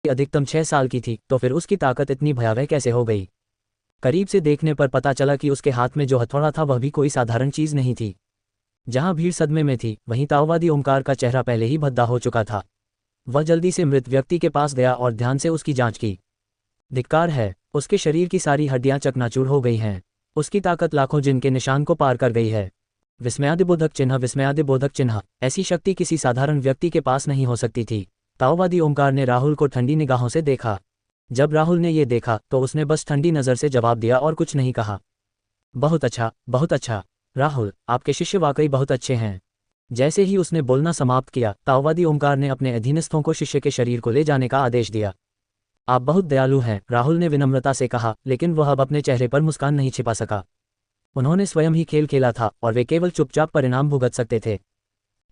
अधिकतम 6 साल की थी, तो फिर उसकी ताकत इतनी भयावह कैसे हो गई? करीब से देखने पर पता चला कि उसके हाथ में जो हथौड़ा था वह भी कोई साधारण चीज नहीं थी। जहां भीड़ सदमे में थी, वहीं ताओवादी ओमकार का चेहरा पहले ही भद्दा हो चुका था। वह जल्दी से मृत व्यक्ति के पास गया और ध्यान से उसकी जांच की। धिक्कार है, उसके शरीर की सारी हड्डियां चकनाचूर हो गई हैं। उसकी ताकत लाखों जिन के निशान को पार कर गई है। विस्मयादिबोधक चिन्ह, विस्मयादिबोधक चिन्ह। ऐसी शक्ति किसी साधारण व्यक्ति के पास नहीं हो सकती थी। ताओवादी ओमकार ने राहुल को ठंडी निगाहों से देखा। जब राहुल ने ये देखा तो उसने बस ठंडी नज़र से जवाब दिया और कुछ नहीं कहा। बहुत अच्छा, बहुत अच्छा। राहुल, आपके शिष्य वाकई बहुत अच्छे हैं। जैसे ही उसने बोलना समाप्त किया, ताओवादी ओमकार ने अपने अधीनस्थों को शिष्य के शरीर को ले जाने का आदेश दिया। आप बहुत दयालु हैं, राहुल ने विनम्रता से कहा, लेकिन वह अब अपने चेहरे पर मुस्कान नहीं छिपा सका। उन्होंने स्वयं ही खेल खेला था और वे केवल चुपचाप परिणाम भुगत सकते थे।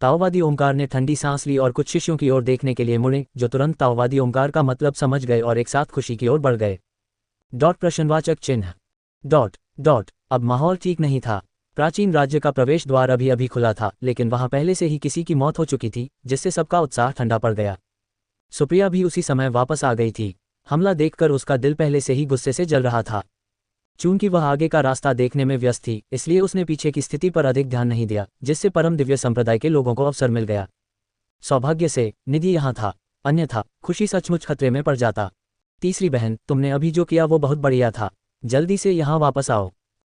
ताओवादी ओमकार ने ठंडी सांस ली और कुछ शिष्यों की ओर देखने के लिए मुड़े, जो तुरंत ताओवादी ओमकार का मतलब समझ गए और एक साथ खुशी की ओर बढ़ गए। प्रश्नवाचक चिन्ह। अब माहौल ठीक नहीं था। प्राचीन राज्य का प्रवेश द्वार अभी अभी खुला था, लेकिन वहां पहले से ही किसी की मौत हो चुकी थी, जिससे सबका उत्साह ठंडा पड़ गया। सुप्रिया भी उसी समय वापस आ गई थी। हमला देखकर उसका दिल पहले से ही गुस्से से जल रहा था। चूंकि वह आगे का रास्ता देखने में व्यस्त थी, इसलिए उसने पीछे की स्थिति पर अधिक ध्यान नहीं दिया, जिससे परम दिव्य संप्रदाय के लोगों को अवसर मिल गया। सौभाग्य से निधि यहाँ था, अन्यथा खुशी सचमुच खतरे में पड़ जाता। तीसरी बहन, तुमने अभी जो किया वो बहुत बढ़िया था। जल्दी से यहाँ वापस आओ।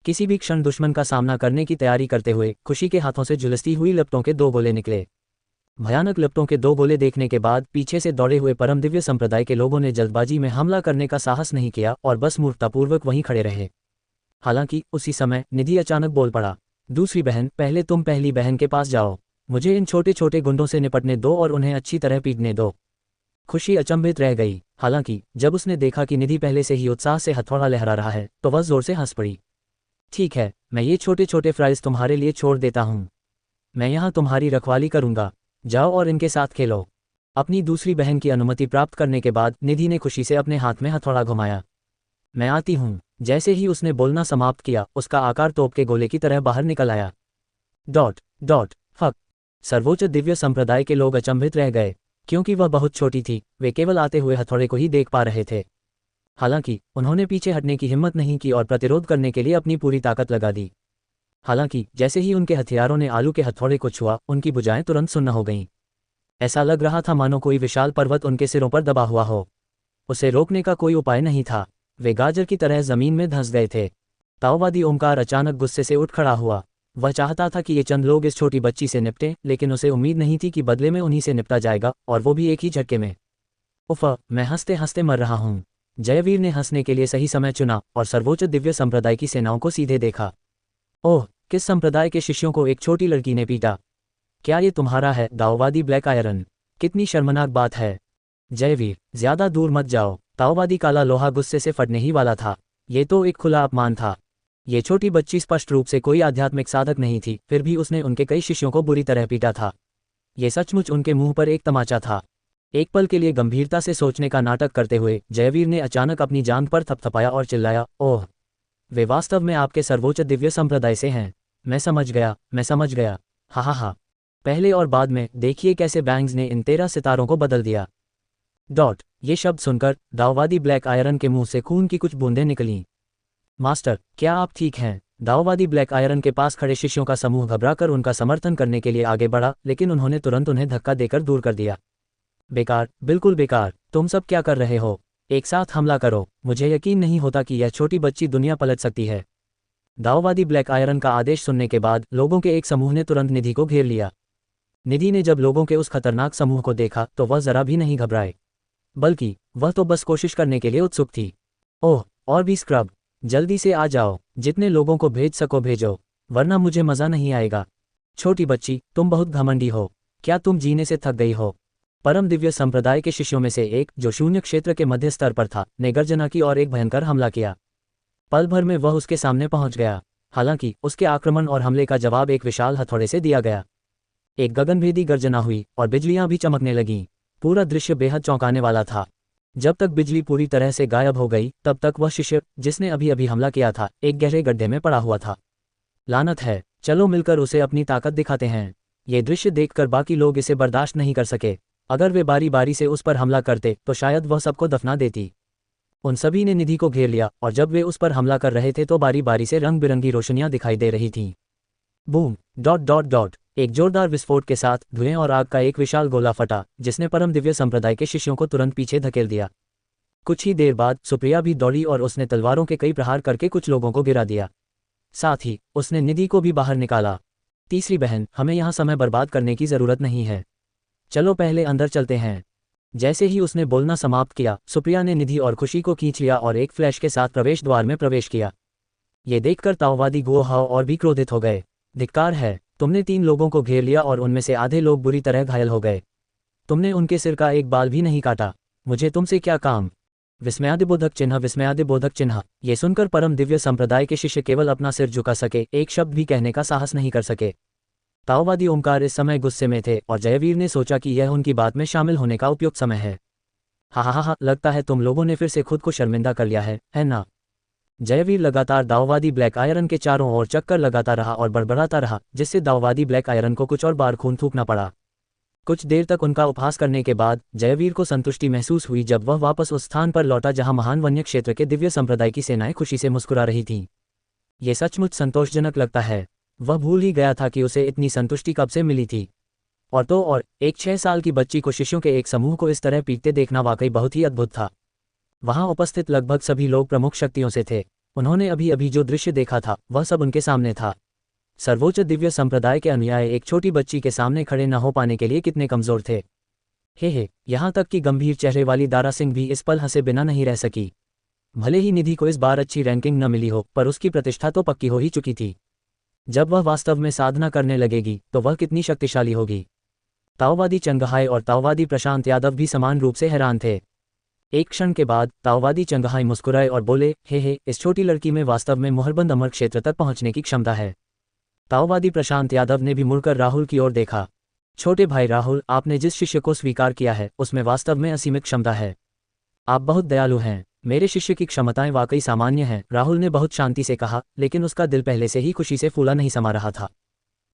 किसी भी क्षण दुश्मन का सामना करने की तैयारी करते हुए खुशी के हाथों से झुलसती हुई लपटों के 2 गोले निकले। भयानक लपटों के 2 गोले देखने के बाद पीछे से दौड़े हुए परम दिव्य संप्रदाय के लोगों ने जल्दबाजी में हमला करने का साहस नहीं किया और बस मूर्खतापूर्वक वहीं खड़े रहे। हालांकि उसी समय निधि अचानक बोल पड़ा, दूसरी बहन, पहले तुम पहली बहन के पास जाओ। मुझे इन छोटे छोटे गुंडों से निपटने दो और उन्हें अच्छी तरह पीटने दो। खुशी अचंभित रह गई। हालांकि जब उसने देखा कि निधि पहले से ही उत्साह से हथौड़ा लहरा रहा है, तो वह जोर से हंस पड़ी। ठीक है, मैं ये छोटे छोटे फ्राइज तुम्हारे लिए छोड़ देता हूँ। मैं यहाँ तुम्हारी रखवाली करूँगा। जाओ और इनके साथ खेलो। अपनी दूसरी बहन की अनुमति प्राप्त करने के बाद निधि ने खुशी से अपने हाथ में हथौड़ा घुमाया। मैं आती हूँ। जैसे ही उसने बोलना समाप्त किया, उसका आकार तोप के गोले की तरह बाहर निकल आया। फक। सर्वोच्च दिव्य संप्रदाय के लोग अचंभित रह गए। क्योंकि वह बहुत छोटी थी, वे केवल आते हुए हथौड़े को ही देख पा रहे थे। हालांकि उन्होंने पीछे हटने की हिम्मत नहीं की और प्रतिरोध करने के लिए अपनी पूरी ताकत लगा दी। हालांकि जैसे ही उनके हथियारों ने आलू के हथौड़े को छुआ, उनकी भुजाएं तुरंत सुन्न हो गईं। ऐसा लग रहा था मानो कोई विशाल पर्वत उनके सिरों पर दबा हुआ हो। उसे रोकने का कोई उपाय नहीं था। वे गाजर की तरह जमीन में धंस गए थे। ताओवादी ओमकार अचानक गुस्से से उठ खड़ा हुआ। वह चाहता था कि ये चंद लोग इस छोटी बच्ची से निपटें, लेकिन उसे उम्मीद नहीं थी कि बदले में उन्हीं से निपटा जाएगा, और वो भी एक ही झटके में। उफ़, मैं हंसते हंसते मर रहा हूँ। जयवीर ने हंसने के लिए सही समय चुना और सर्वोच्च दिव्य संप्रदाय की सेनाओं को सीधे देखा। ओह, किस संप्रदाय के शिष्यों को एक छोटी लड़की ने पीटा? क्या ये तुम्हारा है, ताओवादी ब्लैक आयरन? कितनी शर्मनाक बात है। जयवीर, ज्यादा दूर मत जाओ। ताओवादी काला लोहा गुस्से से फटने ही वाला था। ये तो एक खुला अपमान था। ये छोटी बच्ची स्पष्ट रूप से कोई आध्यात्मिक साधक नहीं थी, फिर भी उसने उनके कई शिष्यों को बुरी तरह पीटा था। ये सचमुच उनके मुंह पर एक तमाचा था। एक पल के लिए गंभीरता से सोचने का नाटक करते हुए जयवीर ने अचानक अपनी जांघ पर थपथपाया और चिल्लाया, ओह, वे वास्तव में आपके सर्वोच्च दिव्य संप्रदाय से हैं। मैं समझ गया, मैं समझ गया। हा। पहले और बाद में देखिए कैसे बैंग्स ने इन 13 सितारों को बदल दिया। ये शब्द सुनकर दाओवादी ब्लैक आयरन के मुंह से खून की कुछ बूंदें निकलीं। मास्टर, क्या आप ठीक हैं? दाओवादी ब्लैक आयरन के पास खड़े शिष्यों का समूह घबराकर उनका समर्थन करने के लिए आगे बढ़ा, लेकिन उन्होंने तुरंत उन्हें धक्का देकर दूर कर दिया। बेकार, बिल्कुल बेकार। तुम सब क्या कर रहे हो? एक साथ हमला करो। मुझे यकीन नहीं होता कि यह छोटी बच्ची दुनिया पलट सकती है। दाओवादी ब्लैक आयरन का आदेश सुनने के बाद लोगों के एक समूह ने तुरंत निधि को घेर लिया। निधि ने जब लोगों के उस खतरनाक समूह को देखा तो वह जरा भी नहीं घबराए, बल्कि वह तो बस कोशिश करने के लिए उत्सुक थी। ओह, और भी स्क्रब, जल्दी से आ जाओ। जितने लोगों को भेज सको भेजो, वरना मुझे मज़ा नहीं आएगा। छोटी बच्ची, तुम बहुत घमंडी हो। क्या तुम जीने से थक गई हो? परम दिव्य संप्रदाय के शिष्यों में से एक, जो शून्य क्षेत्र के मध्य स्तर पर था, ने गर्जना की और एक भयंकर हमला किया। पल भर में वह उसके सामने पहुंच गया। हालांकि उसके आक्रमण और हमले का जवाब एक विशाल हथौड़े से दिया गया। एक गगनभेदी गर्जना हुई और बिजलियां भी चमकने लगीं। पूरा दृश्य बेहद चौंकाने वाला था। जब तक बिजली पूरी तरह से गायब हो गई, तब तक वह शिष्य, जिसने अभी अभी हमला किया था, एक गहरे गड्ढे में पड़ा हुआ था। लानत है, चलो मिलकर उसे अपनी ताकत दिखाते हैं। ये दृश्य देखकर बाकी लोग इसे बर्दाश्त नहीं कर सके। अगर वे बारी बारी से उस पर हमला करते तो शायद वह सबको दफना देती। उन सभी ने निधि को घेर लिया और जब वे उस पर हमला कर रहे थे तो बारी बारी से रंग बिरंगी रोशनियां दिखाई दे रही थीं। बूम डॉट डॉट डॉट, एक जोरदार विस्फोट के साथ धुएं और आग का एक विशाल गोला फटा जिसने परम दिव्य संप्रदाय के शिष्यों को तुरंत पीछे धकेल दिया। कुछ ही देर बाद सुप्रिया भी दौड़ी और उसने तलवारों के कई प्रहार करके कुछ लोगों को गिरा दिया। साथ ही उसने निधि को भी बाहर निकाला। तीसरी बहन, हमें यहाँ समय बर्बाद करने की जरूरत नहीं है, चलो पहले अंदर चलते हैं। जैसे ही उसने बोलना समाप्त किया, सुप्रिया ने निधि और खुशी को खींच लिया और एक फ्लैश के साथ प्रवेश द्वार में प्रवेश किया। ये देखकर ताओवादी गुओ हाओ और भी क्रोधित हो गए। धिक्कार है, तुमने 3 लोगों को घेर लिया और उनमें से आधे लोग बुरी तरह घायल हो गए। तुमने उनके सिर का एक बाल भी नहीं काटा, मुझे तुमसे क्या काम। विस्मयादिबोधक चिन्ह, विस्मयादिबोधक चिन्ह। ये सुनकर परम दिव्य संप्रदाय के शिष्य केवल अपना सिर झुका सके, एक शब्द भी कहने का साहस नहीं कर सके। ताओवादी ओमकार इस समय गुस्से में थे और जयवीर ने सोचा कि यह उनकी बात में शामिल होने का उपयुक्त समय है। हा, लगता है तुम लोगों ने फिर से खुद को शर्मिंदा कर लिया है ना। जयवीर लगातार दाओवादी ब्लैक आयरन के चारों ओर चक्कर लगाता रहा और बड़बड़ाता रहा, जिससे दाओवादी ब्लैक आयरन को कुछ और बार खून थूकना पड़ा। कुछ देर तक उनका उपहास करने के बाद जयवीर को संतुष्टि महसूस हुई जब वह वापस उस स्थान पर लौटा जहां महान वन्य क्षेत्र के दिव्य संप्रदाय की सेनाएं खुशी से मुस्कुरा रही थीं। ये सचमुच संतोषजनक लगता है। वह भूल ही गया था कि उसे इतनी संतुष्टि कब से मिली थी। और एक 6 साल की बच्ची को शिष्यों के एक समूह को इस तरह पीटते देखना वाकई बहुत ही अद्भुत था। वहां उपस्थित लगभग सभी लोग प्रमुख शक्तियों से थे। उन्होंने अभी अभी जो दृश्य देखा था वह सब उनके सामने था। सर्वोच्च दिव्य संप्रदाय के अनुयायी एक छोटी बच्ची के सामने खड़े न हो पाने के लिए कितने कमजोर थे। हे, यहाँ तक कि गंभीर चेहरे वाली दारा सिंह भी इस पल हंसे बिना नहीं रह सकी। भले ही निधि को इस बार अच्छी रैंकिंग न मिली हो, पर उसकी प्रतिष्ठा तो पक्की हो ही चुकी थी। जब वह वास्तव में साधना करने लगेगी तो वह कितनी शक्तिशाली होगी। ताओवादी चंगहाई और ताओवादी प्रशांत यादव भी समान रूप से हैरान थे। एक क्षण के बाद ताओवादी चंगहाई मुस्कुराए और बोले, हे, इस छोटी लड़की में वास्तव में मुहरबंद अमर क्षेत्र तक पहुंचने की क्षमता है। ताओवादी प्रशांत यादव ने भी मुड़कर राहुल की ओर देखा। छोटे भाई राहुल, आपने जिस शिष्य को स्वीकार किया है उसमें वास्तव में असीमित क्षमता है। आप बहुत दयालु हैं। मेरे शिष्य की क्षमताएं वाकई सामान्य हैं, राहुल ने बहुत शांति से कहा, लेकिन उसका दिल पहले से ही खुशी से फूला नहीं समा रहा था।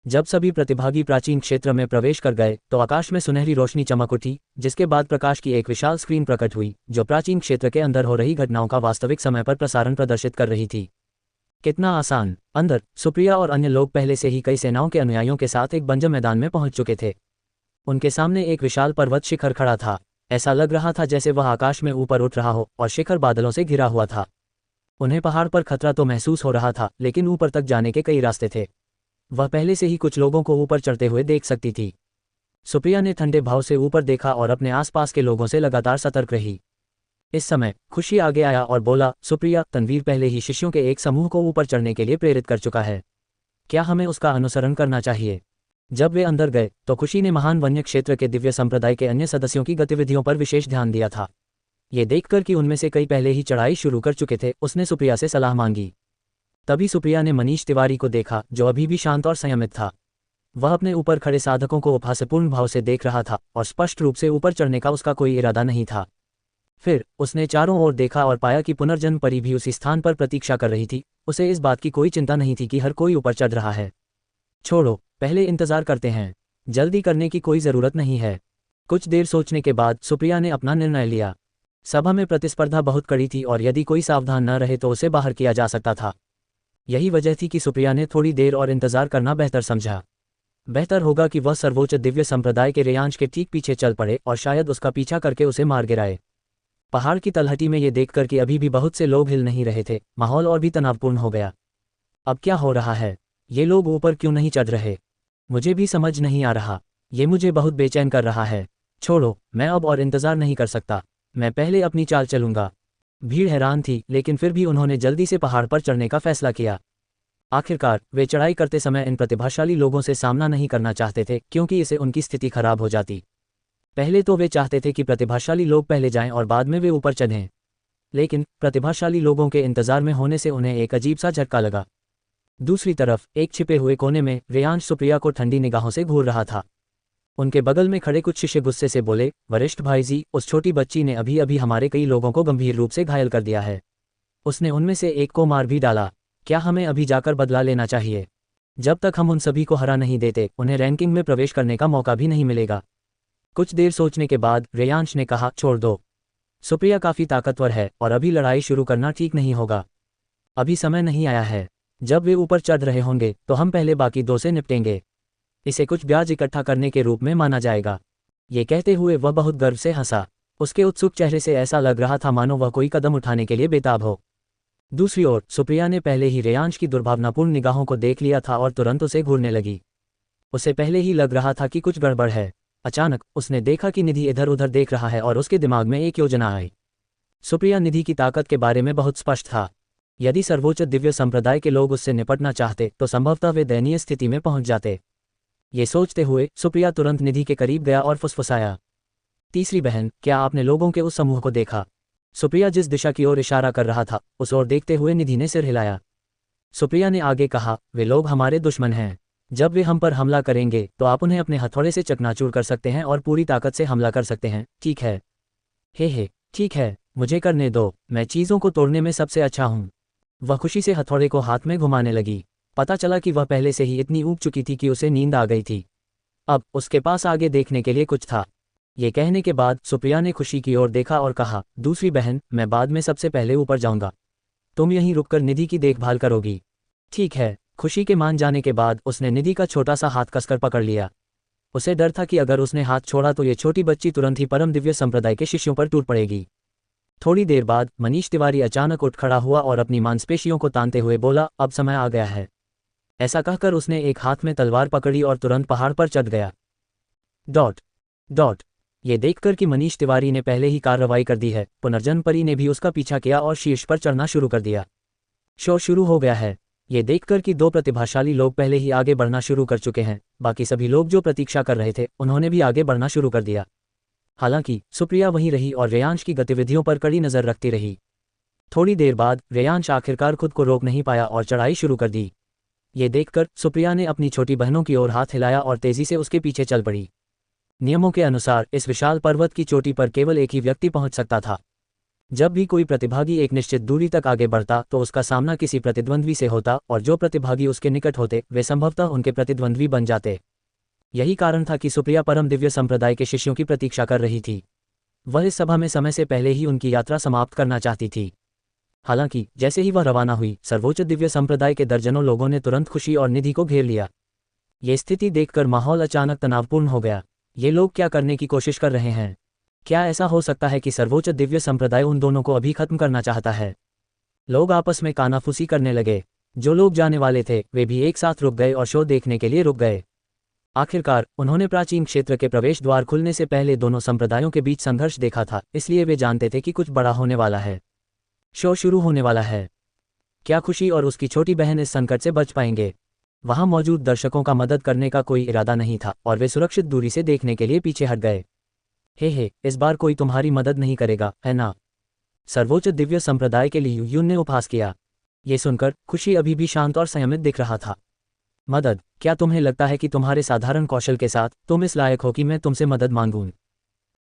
जब सभी प्रतिभागी प्राचीन क्षेत्र में प्रवेश कर गए तो आकाश में सुनहरी रोशनी चमक उठी, जिसके बाद प्रकाश की एक विशाल स्क्रीन प्रकट हुई जो प्राचीन क्षेत्र के अंदर हो रही घटनाओं का वास्तविक समय पर प्रसारण प्रदर्शित कर रही थी। कितना आसान। अंदर सुप्रिया और अन्य लोग पहले से ही कई सेनाओं के अनुयायियों के साथ एक बंजर मैदान में पहुंच चुके थे। उनके सामने एक विशाल पर्वत शिखर खड़ा था। ऐसा लग रहा था जैसे वह आकाश में ऊपर उठ रहा हो और शिखर बादलों से घिरा हुआ था। उन्हें पहाड़ पर खतरा तो महसूस हो रहा था, लेकिन ऊपर तक जाने के कई रास्ते थे। वह पहले से ही कुछ लोगों को ऊपर चढ़ते हुए देख सकती थी। सुप्रिया ने ठंडे भाव से ऊपर देखा और अपने आसपास के लोगों से लगातार सतर्क रही। इस समय खुशी आगे आया और बोला, सुप्रिया, तनवीर पहले ही शिष्यों के एक समूह को ऊपर चढ़ने के लिए प्रेरित कर चुका है। क्या हमें उसका अनुसरण करना चाहिए? जब वे अंदर गए तो खुशी ने महान वन्य क्षेत्र के दिव्य संप्रदाय के अन्य सदस्यों की गतिविधियों पर विशेष ध्यान दिया था। ये देखकर कि उनमें से कई पहले ही चढ़ाई शुरू कर चुके थे, उसने सुप्रिया से सलाह मांगी। तभी सुप्रिया ने मनीष तिवारी को देखा, जो अभी भी शांत और संयमित था। वह अपने ऊपर खड़े साधकों को उपहासपूर्ण भाव से देख रहा था और स्पष्ट रूप से ऊपर चढ़ने का उसका कोई इरादा नहीं था। फिर उसने चारों ओर देखा और पाया कि पुनर्जन्म परी भी उसी स्थान पर प्रतीक्षा कर रही थी। उसे इस बात की कोई चिंता नहीं थी कि हर कोई ऊपर चढ़ रहा है। छोड़ो, पहले इंतजार करते हैं, जल्दी करने की कोई जरूरत नहीं है। कुछ देर सोचने के बाद सुप्रिया ने अपना निर्णय लिया। सभा में प्रतिस्पर्धा बहुत कड़ी थी और यदि कोई सावधान न रहे तो उसे बाहर किया जा सकता था। यही वजह थी कि सुप्रिया ने थोड़ी देर और इंतजार करना बेहतर समझा। बेहतर होगा कि वह सर्वोच्च दिव्य संप्रदाय के रेयांश के ठीक पीछे चल पड़े और शायद उसका पीछा करके उसे मार गिराए। पहाड़ की तलहटी में ये देखकर कि अभी भी बहुत से लोग हिल नहीं रहे थे, माहौल और भी तनावपूर्ण हो गया। अब क्या हो रहा है? ये लोग ऊपर क्यों नहीं चढ़ रहे? मुझे भी समझ नहीं आ रहा। ये मुझे बहुत बेचैन कर रहा है। छोड़ो, मैं अब और इंतजार नहीं कर सकता, मैं पहले अपनी चाल चलूंगा। भीड़ हैरान थी, लेकिन फिर भी उन्होंने जल्दी से पहाड़ पर चढ़ने का फैसला किया। आखिरकार वे चढ़ाई करते समय इन प्रतिभाशाली लोगों से सामना नहीं करना चाहते थे, क्योंकि इससे उनकी स्थिति खराब हो जाती। पहले तो वे चाहते थे कि प्रतिभाशाली लोग पहले जाएं और बाद में वे ऊपर चढ़ें, लेकिन प्रतिभाशाली लोगों के इंतजार में होने से उन्हें एक अजीब सा झटका लगा। दूसरी तरफ एक छिपे हुए कोने में रेयांश सुप्रिया को ठंडी निगाहों से घूर रहा था। उनके बगल में खड़े कुछ शिष्य गुस्से से बोले, वरिष्ठ भाई जी, उस छोटी बच्ची ने अभी अभी हमारे कई लोगों को गंभीर रूप से घायल कर दिया है। उसने उनमें से एक को मार भी डाला। क्या हमें अभी जाकर बदला लेना चाहिए? जब तक हम उन सभी को हरा नहीं देते, उन्हें रैंकिंग में प्रवेश करने का मौका भी नहीं मिलेगा। कुछ देर सोचने के बाद रेयांश ने कहा, छोड़ दो। सुप्रिया काफी ताकतवर है और अभी लड़ाई शुरू करना ठीक नहीं होगा। अभी समय नहीं आया है। जब वे ऊपर चढ़ रहे होंगे तो हम पहले बाकी दो से निपटेंगे। इसे कुछ ब्याज इकट्ठा करने के रूप में माना जाएगा। ये कहते हुए वह बहुत गर्व से हंसा। उसके उत्सुक चेहरे से ऐसा लग रहा था मानो वह कोई कदम उठाने के लिए बेताब हो। दूसरी ओर सुप्रिया ने पहले ही रेयांश की दुर्भावनापूर्ण निगाहों को देख लिया था और तुरंत उसे घूरने लगी। उसे पहले ही लग रहा था कि कुछ गड़बड़ है। अचानक उसने देखा कि निधि इधर उधर देख रहा है और उसके दिमाग में एक योजना आई। सुप्रिया निधि की ताकत के बारे में बहुत स्पष्ट था। यदि सर्वोच्च दिव्य संप्रदाय के लोग उससे निपटना चाहते तो संभवतः वे दयनीय स्थिति में पहुंच जाते। ये सोचते हुए सुप्रिया तुरंत निधि के करीब गया और फुसफुसाया, तीसरी बहन, क्या आपने लोगों के उस समूह को देखा? सुप्रिया जिस दिशा की ओर इशारा कर रहा था उस ओर देखते हुए निधि ने सिर हिलाया। सुप्रिया ने आगे कहा, वे लोग हमारे दुश्मन हैं। जब वे हम पर हमला करेंगे तो आप उन्हें अपने हथौड़े से चकनाचूर कर सकते हैं और पूरी ताकत से हमला कर सकते हैं, ठीक है? हे, ठीक है, मुझे करने दो, मैं चीज़ों को तोड़ने में सबसे अच्छा हूँ। वह खुशी से हथौड़े को हाथ में घुमाने लगी। पता चला कि वह पहले से ही इतनी ऊब चुकी थी कि उसे नींद आ गई थी। अब उसके पास आगे देखने के लिए कुछ था। ये कहने के बाद सुप्रिया ने खुशी की ओर देखा और कहा, दूसरी बहन, मैं बाद में सबसे पहले ऊपर जाऊंगा। तुम यहीं रुककर निधि की देखभाल करोगी, ठीक है? खुशी के मान जाने के बाद उसने निधि का छोटा सा हाथ कसकर पकड़ लिया। उसे डर था कि अगर उसने हाथ छोड़ा तो ये छोटी बच्ची तुरंत ही परम दिव्य संप्रदाय के शिष्यों पर टूट पड़ेगी। थोड़ी देर बाद मनीष तिवारी अचानक उठ खड़ा हुआ और अपनी मांसपेशियों को तानते हुए बोला, अब समय आ गया है। ऐसा कहकर उसने एक हाथ में तलवार पकड़ी और तुरंत पहाड़ पर चढ़ गया। ये देखकर कि मनीष तिवारी ने पहले ही कार्रवाई कर दी है, पुनर्जन्म परी ने भी उसका पीछा किया और शीर्ष पर चढ़ना शुरू कर दिया। शो शुरू हो गया है। ये देखकर कि दो प्रतिभाशाली लोग पहले ही आगे बढ़ना शुरू कर चुके हैं, बाकी सभी लोग जो प्रतीक्षा कर रहे थे उन्होंने भी आगे बढ़ना शुरू कर दिया। हालांकि सुप्रिया वहीं रही और रेयांश की गतिविधियों पर कड़ी नजर रखती रही। थोड़ी देर बाद रेयांश आखिरकार खुद को रोक नहीं पाया और चढ़ाई शुरू कर दी। ये देखकर सुप्रिया ने अपनी छोटी बहनों की ओर हाथ हिलाया और तेजी से उसके पीछे चल पड़ी। नियमों के अनुसार इस विशाल पर्वत की चोटी पर केवल एक ही व्यक्ति पहुंच सकता था। जब भी कोई प्रतिभागी एक निश्चित दूरी तक आगे बढ़ता तो उसका सामना किसी प्रतिद्वंद्वी से होता और जो प्रतिभागी उसके निकट होते वे संभवतः उनके प्रतिद्वंद्वी बन जाते। यही कारण था कि सुप्रिया परम दिव्य संप्रदाय के शिष्यों की प्रतीक्षा कर रही थी। वह इस सभा में समय से पहले ही उनकी यात्रा समाप्त करना चाहती थी। हालांकि जैसे ही वह रवाना हुई, सर्वोच्च दिव्य संप्रदाय के दर्जनों लोगों ने तुरंत खुशी और निधि को घेर लिया। ये स्थिति देखकर माहौल अचानक तनावपूर्ण हो गया। ये लोग क्या करने की कोशिश कर रहे हैं? क्या ऐसा हो सकता है कि सर्वोच्च दिव्य संप्रदाय उन दोनों को अभी खत्म करना चाहता है? लोग आपस में कानाफूसी करने लगे। जो लोग जाने वाले थे वे भी एक साथ रुक गए और शो देखने के लिए रुक गए। आखिरकार उन्होंने प्राचीन क्षेत्र के प्रवेश द्वार खुलने से पहले दोनों संप्रदायों के बीच संघर्ष देखा था, इसलिए वे जानते थे कि कुछ बड़ा होने वाला है। शो शुरू होने वाला है। क्या खुशी और उसकी छोटी बहन इस संकट से बच पाएंगे? वहां मौजूद दर्शकों का मदद करने का कोई इरादा नहीं था और वे सुरक्षित दूरी से देखने के लिए पीछे हट गए। हे, इस बार कोई तुम्हारी मदद नहीं करेगा, है ना? सर्वोच्च दिव्य संप्रदाय के लिए यून ने उपहास किया। ये सुनकर खुशी अभी भी शांत और संयमित दिख रहा था। मदद? क्या तुम्हें लगता है कि तुम्हारे साधारण कौशल के साथ तुम इस लायक हो कि मैं तुमसे मदद मांगूं?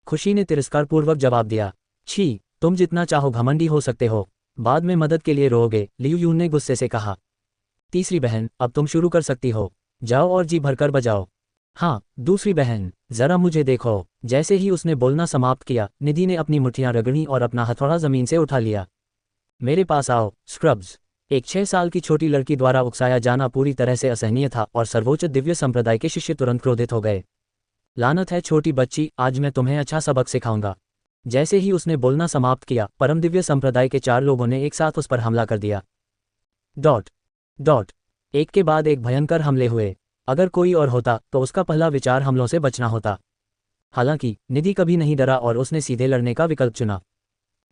खुशी ने तिरस्कारपूर्वक जवाब दिया। छी, तुम जितना चाहो घमंडी हो सकते हो, बाद में मदद के लिए रोओगे, लियू यून ने गुस्से से कहा। तीसरी बहन, अब तुम शुरू कर सकती हो। जाओ और जी भरकर बजाओ। हाँ, दूसरी बहन, जरा मुझे देखो। जैसे ही उसने बोलना समाप्त किया, निधि ने अपनी मुट्ठियां रगड़ी और अपना हथौड़ा जमीन से उठा लिया। मेरे पास आओ, स्क्रब्स। एक 6 साल की छोटी लड़की द्वारा उकसाया जाना पूरी तरह से असहनीय था और सर्वोच्च दिव्य संप्रदाय के शिष्य तुरंत क्रोधित हो गए। लानत है छोटी बच्ची, आज मैं तुम्हें अच्छा सबक सिखाऊंगा। जैसे ही उसने बोलना समाप्त किया, परम दिव्य संप्रदाय के 4 लोगों ने एक साथ उस पर हमला कर दिया। एक के बाद एक भयंकर हमले हुए। अगर कोई और होता तो उसका पहला विचार हमलों से बचना होता। हालांकि निधि कभी नहीं डरा और उसने सीधे लड़ने का विकल्प चुना।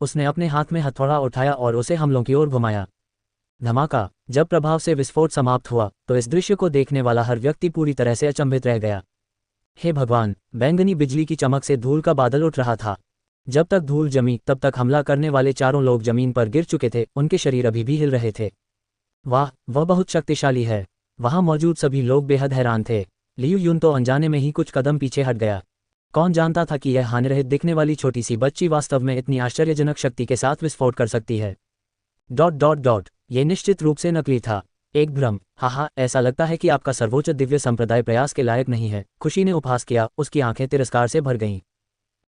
उसने अपने हाथ में हथौड़ा उठाया और उसे हमलों की ओर घुमाया। धमाका! जब प्रभाव से विस्फोट समाप्त हुआ तो इस दृश्य को देखने वाला हर व्यक्ति पूरी तरह से अचंभित रह गया। हे भगवान! बैंगनी बिजली की चमक से धूल का बादल उठ रहा था। जब तक धूल जमी तब तक हमला करने वाले 4 लोग जमीन पर गिर चुके थे, उनके शरीर अभी भी हिल रहे थे। वाह, वह बहुत शक्तिशाली है। वहां मौजूद सभी लोग बेहद हैरान थे। लियू यून तो अनजाने में ही कुछ कदम पीछे हट गया। कौन जानता था कि यह हानिरहित दिखने वाली छोटी सी बच्ची वास्तव में इतनी आश्चर्यजनक शक्ति के साथ विस्फोट कर सकती है। ये निश्चित रूप से नकली था। एक भ्रम, हाँ, ऐसा लगता है कि आपका सर्वोच्च दिव्य संप्रदाय प्रयास के लायक नहीं है, खुशी ने उपहास किया, उसकी आंखें तिरस्कार से भर गईं।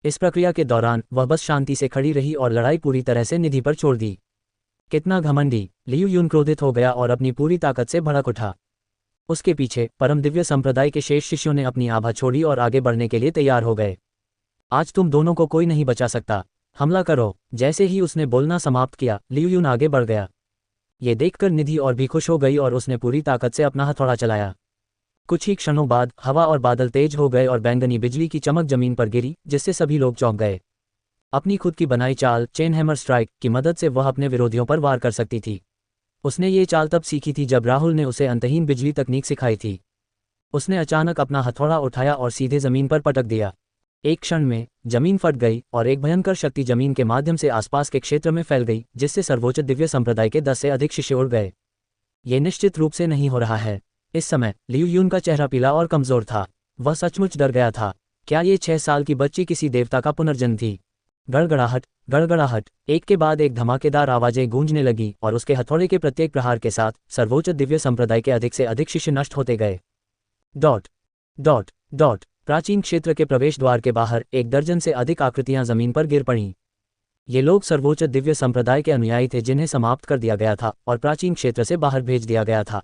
इस प्रक्रिया के दौरान वह बस शांति से खड़ी रही और लड़ाई पूरी तरह से निधि पर छोड़ दी। कितना घमंडी! लियू यून क्रोधित हो गया और अपनी पूरी ताकत से भड़क उठा। उसके पीछे परम दिव्य संप्रदाय के शेष शिष्यों ने अपनी आभा छोड़ी और आगे बढ़ने के लिए तैयार हो गए। आज तुम दोनों को कोई नहीं बचा सकता, हमला करो। जैसे ही उसने बोलना समाप्त किया, लियू यून आगे बढ़ गया। ये देखकर निधि और भी खुश हो गई और उसने पूरी ताकत से अपना हथौड़ा चलाया। कुछ ही क्षणों बाद हवा और बादल तेज हो गए और बैंगनी बिजली की चमक जमीन पर गिरी, जिससे सभी लोग चौंक गए। अपनी खुद की बनाई चाल चेन हैमर स्ट्राइक की मदद से वह अपने विरोधियों पर वार कर सकती थी। उसने ये चाल तब सीखी थी जब राहुल ने उसे अंतहीन बिजली तकनीक सिखाई थी। उसने अचानक अपना हथौड़ा उठाया और सीधे जमीन पर पटक दिया। एक क्षण में जमीन फट गई और एक भयंकर शक्ति जमीन के माध्यम से आसपास के क्षेत्र में फैल गई, जिससे सर्वोच्च दिव्य संप्रदाय के 10 से अधिक शिष्य उड़ गए। ये निश्चित रूप से नहीं हो रहा है। इस समय लियू यून का चेहरा पीला और कमजोर था। वह सचमुच डर गया था। क्या ये 6 साल की बच्ची किसी देवता का पुनर्जन्म थी? गड़गड़ाहट, गड़गड़ाहट, एक के बाद एक धमाकेदार आवाजें गूंजने लगी और उसके हथौड़े के प्रत्येक प्रहार के साथ सर्वोच्च दिव्य संप्रदाय के अधिक से अधिक शिष्य नष्ट होते गए। डॉट डॉट डॉट प्राचीन क्षेत्र के प्रवेश द्वार के बाहर 1 दर्जन से अधिक आकृतियां जमीन पर गिर पड़ीं। ये लोग सर्वोच्च दिव्य संप्रदाय के अनुयायी थे जिन्हें समाप्त कर दिया गया था और प्राचीन क्षेत्र से बाहर भेज दिया गया था।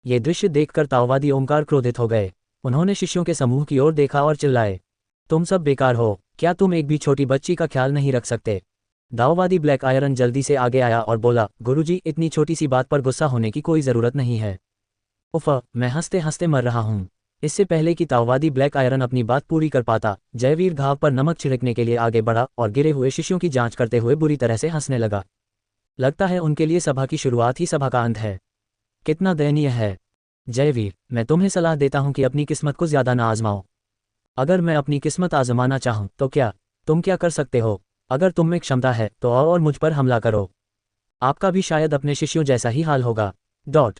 ये दृश्य देखकर ताओवादी ओमकार क्रोधित हो गए। उन्होंने शिष्यों के समूह की ओर देखा और चिल्लाए, तुम सब बेकार हो, क्या तुम एक भी छोटी बच्ची का ख्याल नहीं रख सकते? दाओवादी ब्लैक आयरन जल्दी से आगे आया और बोला, गुरुजी, इतनी छोटी सी बात पर गुस्सा होने की कोई जरूरत नहीं है। उफ, मैं हंसते हंसते मर रहा हूँ। इससे पहले कि ताओवादी ब्लैक आयरन अपनी बात पूरी कर पाता, जयवीर घाव पर नमक छिड़कने के लिए आगे बढ़ा और गिरे हुए शिष्यों की जांच करते हुए बुरी तरह से हंसने लगा। लगता है उनके लिए सभा की शुरुआत ही सभा का अंत है। कितना दयनीय है। जयवीर, मैं तुम्हें सलाह देता हूं कि अपनी किस्मत को ज्यादा ना आजमाओ। अगर मैं अपनी किस्मत आजमाना चाहूं तो तुम क्या कर सकते हो? अगर तुम में क्षमता है तो आओ और मुझ पर हमला करो। आपका भी शायद अपने शिष्यों जैसा ही हाल होगा। डॉट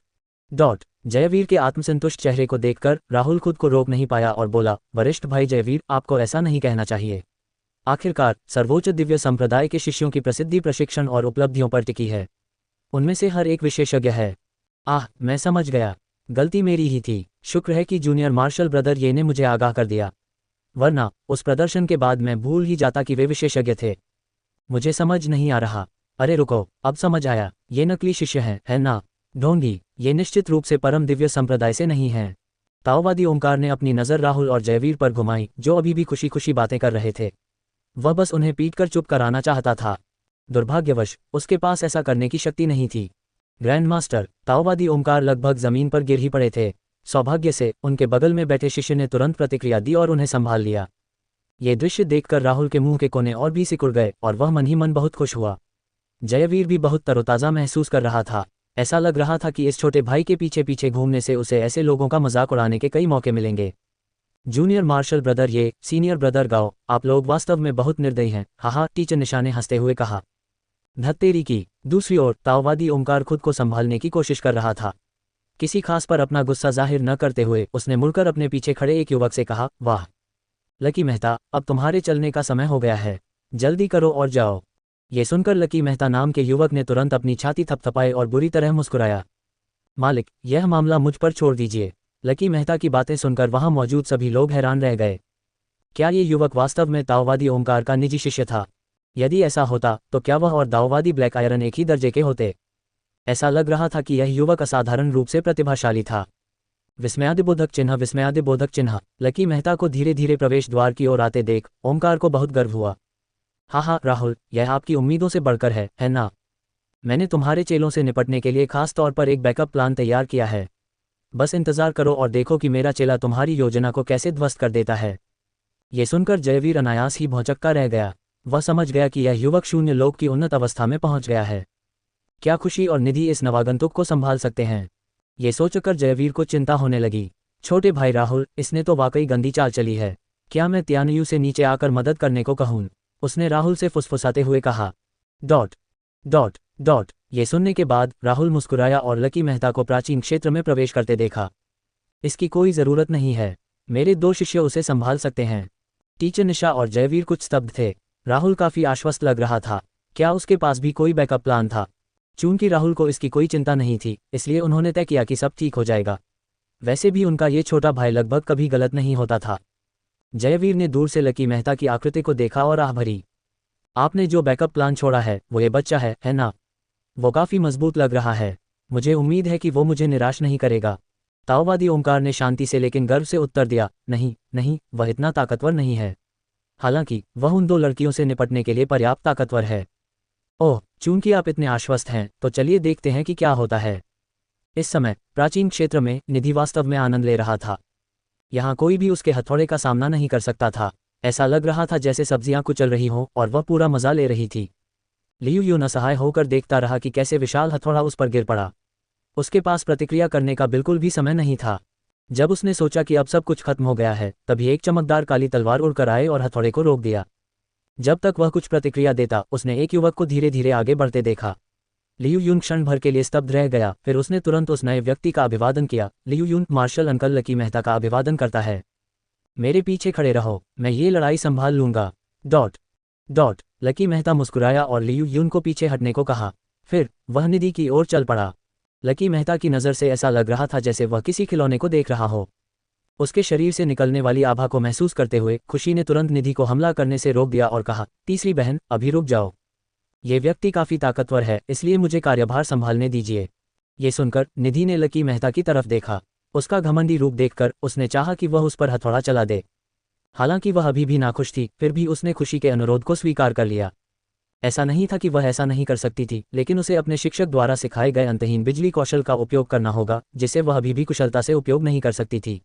डॉट जयवीर के आत्मसंतुष्ट चेहरे को देखकर राहुल खुद को रोक नहीं पाया और बोला, वरिष्ठ भाई जयवीर, आपको ऐसा नहीं कहना चाहिए। आखिरकार सर्वोच्च दिव्य संप्रदाय के शिष्यों की प्रसिद्धि प्रशिक्षण और उपलब्धियों पर टिकी है। उनमें से हर एक विशेषज्ञ है। मैं समझ गया। गलती मेरी ही थी। शुक्र है कि जूनियर मार्शल ब्रदर ये ने मुझे आगाह कर दिया, वरना उस प्रदर्शन के बाद मैं भूल ही जाता कि वे विशेषज्ञ थे। मुझे समझ नहीं आ रहा। अरे रुको, अब समझ आया, ये नकली शिष्य हैं, है ना? ढोंगी, ये निश्चित रूप से परम दिव्य संप्रदाय से नहीं हैं। ताओवादी ओमकार ने अपनी नज़र राहुल और जयवीर पर घुमाई, जो अभी भी खुशी खुशी बातें कर रहे थे। वह बस उन्हें पीटकर चुप कराना चाहता था। दुर्भाग्यवश उसके पास ऐसा करने की शक्ति नहीं थी। ग्रैंड मास्टर, ताओवादी ओमकार लगभग जमीन पर गिर ही पड़े थे। सौभाग्य से उनके बगल में बैठे शिष्य ने तुरंत प्रतिक्रिया दी और उन्हें संभाल लिया। ये दृश्य देखकर राहुल के मुंह के कोने और भी सिकुड़ गए और वह मन ही मन बहुत खुश हुआ। जयवीर भी बहुत तरोताज़ा महसूस कर रहा था। ऐसा लग रहा था कि इस छोटे भाई के पीछे पीछे घूमने से उसे ऐसे लोगों का मजाक उड़ाने के कई मौके मिलेंगे। जूनियर मार्शल ब्रदर ये, सीनियर ब्रदर गाओ, आप लोग वास्तव में बहुत निर्दयी हैं, हाहा, टीचर निशा ने हंसते हुए कहा। धत्तेरी की। दूसरी ओर ताओवादी ओमकार खुद को संभालने की कोशिश कर रहा था। किसी खास पर अपना गुस्सा जाहिर न करते हुए उसने मुड़कर अपने पीछे खड़े एक युवक से कहा, वाह लकी मेहता, अब तुम्हारे चलने का समय हो गया है, जल्दी करो और जाओ। ये सुनकर लकी मेहता नाम के युवक ने तुरंत अपनी छाती थपथपाई और बुरी तरह मुस्कुराया। मालिक, यह मामला मुझ पर छोड़ दीजिए। लकी मेहता की बातें सुनकर वहां मौजूद सभी लोग हैरान रह गए। क्या ये युवक वास्तव में ताओवादी ओमकार का निजी शिष्य था? यदि ऐसा होता तो क्या वह और दाओवादी ब्लैक आयरन एक ही दर्जे के होते? ऐसा लग रहा था कि यह युवक असाधारण रूप से प्रतिभाशाली था। विस्मयादिबोधक चिन्ह, विस्मयादिबोधक चिन्ह। लकी मेहता को धीरे धीरे प्रवेश द्वार की ओर आते देख ओमकार को बहुत गर्व हुआ। हाँ राहुल, यह आपकी उम्मीदों से बढ़कर है ना? मैंने तुम्हारे चेलों से निपटने के लिए खास तौर पर एक बैकअप प्लान तैयार किया है। बस इंतजार करो और देखो कि मेरा चेला तुम्हारी योजना को कैसे ध्वस्त कर देता है। ये सुनकर जयवीर अनायास ही भौचक्का रह गया। वह समझ गया कि यह युवक शून्य लोक की उन्नत अवस्था में पहुंच गया है। क्या खुशी और निधि इस नवागंतुक को संभाल सकते हैं? ये सोचकर जयवीर को चिंता होने लगी। छोटे भाई राहुल, इसने तो वाकई गंदी चाल चली है। क्या मैं त्यानयू से नीचे आकर मदद करने को कहूँ? उसने राहुल से फुसफुसाते हुए कहा। डॉट डॉट डॉट ये सुनने के बाद राहुल मुस्कुराया और लकी मेहता को प्राचीन क्षेत्र में प्रवेश करते देखा। इसकी कोई ज़रूरत नहीं है, मेरे 2 शिष्य उसे संभाल सकते हैं। टीचर निशा और जयवीर कुछ स्तब्ध थे। राहुल काफ़ी आश्वस्त लग रहा था। क्या उसके पास भी कोई बैकअप प्लान था? चूंकि राहुल को इसकी कोई चिंता नहीं थी, इसलिए उन्होंने तय किया कि सब ठीक हो जाएगा। वैसे भी उनका ये छोटा भाई लगभग कभी गलत नहीं होता था। जयवीर ने दूर से लकी मेहता की आकृति को देखा और आह भरी। आपने जो बैकअप प्लान छोड़ा है वो ये बच्चा है ना? वो काफी मजबूत लग रहा है। मुझे उम्मीद है कि वो मुझे निराश नहीं करेगा। ताओवादी ओमकार ने शांति से लेकिन गर्व से उत्तर दिया, नहीं नहीं, वह इतना ताकतवर नहीं है। हालांकि वह उन 2 लड़कियों से निपटने के लिए पर्याप्त ताकतवर है। ओह, चूंकि आप इतने आश्वस्त हैं तो चलिए देखते हैं कि क्या होता है। इस समय प्राचीन क्षेत्र में निधि वास्तव में आनंद ले रहा था। यहाँ कोई भी उसके हथौड़े का सामना नहीं कर सकता था। ऐसा लग रहा था जैसे सब्जियां कुचल रही हों और वह पूरा मजा ले रही थी। लियू यून असहाय होकर देखता रहा कि कैसे विशाल हथौड़ा उस पर गिर पड़ा। उसके पास प्रतिक्रिया करने का बिल्कुल भी समय नहीं था। जब उसने सोचा कि अब सब कुछ खत्म हो गया है, तभी एक चमकदार काली तलवार उड़कर आए और हथौड़े को रोक दिया। जब तक वह कुछ प्रतिक्रिया देता, उसने एक युवक को धीरे धीरे आगे बढ़ते देखा। लियू यून क्षण भर के लिए स्तब्ध रह गया, फिर उसने तुरंत उस नए व्यक्ति का अभिवादन किया। लियू यून, मार्शल अंकल लकी मेहता का अभिवादन करता है। मेरे पीछे खड़े रहो, मैं ये लड़ाई संभाल लूंगा। डॉट डॉट लकी मेहता मुस्कुराया और लियू यून को पीछे हटने को कहा। फिर वह निधि की ओर चल पड़ा। लकी मेहता की नज़र से ऐसा लग रहा था जैसे वह किसी खिलौने को देख रहा हो। उसके शरीर से निकलने वाली आभा को महसूस करते हुए खुशी ने तुरंत निधि को हमला करने से रोक दिया और कहा, तीसरी बहन, अभी रुक जाओ। ये व्यक्ति काफ़ी ताकतवर है, इसलिए मुझे कार्यभार संभालने दीजिए। ये सुनकर निधि ने लकी मेहता की तरफ देखा। उसका घमंडी रूप देखकर उसने चाहा कि वह उस पर हथौड़ा चला दे। हालांकि वह अभी भी नाखुश थी, फिर भी उसने खुशी के अनुरोध को स्वीकार कर लिया। ऐसा नहीं था कि वह ऐसा नहीं कर सकती थी, लेकिन उसे अपने शिक्षक द्वारा सिखाए गए अंतहीन बिजली कौशल का उपयोग करना होगा, जिसे वह अभी भी कुशलता से उपयोग नहीं कर सकती थी।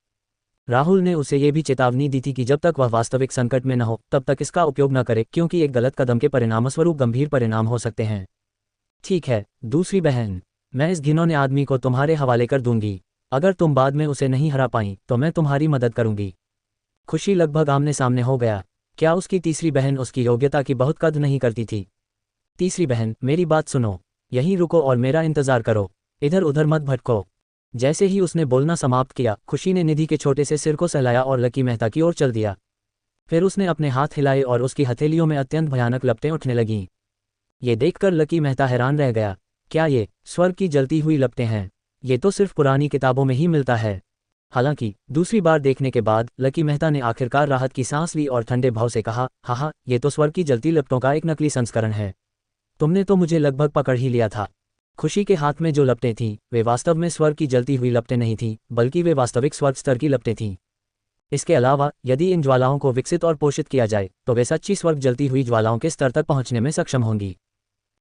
राहुल ने उसे ये भी चेतावनी दी थी कि जब तक वह वास्तविक संकट में न हो तब तक इसका उपयोग न करे, क्योंकि एक गलत कदम के परिणामस्वरूप गंभीर परिणाम हो सकते हैं। ठीक है दूसरी बहन, मैं इस घिनौने आदमी को तुम्हारे हवाले कर दूंगी। अगर तुम बाद में उसे नहीं हरा पाई तो मैं तुम्हारी मदद करूंगी। खुशी लगभग आमने सामने हो गया। क्या उसकी तीसरी बहन उसकी योग्यता की बहुत कद्र नहीं करती थी? तीसरी बहन, मेरी बात सुनो, यहीं रुको और मेरा इंतजार करो, इधर उधर मत भटको। जैसे ही उसने बोलना समाप्त किया, खुशी ने निधि के छोटे से सिर को सहलाया और लकी मेहता की ओर चल दिया। फिर उसने अपने हाथ हिलाए और उसकी हथेलियों में अत्यंत भयानक लपटें उठने लगीं। ये देखकर लकी मेहता हैरान रह गया। क्या ये स्वर्ग की जलती हुई लपटें हैं? ये तो सिर्फ पुरानी किताबों में ही मिलता है। हालांकि दूसरी बार देखने के बाद लकी मेहता ने आखिरकार राहत की सांस ली और ठंडे भाव से कहा, हाँ, ये तो स्वर्ग की जलती लपटों का एक नकली संस्करण है। तुमने तो मुझे लगभग पकड़ ही लिया था। खुशी के हाथ में जो लपटें थीं वे वास्तव में स्वर्ग की जलती हुई लपटें नहीं थीं, बल्कि वे वास्तविक स्वर्ग स्तर की लपटें थीं। इसके अलावा यदि इन ज्वालाओं को विकसित और पोषित किया जाए तो वे सच्ची स्वर्ग जलती हुई ज्वालाओं के स्तर तक पहुंचने में सक्षम होंगी।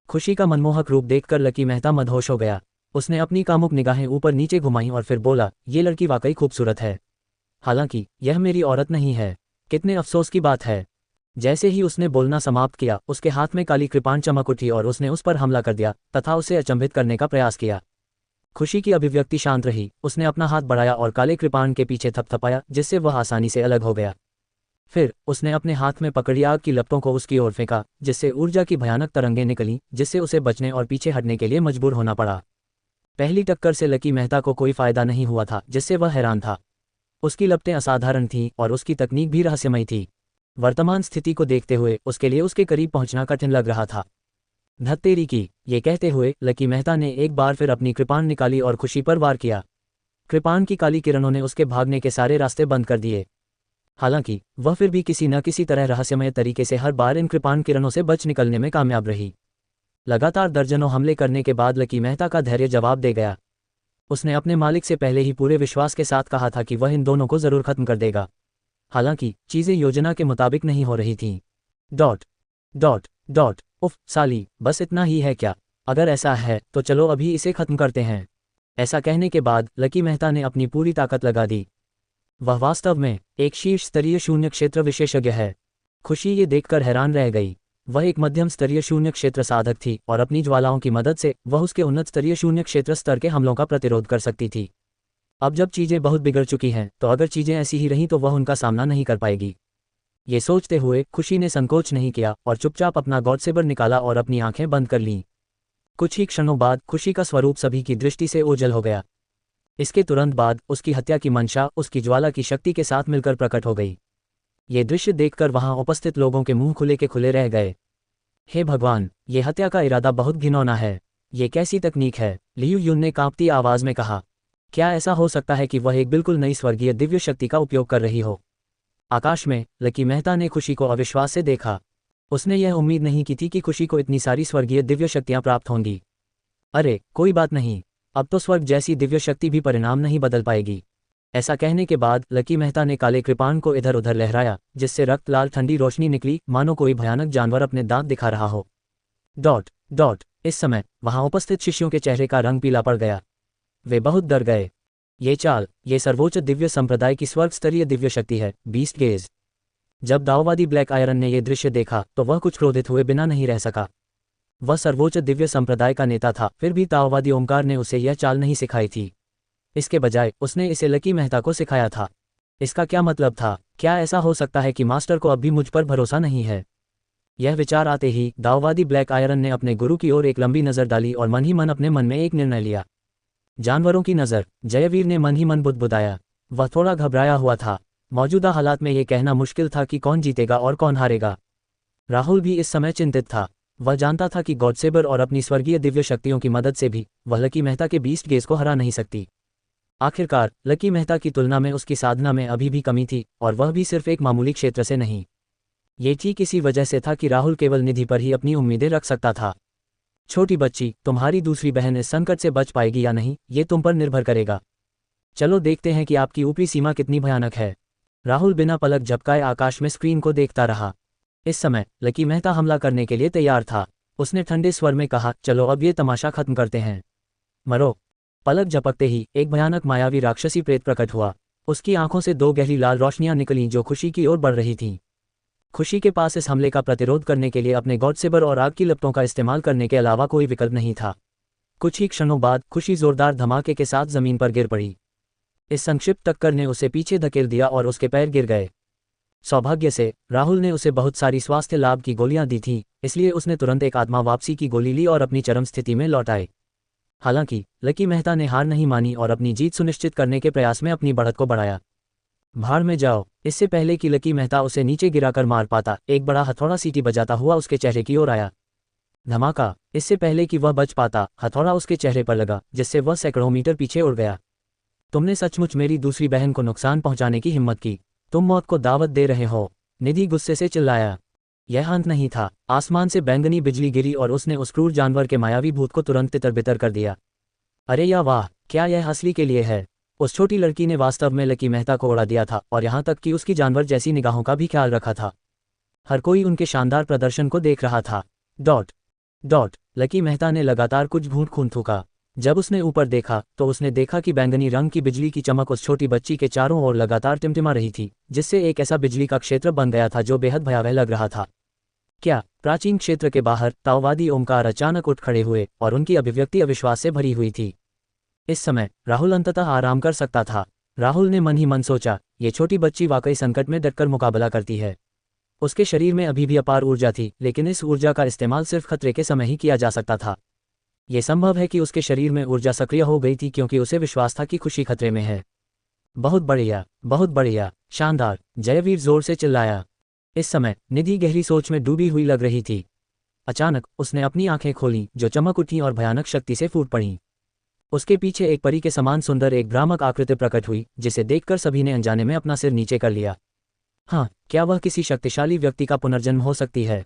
खुशी का मनमोहक रूप देखकर लकी मेहता मदहोश हो गया। उसने अपनी कामुक निगाहें ऊपर नीचे घुमाईं और फिर बोला, ये लड़की वाकई खूबसूरत है। हालांकि यह मेरी औरत नहीं है। कितने अफसोस की बात है। जैसे ही उसने बोलना समाप्त किया, उसके हाथ में काली कृपाण चमक उठी और उसने उस पर हमला कर दिया तथा उसे अचंभित करने का प्रयास किया। खुशी की अभिव्यक्ति शांत रही। उसने अपना हाथ बढ़ाया और काले कृपाण के पीछे थपथपाया, जिससे वह आसानी से अलग हो गया। फिर उसने अपने हाथ में पकड़ी आग की लपटों को उसकी ओर फेंका, जिससे ऊर्जा की भयानक तरंगें निकलीं, जिससे उसे बचने और पीछे हटने के लिए मजबूर होना पड़ा। पहली टक्कर से लकी मेहता को कोई फायदा नहीं हुआ था, जिससे वह हैरान था। उसकी लपटें असाधारण थीं और उसकी तकनीक भी रहस्यमयी थी। वर्तमान स्थिति को देखते हुए उसके लिए उसके करीब पहुंचना कठिन लग रहा था। धत्तेरी की, ये कहते हुए लकी मेहता ने एक बार फिर अपनी कृपाण निकाली और खुशी पर वार किया। कृपाण की काली किरणों ने उसके भागने के सारे रास्ते बंद कर दिए। हालांकि वह फिर भी किसी न किसी तरह रहस्यमय तरीके से हर बार इन कृपाण किरणों से बच निकलने में कामयाब रही। लगातार दर्जनों हमले करने के बाद लकी मेहता का धैर्य जवाब दे गया। उसने अपने मालिक से पहले ही पूरे विश्वास के साथ कहा था कि वह इन दोनों को जरूर खत्म कर देगा। हालांकि चीजें योजना के मुताबिक नहीं हो रही थीं। डॉट डॉट डॉट उफ साली, बस इतना ही है क्या? अगर ऐसा है तो चलो अभी इसे खत्म करते हैं। ऐसा कहने के बाद लकी मेहता ने अपनी पूरी ताकत लगा दी। वह वास्तव में एक शीर्ष स्तरीय शून्य क्षेत्र विशेषज्ञ है। खुशी ये देखकर हैरान रह गई। वह एक मध्यम स्तरीय शून्य क्षेत्र साधक थी और अपनी ज्वालाओं की मदद से वह उसके उन्नत स्तरीय शून्य क्षेत्र स्तर के हमलों का प्रतिरोध कर सकती थी। अब जब चीजें बहुत बिगड़ चुकी हैं तो अगर चीजें ऐसी ही रहीं तो वह उनका सामना नहीं कर पाएगी। ये सोचते हुए खुशी ने संकोच नहीं किया और चुपचाप अपना गॉड सेबर निकाला और अपनी आंखें बंद कर लीं। कुछ ही क्षणों बाद खुशी का स्वरूप सभी की दृष्टि से ओझल हो गया। इसके तुरंत बाद उसकी हत्या की मंशा उसकी ज्वाला की शक्ति के साथ मिलकर प्रकट हो गई। ये दृश्य देखकर वहां उपस्थित लोगों के मुंह खुले के खुले रह गए। हे भगवान, ये हत्या का इरादा बहुत घिनौना है। ये कैसी तकनीक है? लियू युन ने कांपती आवाज में कहा। क्या ऐसा हो सकता है कि वह एक बिल्कुल नई स्वर्गीय दिव्य शक्ति का उपयोग कर रही हो? आकाश में लकी मेहता ने खुशी को अविश्वास से देखा। उसने यह उम्मीद नहीं की थी कि खुशी को इतनी सारी स्वर्गीय दिव्य शक्तियां प्राप्त होंगी। अरे कोई बात नहीं, अब तो स्वर्ग जैसी दिव्य शक्ति भी परिणाम नहीं बदल पाएगी। ऐसा कहने के बाद लकी मेहता ने काले कृपाण को इधर उधर लहराया, जिससे रक्त लाल ठंडी रोशनी निकली, मानो कोई भयानक जानवर अपने दांत दिखा रहा हो। Dot dot. इस समय वहां उपस्थित शिष्यों के चेहरे का रंग पीला पड़ गया। वे बहुत डर गए। ये सर्वोच्च दिव्य संप्रदाय की स्वर्ग स्तरीय दिव्य शक्ति है, बीस्ट गेज। जब दाओवादी ब्लैक आयरन ने यह दृश्य देखा तो वह कुछ क्रोधित हुए बिना नहीं रह सका। वह सर्वोच्च दिव्य संप्रदाय का नेता था, फिर भी ताओवादी ओमकार ने उसे यह चाल नहीं सिखाई थी। इसके बजाय उसने इसे लकी मेहता को सिखाया था। इसका क्या मतलब था? क्या ऐसा हो सकता है कि मास्टर को अब भी मुझ पर भरोसा नहीं है? यह विचार आते ही दाओवादी ब्लैक आयरन ने अपने गुरु की ओर एक लंबी नज़र डाली और मन ही मन अपने मन में एक निर्णय लिया। जानवरों की नज़र, जयवीर ने मन ही मन बुदबुदाया। वह थोड़ा घबराया हुआ था। मौजूदा हालात में यह कहना मुश्किल था कि कौन जीतेगा और कौन हारेगा। राहुल भी इस समय चिंतित था। वह जानता था कि गॉडसेबर और अपनी स्वर्गीय दिव्य शक्तियों की मदद से भी वह लकी मेहता के बीस्ट गेज को हरा नहीं सकती। आखिरकार लकी मेहता की तुलना में उसकी साधना में अभी भी कमी थी, और वह भी सिर्फ एक मामूली क्षेत्र से नहीं। ये ठीक इसी वजह से था कि राहुल केवल निधि पर ही अपनी उम्मीदें रख सकता था। छोटी बच्ची, तुम्हारी दूसरी बहन इस संकट से बच पाएगी या नहीं, ये तुम पर निर्भर करेगा। चलो देखते हैं कि आपकी ऊपरी सीमा कितनी भयानक है। राहुल बिना पलक झपकाए आकाश में स्क्रीन को देखता रहा। इस समय लकी मेहता हमला करने के लिए तैयार था। उसने ठंडे स्वर में कहा, चलो अब ये तमाशा खत्म करते हैं। मरो। पलक झपकते ही एक भयानक मायावी राक्षसी प्रेत प्रकट हुआ। उसकी आंखों से दो गहरी लाल रोशनियां निकलीं जो खुशी की ओर बढ़ रही थीं। खुशी के पास इस हमले का प्रतिरोध करने के लिए अपने गॉडसेबर और आग की लपटों का इस्तेमाल करने के अलावा कोई विकल्प नहीं था। कुछ ही क्षणों बाद खुशी जोरदार धमाके के साथ जमीन पर गिर पड़ी। इस संक्षिप्त टक्कर ने उसे पीछे धकेल दिया और उसके पैर गिर गए। सौभाग्य से राहुल ने उसे बहुत सारी स्वास्थ्य लाभ की गोलियां दी थीं, इसलिए उसने तुरंत एक आत्मा वापसी की गोली ली और अपनी चरम स्थिति में लौट आए। हालांकि लकी मेहता ने हार नहीं मानी और अपनी जीत सुनिश्चित करने के प्रयास में अपनी बढ़त को बढ़ाया। भाड़ में जाओ। इससे पहले कि लकी मेहता उसे नीचे गिराकर मार पाता, एक बड़ा हथौड़ा सीटी बजाता हुआ उसके चेहरे की ओर आया। धमाका। इससे पहले कि वह बच पाता, हथौड़ा उसके चेहरे पर लगा, जिससे वह सैकड़ों मीटर पीछे उड़ गया। तुमने सचमुच मेरी दूसरी बहन को नुकसान पहुंचाने की हिम्मत की। तुम मौत को दावत दे रहे हो। निधि गुस्से से चिल्लाया। यह अंत नहीं था। आसमान से बैंगनी बिजली गिरी और उसने उस क्रूर जानवर के मायावी भूत को तुरंत तितर-बितर कर दिया। अरे या वाह, क्या यह असली के लिए है? उस छोटी लड़की ने वास्तव में लकी मेहता को उड़ा दिया था, और यहाँ तक कि उसकी जानवर जैसी निगाहों का भी ख्याल रखा था। हर कोई उनके शानदार प्रदर्शन को देख रहा था। Dot dot. लकी मेहता ने लगातार कुछ घूंट खून थूका। जब उसने ऊपर देखा तो उसने देखा कि बैंगनी रंग की बिजली की चमक उस छोटी बच्ची के चारों ओर लगातार टिमटिमा रही थी, जिससे एक ऐसा बिजली का क्षेत्र बन गया था जो बेहद भयावह लग रहा था। क्या? प्राचीन क्षेत्र के बाहर ताओवादी ओमकार अचानक उठ खड़े हुए और उनकी अभिव्यक्ति अविश्वास से भरी हुई थी। इस समय राहुल अंततः आराम कर सकता था। राहुल ने मन ही मन सोचा, ये छोटी बच्ची वाकई संकट में डटकर मुकाबला करती है। उसके शरीर में अभी भी अपार ऊर्जा थी, लेकिन इस ऊर्जा का इस्तेमाल सिर्फ खतरे के समय ही किया जा सकता था। ये संभव है कि उसके शरीर में ऊर्जा सक्रिय हो गई थी क्योंकि उसे विश्वास था कि खुशी खतरे में है। बहुत बढ़िया, शानदार, जयवीर जोर से चिल्लाया। इस समय निधि गहरी सोच में डूबी हुई लग रही थी। अचानक उसने अपनी आंखें खोलीं, जो चमक उठी और भयानक शक्ति से फूट पड़ीं। उसके पीछे एक परी के समान सुंदर एक भ्रामक आकृति प्रकट हुई, जिसे देखकर सभी ने अनजाने में अपना सिर नीचे कर लिया। हाँ, क्या वह किसी शक्तिशाली व्यक्ति का पुनर्जन्म हो सकती है?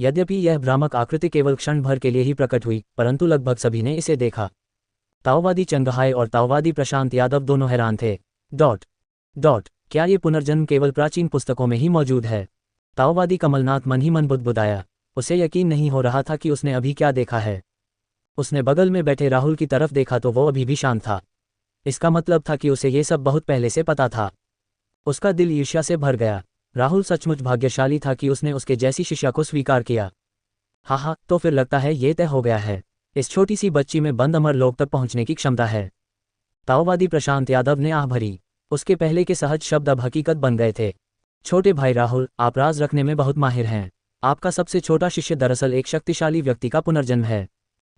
यद्यपि यह भ्रामक आकृति केवल क्षण भर के लिए ही प्रकट हुई, परंतु लगभग सभी ने इसे देखा। ताओवादी चंगहाई और ताओवादी प्रशांत यादव दोनों हैरान थे। Dot dot. क्या ये पुनर्जन्म केवल प्राचीन पुस्तकों में ही मौजूद है? ताओवादी कमलनाथ मन ही मन बुदबुदाया। उसे यकीन नहीं हो रहा था कि उसने अभी क्या देखा है। उसने बगल में बैठे राहुल की तरफ देखा तो वो अभी भी शांत था। इसका मतलब था कि उसे ये सब बहुत पहले से पता था। उसका दिल ईर्ष्या से भर गया। राहुल सचमुच भाग्यशाली था कि उसने उसके जैसी शिष्या को स्वीकार किया। हाँ, तो फिर लगता है ये तय हो गया है। इस छोटी सी बच्ची में बंद अमर लोक तक पहुंचने की क्षमता है। ताओवादी प्रशांत यादव ने आह भरी। उसके पहले के सहज शब्द अब हकीकत बन गए थे। छोटे भाई राहुल, आप राज रखने में बहुत माहिर हैं। आपका सबसे छोटा शिष्य दरअसल एक शक्तिशाली व्यक्ति का पुनर्जन्म है।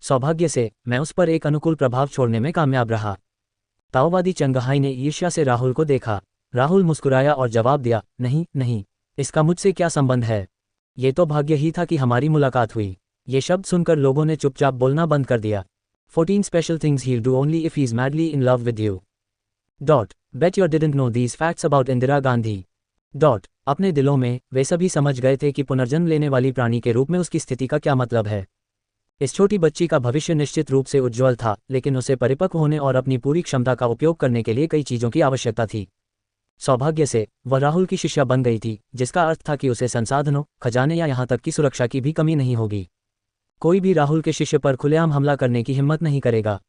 सौभाग्य से मैं उस पर एक अनुकूल प्रभाव छोड़ने में कामयाब रहा। ताओवादी चंगहाई ने ईर्ष्या से राहुल को देखा। राहुल मुस्कुराया और जवाब दिया, नहीं, इसका मुझसे क्या संबंध है? ये तो भाग्य ही था कि हमारी मुलाकात हुई। ये शब्द सुनकर लोगों ने चुपचाप बोलना बंद कर दिया। 14 special things he'll do only if he's madly in love with you. Bet you didn't know these facts about Indira Gandhi. अपने दिलों में वे सभी समझ गए थे कि पुनर्जन्म लेने वाली प्राणी के रूप में उसकी स्थिति का क्या मतलब है। इस छोटी बच्ची का भविष्य निश्चित रूप से उज्ज्वल था, लेकिन उसे परिपक्व होने और अपनी पूरी क्षमता का उपयोग करने के लिए कई चीज़ों की आवश्यकता थी। सौभाग्य से वह राहुल की शिष्या बन गई थी, जिसका अर्थ था कि उसे संसाधनों, खजाने या यहाँ तक कि सुरक्षा की भी कमी नहीं होगी। कोई भी राहुल के शिष्य पर खुलेआम हमला करने की हिम्मत नहीं करेगा।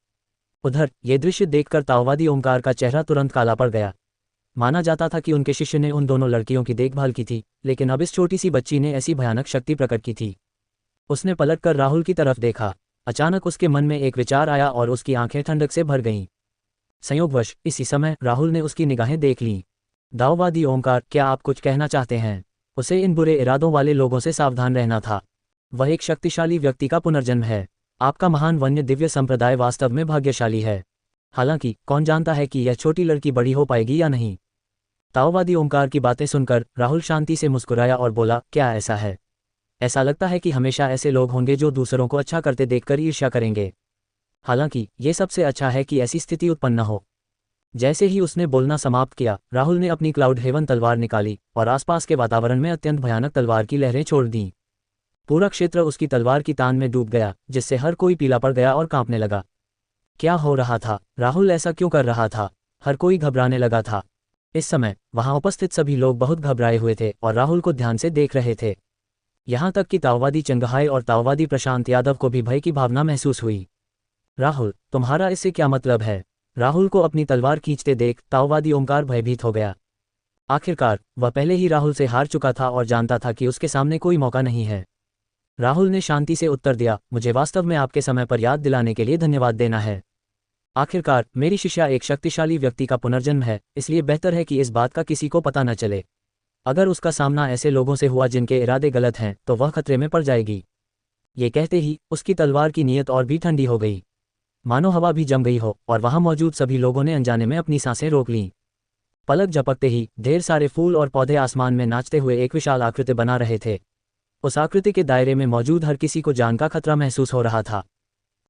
उधर ये दृश्य देखकर ताओवादी ओमकार का चेहरा तुरंत काला पड़ गया। माना जाता था कि उनके शिष्य ने उन दोनों लड़कियों की देखभाल की थी, लेकिन अब इस छोटी सी बच्ची ने ऐसी भयानक शक्ति प्रकट की थी। उसने पलटकर राहुल की तरफ देखा। अचानक उसके मन में एक विचार आया और उसकी आंखें ठंडक से भर गईं। संयोगवश इसी समय राहुल ने उसकी निगाहें देख लीं। ताओवादी ओमकार, क्या आप कुछ कहना चाहते हैं? उसे इन बुरे इरादों वाले लोगों से सावधान रहना था। वह एक शक्तिशाली व्यक्ति का पुनर्जन्म है। आपका महान वन्य दिव्य संप्रदाय वास्तव में भाग्यशाली है। हालांकि कौन जानता है कि यह छोटी लड़की बड़ी हो पाएगी या नहीं। ताओवादी ओमकार की बातें सुनकर राहुल शांति से मुस्कुराया और बोला, क्या ऐसा है? ऐसा लगता है कि हमेशा ऐसे लोग होंगे जो दूसरों को अच्छा करते देखकर ईर्ष्या करेंगे। हालांकि ये सबसे अच्छा है कि ऐसी स्थिति उत्पन्न न हो। जैसे ही उसने बोलना समाप्त किया, राहुल ने अपनी क्लाउड हेवन तलवार निकाली और आसपास के वातावरण में अत्यंत भयानक तलवार की लहरें छोड़ दीं। पूरा क्षेत्र उसकी तलवार की तान में डूब गया, जिससे हर कोई पीला पड़ गया और कांपने लगा। क्या हो रहा था? राहुल ऐसा क्यों कर रहा था? हर कोई घबराने लगा था। इस समय वहां उपस्थित सभी लोग बहुत घबराए हुए थे और राहुल को ध्यान से देख रहे थे। यहाँ तक कि ताओवादी चंगहाई और ताओवादी प्रशांत यादव को भी भय की भावना महसूस हुई। राहुल, तुम्हारा इससे क्या मतलब है? राहुल को अपनी तलवार खींचते देख ताओवादी ओमकार भयभीत हो गया। आखिरकार वह पहले ही राहुल से हार चुका था और जानता था कि उसके सामने कोई मौका नहीं है। राहुल ने शांति से उत्तर दिया, मुझे वास्तव में आपके समय पर याद दिलाने के लिए धन्यवाद देना है। आखिरकार मेरी शिष्या एक शक्तिशाली व्यक्ति का पुनर्जन्म है, इसलिए बेहतर है कि इस बात का किसी को पता न चले। अगर उसका सामना ऐसे लोगों से हुआ जिनके इरादे गलत हैं, तो वह खतरे में पड़ जाएगी। ये कहते ही उसकी तलवार की नीयत और भी ठंडी हो गई, मानो हवा भी जम गई हो, और वहां मौजूद सभी लोगों ने अनजाने में अपनी सांसें रोक लीं। पलक झपकते ही ढेर सारे फूल और पौधे आसमान में नाचते हुए एक विशाल आकृति बना रहे थे। उस आकृति के दायरे में मौजूद हर किसी को जान का खतरा महसूस हो रहा था।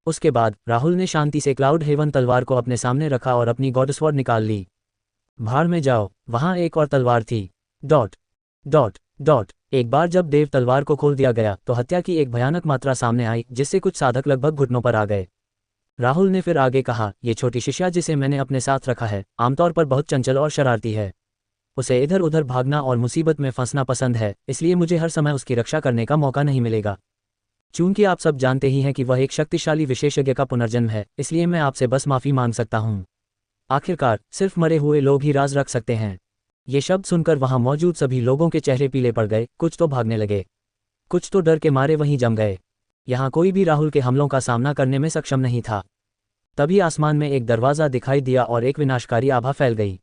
उसके बाद राहुल ने शांति से क्लाउड हेवन तलवार को अपने सामने रखा और अपनी गॉडस्वर्ड निकाल ली। भाड़ में जाओ, वहां एक और तलवार थी। एक बार जब देव तलवार को खोल दिया गया तो हत्या की एक भयानक मात्रा सामने आई, जिससे कुछ साधक लगभग घुटनों पर आ गए। राहुल ने फिर आगे कहा, ये छोटी शिष्या जिसे मैंने अपने साथ रखा है, आमतौर पर बहुत चंचल और शरारती है। उसे इधर उधर भागना और मुसीबत में फंसना पसंद है, इसलिए मुझे हर समय उसकी रक्षा करने का मौका नहीं मिलेगा। चूंकि आप सब जानते ही हैं कि वह एक शक्तिशाली विशेषज्ञ का पुनर्जन्म है, इसलिए मैं आपसे बस माफ़ी मांग सकता हूँ। आखिरकार सिर्फ मरे हुए लोग ही राज रख सकते हैं। ये शब्द सुनकर वहां मौजूद सभी लोगों के चेहरे पीले पड़ गए। कुछ तो भागने लगे, कुछ तो डर के मारे वहीं जम गए। यहाँ कोई भी राहुल के हमलों का सामना करने में सक्षम नहीं था। तभी आसमान में एक दरवाज़ा दिखाई दिया और एक विनाशकारी आभा फैल गई।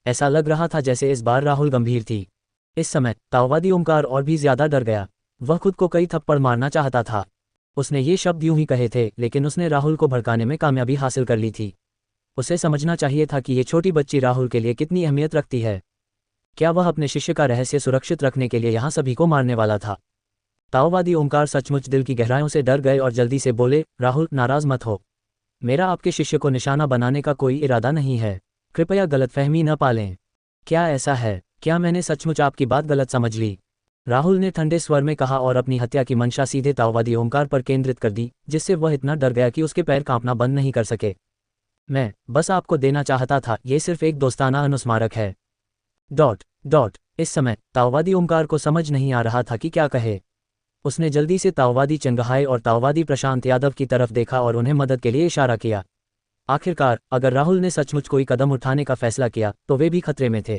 ऐसा लग रहा था जैसे इस बार राहुल गंभीर थी। इस समय ताओवादी ओमकार और भी ज्यादा डर गया। वह खुद को कई थप्पड़ मारना चाहता था। उसने ये शब्द यूं ही कहे थे, लेकिन उसने राहुल को भड़काने में कामयाबी हासिल कर ली थी। उसे समझना चाहिए था कि ये छोटी बच्ची राहुल के लिए कितनी अहमियत रखती है। क्या वह अपने शिष्य का रहस्य सुरक्षित रखने के लिए यहाँ सभी को मारने वाला था? ताओवादी ओमकार सचमुच दिल की गहराइयों से डर गए और जल्दी से बोले, राहुल नाराज मत हो। मेरा आपके शिष्य को निशाना बनाने का कोई इरादा नहीं है। कृपया गलतफहमी न पालें। क्या ऐसा है? क्या मैंने सचमुच आपकी बात गलत समझ ली? राहुल ने ठंडे स्वर में कहा और अपनी हत्या की मंशा सीधे ताओवादी ओमकार पर केंद्रित कर दी, जिससे वह इतना डर गया कि उसके पैर कांपना बंद नहीं कर सके। मैं बस आपको देना चाहता था, ये सिर्फ एक दोस्ताना अनुस्मारक है। इस समय ताओवादी ओमकार को समझ नहीं आ रहा था कि क्या कहे। उसने जल्दी से ताओवादी चंगहाई और ताओवादी प्रशांत यादव की तरफ देखा और उन्हें मदद के लिए इशारा किया। आखिरकार अगर राहुल ने सचमुच कोई कदम उठाने का फैसला किया तो वे भी खतरे में थे।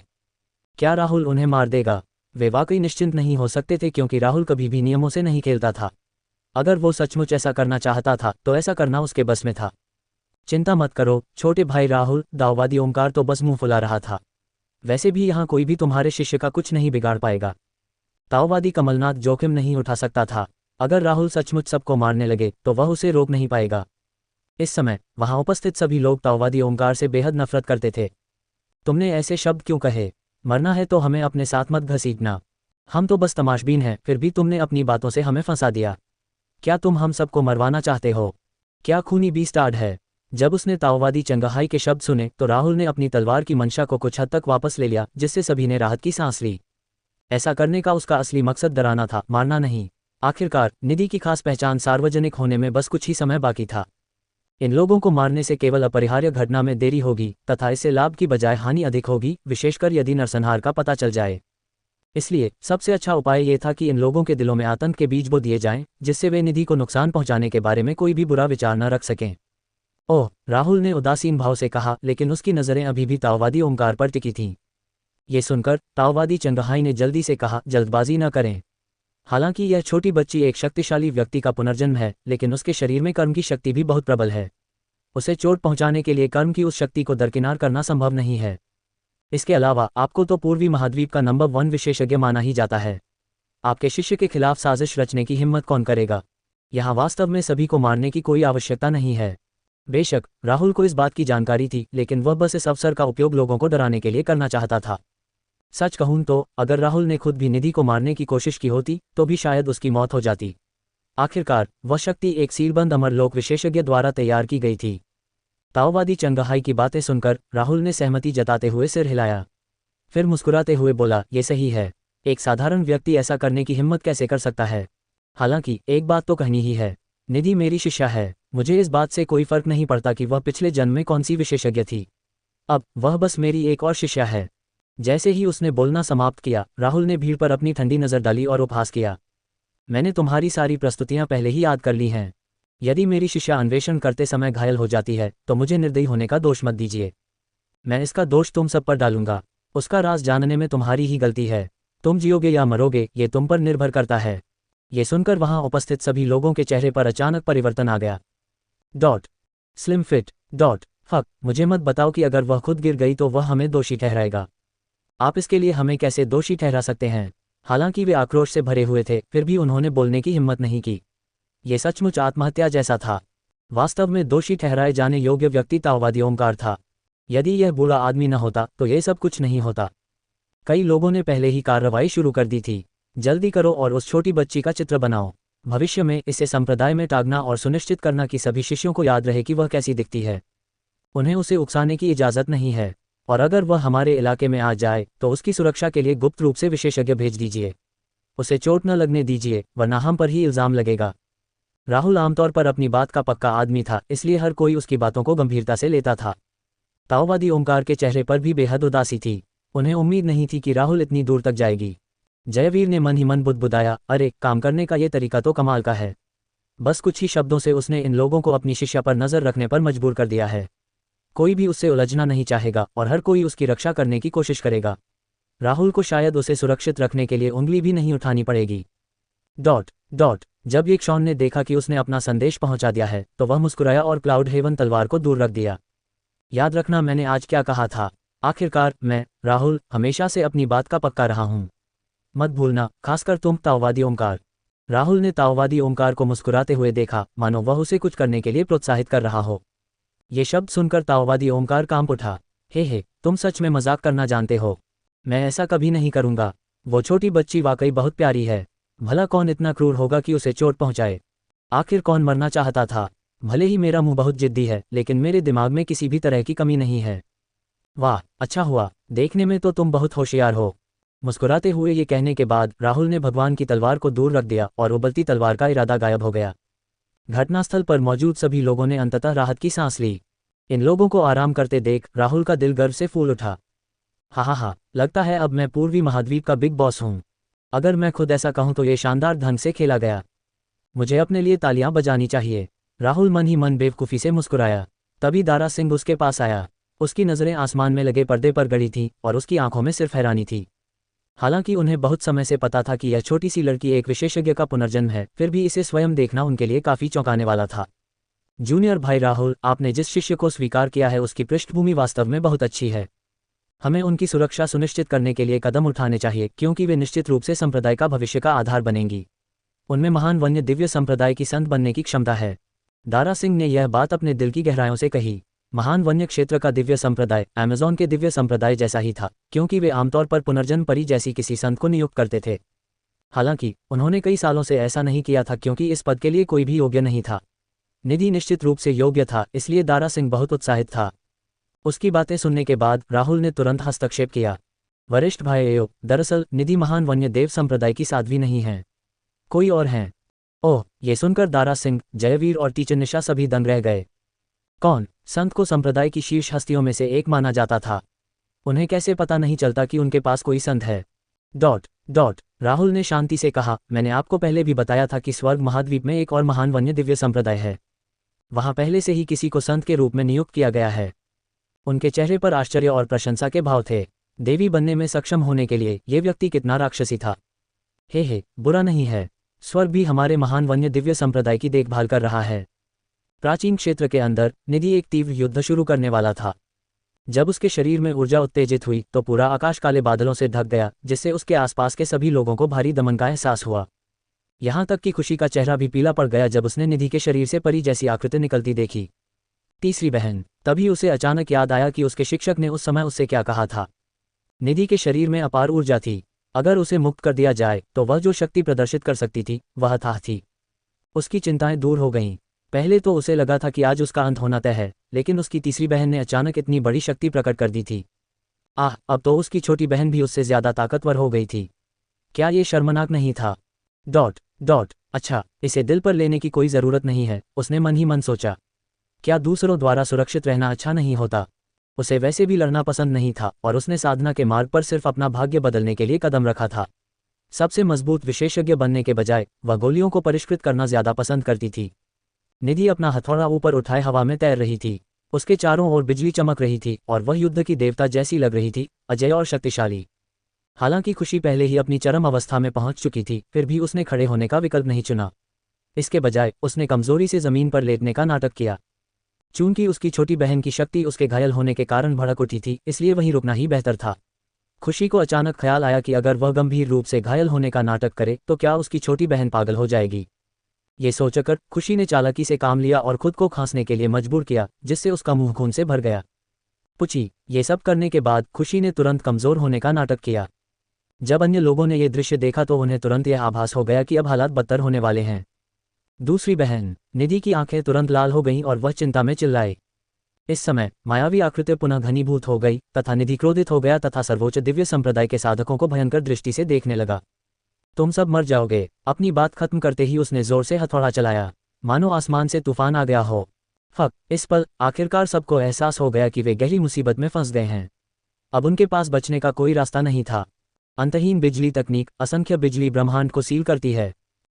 क्या राहुल उन्हें मार देगा? वे वाकई निश्चिंत नहीं हो सकते थे, क्योंकि राहुल कभी भी नियमों से नहीं खेलता था। अगर वो सचमुच ऐसा करना चाहता था तो ऐसा करना उसके बस में था। चिंता मत करो छोटे भाई राहुल, ताओवादी ओमकार तो बस मुंह फुला रहा था। वैसे भी यहाँ कोई भी तुम्हारे शिष्य का कुछ नहीं बिगाड़ पाएगा। ताओवादी कमलनाथ जोखिम नहीं उठा सकता था। अगर राहुल सचमुच सबको मारने लगे तो वह उसे रोक नहीं पाएगा। इस समय वहां उपस्थित सभी लोग ताओवादी ओमकार से बेहद नफरत करते थे। तुमने ऐसे शब्द क्यों कहे? मरना है तो हमें अपने साथ मत घसीटना। हम तो बस तमाशबीन हैं, फिर भी तुमने अपनी बातों से हमें फंसा दिया। क्या तुम हम सबको मरवाना चाहते हो? क्या खूनी बीस्टार्ड है। जब उसने ताओवादी चंगहाई के शब्द सुने तो राहुल ने अपनी तलवार की मंशा को कुछ हद तक वापस ले लिया, जिससे सभी ने राहत की सांस ली। ऐसा करने का उसका असली मकसद डराना था, मारना नहीं। आखिरकार निधि की खास पहचान सार्वजनिक होने में बस कुछ ही समय बाकी था। इन लोगों को मारने से केवल अपरिहार्य घटना में देरी होगी तथा इससे लाभ की बजाय हानि अधिक होगी, विशेषकर यदि नरसंहार का पता चल जाए। इसलिए सबसे अच्छा उपाय ये था कि इन लोगों के दिलों में आतंक के बीज बो दिए जाएं, जिससे वे निधि को नुकसान पहुंचाने के बारे में कोई भी बुरा विचार न रख सकें। ओह, राहुल ने उदासीन भाव से कहा, लेकिन उसकी नज़रें अभी भी ताओवादी ओमकार पर टिकी थीं। ये सुनकर ताओवादी चंगहाई ने जल्दी से कहा, जल्दबाजी न करें। हालांकि यह छोटी बच्ची एक शक्तिशाली व्यक्ति का पुनर्जन्म है, लेकिन उसके शरीर में कर्म की शक्ति भी बहुत प्रबल है। उसे चोट पहुंचाने के लिए कर्म की उस शक्ति को दरकिनार करना संभव नहीं है। इसके अलावा आपको तो पूर्वी महाद्वीप का नंबर 1 विशेषज्ञ माना ही जाता है। आपके शिष्य के खिलाफ साजिश रचने की हिम्मत कौन करेगा। यहाँ वास्तव में सभी को मारने की कोई आवश्यकता नहीं है। बेशक राहुल को इस बात की जानकारी थी, लेकिन वह बस इस अवसर का उपयोग लोगों को डराने के लिए करना चाहता था। सच कहूं तो अगर राहुल ने खुद भी निधि को मारने की कोशिश की होती तो भी शायद उसकी मौत हो जाती। आखिरकार वह शक्ति एक सीलबंद अमरलोक विशेषज्ञ द्वारा तैयार की गई थी। ताओवादी चंगहाई की बातें सुनकर राहुल ने सहमति जताते हुए सिर हिलाया। फिर मुस्कुराते हुए बोला, ये सही है। एक साधारण व्यक्ति ऐसा करने की हिम्मत कैसे कर सकता है। हालांकि एक बात तो कहनी ही है, निधि मेरी शिष्या है। मुझे इस बात से कोई फर्क नहीं पड़ता कि वह पिछले जन्म में कौन सी विशेषज्ञ थी। अब वह बस मेरी एक और शिष्या है। जैसे ही उसने बोलना समाप्त किया, राहुल ने भीड़ पर अपनी ठंडी नज़र डाली और उपहास किया। मैंने तुम्हारी सारी प्रस्तुतियां पहले ही याद कर ली हैं। यदि मेरी शिष्या अन्वेषण करते समय घायल हो जाती है तो मुझे निर्दयी होने का दोष मत दीजिए। मैं इसका दोष तुम सब पर डालूंगा। उसका राज जानने में तुम्हारी ही गलती है। तुम जियोगे या मरोगे ये तुम पर निर्भर करता है। ये सुनकर वहां उपस्थित सभी लोगों के चेहरे पर अचानक परिवर्तन आ गया। स्लिम फिट फक, मुझे मत बताओ कि अगर वह खुद गिर गई तो वह हमें दोषी ठहराएगा। आप इसके लिए हमें कैसे दोषी ठहरा सकते हैं। हालांकि वे आक्रोश से भरे हुए थे, फिर भी उन्होंने बोलने की हिम्मत नहीं की। ये सचमुच आत्महत्या जैसा था। वास्तव में दोषी ठहराए जाने योग्य व्यक्ति ताओवादी ओमकार था। यदि यह बूढ़ा आदमी न होता तो ये सब कुछ नहीं होता। कई लोगों ने पहले ही कार्रवाई शुरू कर दी थी। जल्दी करो और उस छोटी बच्ची का चित्र बनाओ। भविष्य में इसे संप्रदाय में टांगना और सुनिश्चित करना कि सभी शिष्यों को याद रहे कि वह कैसी दिखती है। उन्हें उसे उकसाने की इजाज़त नहीं है, और अगर वह हमारे इलाके में आ जाए तो उसकी सुरक्षा के लिए गुप्त रूप से विशेषज्ञ भेज दीजिए। उसे चोट न लगने दीजिए, वरना हम पर ही इल्ज़ाम लगेगा। राहुल आमतौर पर अपनी बात का पक्का आदमी था, इसलिए हर कोई उसकी बातों को गंभीरता से लेता था। ताओवादी ओमकार के चेहरे पर भी बेहद उदासी थी। उन्हें उम्मीद नहीं थी कि राहुल इतनी दूर तक जाएगी। जयवीर ने मन ही मन बुदबुदाया, अरे काम करने का ये तरीका तो कमाल का है। बस कुछ ही शब्दों से उसने इन लोगों को अपनी शिष्या पर नज़र रखने पर मजबूर कर दिया है। कोई भी उससे उलझना नहीं चाहेगा और हर कोई उसकी रक्षा करने की कोशिश करेगा। राहुल को शायद उसे सुरक्षित रखने के लिए उंगली भी नहीं उठानी पड़ेगी। जब ये शॉन ने देखा कि उसने अपना संदेश पहुंचा दिया है तो वह मुस्कुराया और क्लाउड हेवन तलवार को दूर रख दिया। याद रखना मैंने आज क्या कहा था। आखिरकार मैं, राहुल, हमेशा से अपनी बात का पक्का रहा हूं। मत भूलना, खासकर तुम ताओवादी ओमकार। राहुल ने ताओवादी ओमकार को मुस्कुराते हुए देखा, मानो वह उसे कुछ करने के लिए प्रोत्साहित कर रहा हो। ये शब्द सुनकर ताओवादी ओमकार कांप उठा। हे, तुम सच में मजाक करना जानते हो। मैं ऐसा कभी नहीं करूंगा। वो छोटी बच्ची वाकई बहुत प्यारी है। भला कौन इतना क्रूर होगा कि उसे चोट पहुंचाए। आखिर कौन मरना चाहता था। भले ही मेरा मुंह बहुत जिद्दी है, लेकिन मेरे दिमाग में किसी भी तरह की कमी नहीं है। वाह, अच्छा हुआ, देखने में तो तुम बहुत होशियार हो। मुस्कुराते हुए ये कहने के बाद राहुल ने भगवान की तलवार को दूर रख दिया और उबलती तलवार का इरादा गायब हो गया। घटनास्थल पर मौजूद सभी लोगों ने अंततः राहत की सांस ली। इन लोगों को आराम करते देख राहुल का दिल गर्व से फूल उठा। हा, लगता है अब मैं पूर्वी महाद्वीप का बिग बॉस हूँ। अगर मैं खुद ऐसा कहूँ तो ये शानदार ढंग से खेला गया। मुझे अपने लिए तालियां बजानी चाहिए। राहुल मन ही मन बेवकूफ़ी से मुस्कुराया। तभी दारा सिंह उसके पास आया। उसकी नज़रें आसमान में लगे पर्दे पर गड़ी थीं और उसकी आंखों में सिर्फ हैरानी थी। हालांकि उन्हें बहुत समय से पता था कि यह छोटी सी लड़की एक विशेषज्ञ का पुनर्जन्म है, फिर भी इसे स्वयं देखना उनके लिए काफ़ी चौंकाने वाला था। जूनियर भाई राहुल, आपने जिस शिष्य को स्वीकार किया है उसकी पृष्ठभूमि वास्तव में बहुत अच्छी है। हमें उनकी सुरक्षा सुनिश्चित करने के लिए कदम उठाने चाहिए, क्योंकि वे निश्चित रूप से संप्रदाय का भविष्य का आधार बनेंगी। उनमें महान वन्य दिव्य संप्रदाय की संत बनने की क्षमता है। दारा सिंह ने यह बात अपने दिल की गहराइयों से कही। महान वन्य क्षेत्र का दिव्य संप्रदाय अमेज़न के दिव्य संप्रदाय जैसा ही था, क्योंकि वे आमतौर पर पुनर्जन्म परी जैसी किसी संत को नियुक्त करते थे। हालांकि उन्होंने कई सालों से ऐसा नहीं किया था, क्योंकि इस पद के लिए कोई भी योग्य नहीं था। निधि निश्चित रूप से योग्य था, इसलिए दारा सिंह बहुत उत्साहित था। उसकी बातें सुनने के बाद राहुल ने तुरंत हस्तक्षेप किया। वरिष्ठ भाइयों, दरअसल निधि महान वन्य देव संप्रदाय की साध्वी नहीं है, कोई और हैं। ओह, ये सुनकर दारा सिंह, जयवीर और टीचर निशा सभी दंग रह गए। कौन? संत को संप्रदाय की शीर्ष हस्तियों में से एक माना जाता था। उन्हें कैसे पता नहीं चलता कि उनके पास कोई संत है? राहुल ने शांति से कहा, मैंने आपको पहले भी बताया था कि स्वर्ग महाद्वीप में एक और महान वन्य दिव्य संप्रदाय है। वहां पहले से ही किसी को संत के रूप में नियुक्त किया गया है। उनके चेहरे पर आश्चर्य और प्रशंसा के भाव थे। देवी बनने में सक्षम होने के लिए ये व्यक्ति कितना राक्षसी था। हे, बुरा नहीं है। स्वर्ग भी हमारे महान वन्य दिव्य संप्रदाय की देखभाल कर रहा है। प्राचीन क्षेत्र के अंदर निधि एक तीव्र युद्ध शुरू करने वाला था। जब उसके शरीर में ऊर्जा उत्तेजित हुई तो पूरा आकाश काले बादलों से ढक गया, जिससे उसके आसपास के सभी लोगों को भारी दमन का एहसास हुआ। यहां तक कि खुशी का चेहरा भी पीला पड़ गया जब उसने निधि के शरीर से परी जैसी आकृति निकलती देखी। तीसरी बहन। तभी उसे अचानक याद आया कि उसके शिक्षक ने उस समय उससे क्या कहा था। निधि के शरीर में अपार ऊर्जा थी। अगर उसे मुक्त कर दिया जाए तो वह जो शक्ति प्रदर्शित कर सकती थी वह अथाह थी। उसकी चिंताएं दूर हो गईं। पहले तो उसे लगा था कि आज उसका अंत होना तय है, लेकिन उसकी तीसरी बहन ने अचानक इतनी बड़ी शक्ति प्रकट कर दी थी। अब तो उसकी छोटी बहन भी उससे ज्यादा ताकतवर हो गई थी। क्या ये शर्मनाक नहीं था? अच्छा, इसे दिल पर लेने की कोई जरूरत नहीं है, उसने मन ही मन सोचा। क्या दूसरों द्वारा सुरक्षित रहना अच्छा नहीं होता? उसे वैसे भी लड़ना पसंद नहीं था और उसने साधना के मार्ग पर सिर्फ अपना भाग्य बदलने के लिए कदम रखा था। सबसे मजबूत विशेषज्ञ बनने के बजाय वह गोलियों को परिष्कृत करना ज्यादा पसंद करती थी। निधि अपना हथौड़ा ऊपर उठाए हवा में तैर रही थी। उसके चारों ओर बिजली चमक रही थी और वह युद्ध की देवता जैसी लग रही थी, अजय और शक्तिशाली। हालांकि खुशी पहले ही अपनी चरम अवस्था में पहुंच चुकी थी, फिर भी उसने खड़े होने का विकल्प नहीं चुना। इसके बजाय उसने कमजोरी से जमीन पर लेटने का नाटक किया। चूंकि उसकी छोटी बहन की शक्ति उसके घायल होने के कारण भड़क उठी थी, इसलिए वहीं रुकना ही बेहतर था। खुशी को अचानक ख्याल आया कि अगर वह गंभीर रूप से घायल होने का नाटक करे तो क्या उसकी छोटी बहन पागल हो जाएगी। ये सोचकर खुशी ने चालाकी से काम लिया और खुद को खांसने के लिए मजबूर किया, जिससे उसका मुंह खून से भर गया। पुची। ये सब करने के बाद खुशी ने तुरंत कमजोर होने का नाटक किया। जब अन्य लोगों ने यह दृश्य देखा तो उन्हें तुरंत यह आभास हो गया कि अब हालात बदतर होने वाले हैं। दूसरी बहन। निधि की आंखें तुरंत लाल हो गईं और वह चिंता में चिल्लाई। इस समय मायावी आकृति पुनः घनीभूत हो गई तथा निधि क्रोधित हो गया तथा सर्वोच्च दिव्य संप्रदाय के साधकों को भयंकर दृष्टि से देखने लगा। तुम सब मर जाओगे। अपनी बात खत्म करते ही उसने जोर से हथौड़ा चलाया, मानो आसमान से तूफान आ गया हो। फक। इस पल आखिरकार सबको एहसास हो गया कि वे गहरी मुसीबत में फंस गए हैं। अब उनके पास बचने का कोई रास्ता नहीं था। अंतहीन बिजली तकनीक, असंख्य बिजली ब्रह्मांड को सील करती है।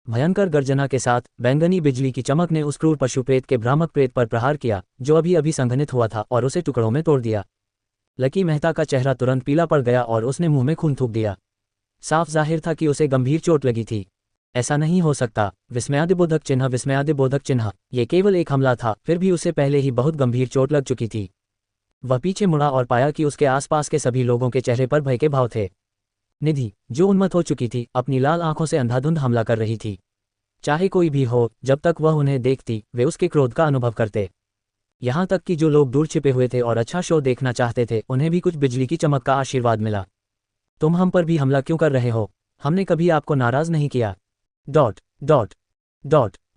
भयंकर गर्जना के साथ बैंगनी बिजली की चमक ने उस क्रूर पशु प्रेत के भ्रामक प्रेत पर प्रहार किया, जो अभी अभी संघनित हुआ था, और उसे टुकड़ों में तोड़ दिया। लकी मेहता का चेहरा तुरंत पीला पड़ गया और उसने मुंह में खून थूक दिया। साफ जाहिर था कि उसे गंभीर चोट लगी थी। ऐसा नहीं हो सकता। विस्मयादिबोधक चिन्ह। ये केवल एक हमला था, फिर भी उसे पहले ही बहुत गंभीर चोट लग चुकी थी। वह पीछे मुड़ा और पाया कि उसके आसपास के सभी लोगों के चेहरे पर भय के भाव थे। निधि, जो उन्मत्त हो चुकी थी, अपनी लाल आंखों से अंधाधुंध हमला कर रही थी। चाहे कोई भी हो, जब तक वह उन्हें देखती वे उसके क्रोध का अनुभव करते। यहां तक कि जो लोग दूर छिपे हुए थे और अच्छा शो देखना चाहते थे, उन्हें भी कुछ बिजली की चमक का आशीर्वाद मिला। तुम हम पर भी हमला क्यों कर रहे हो? हमने कभी आपको नाराज नहीं किया।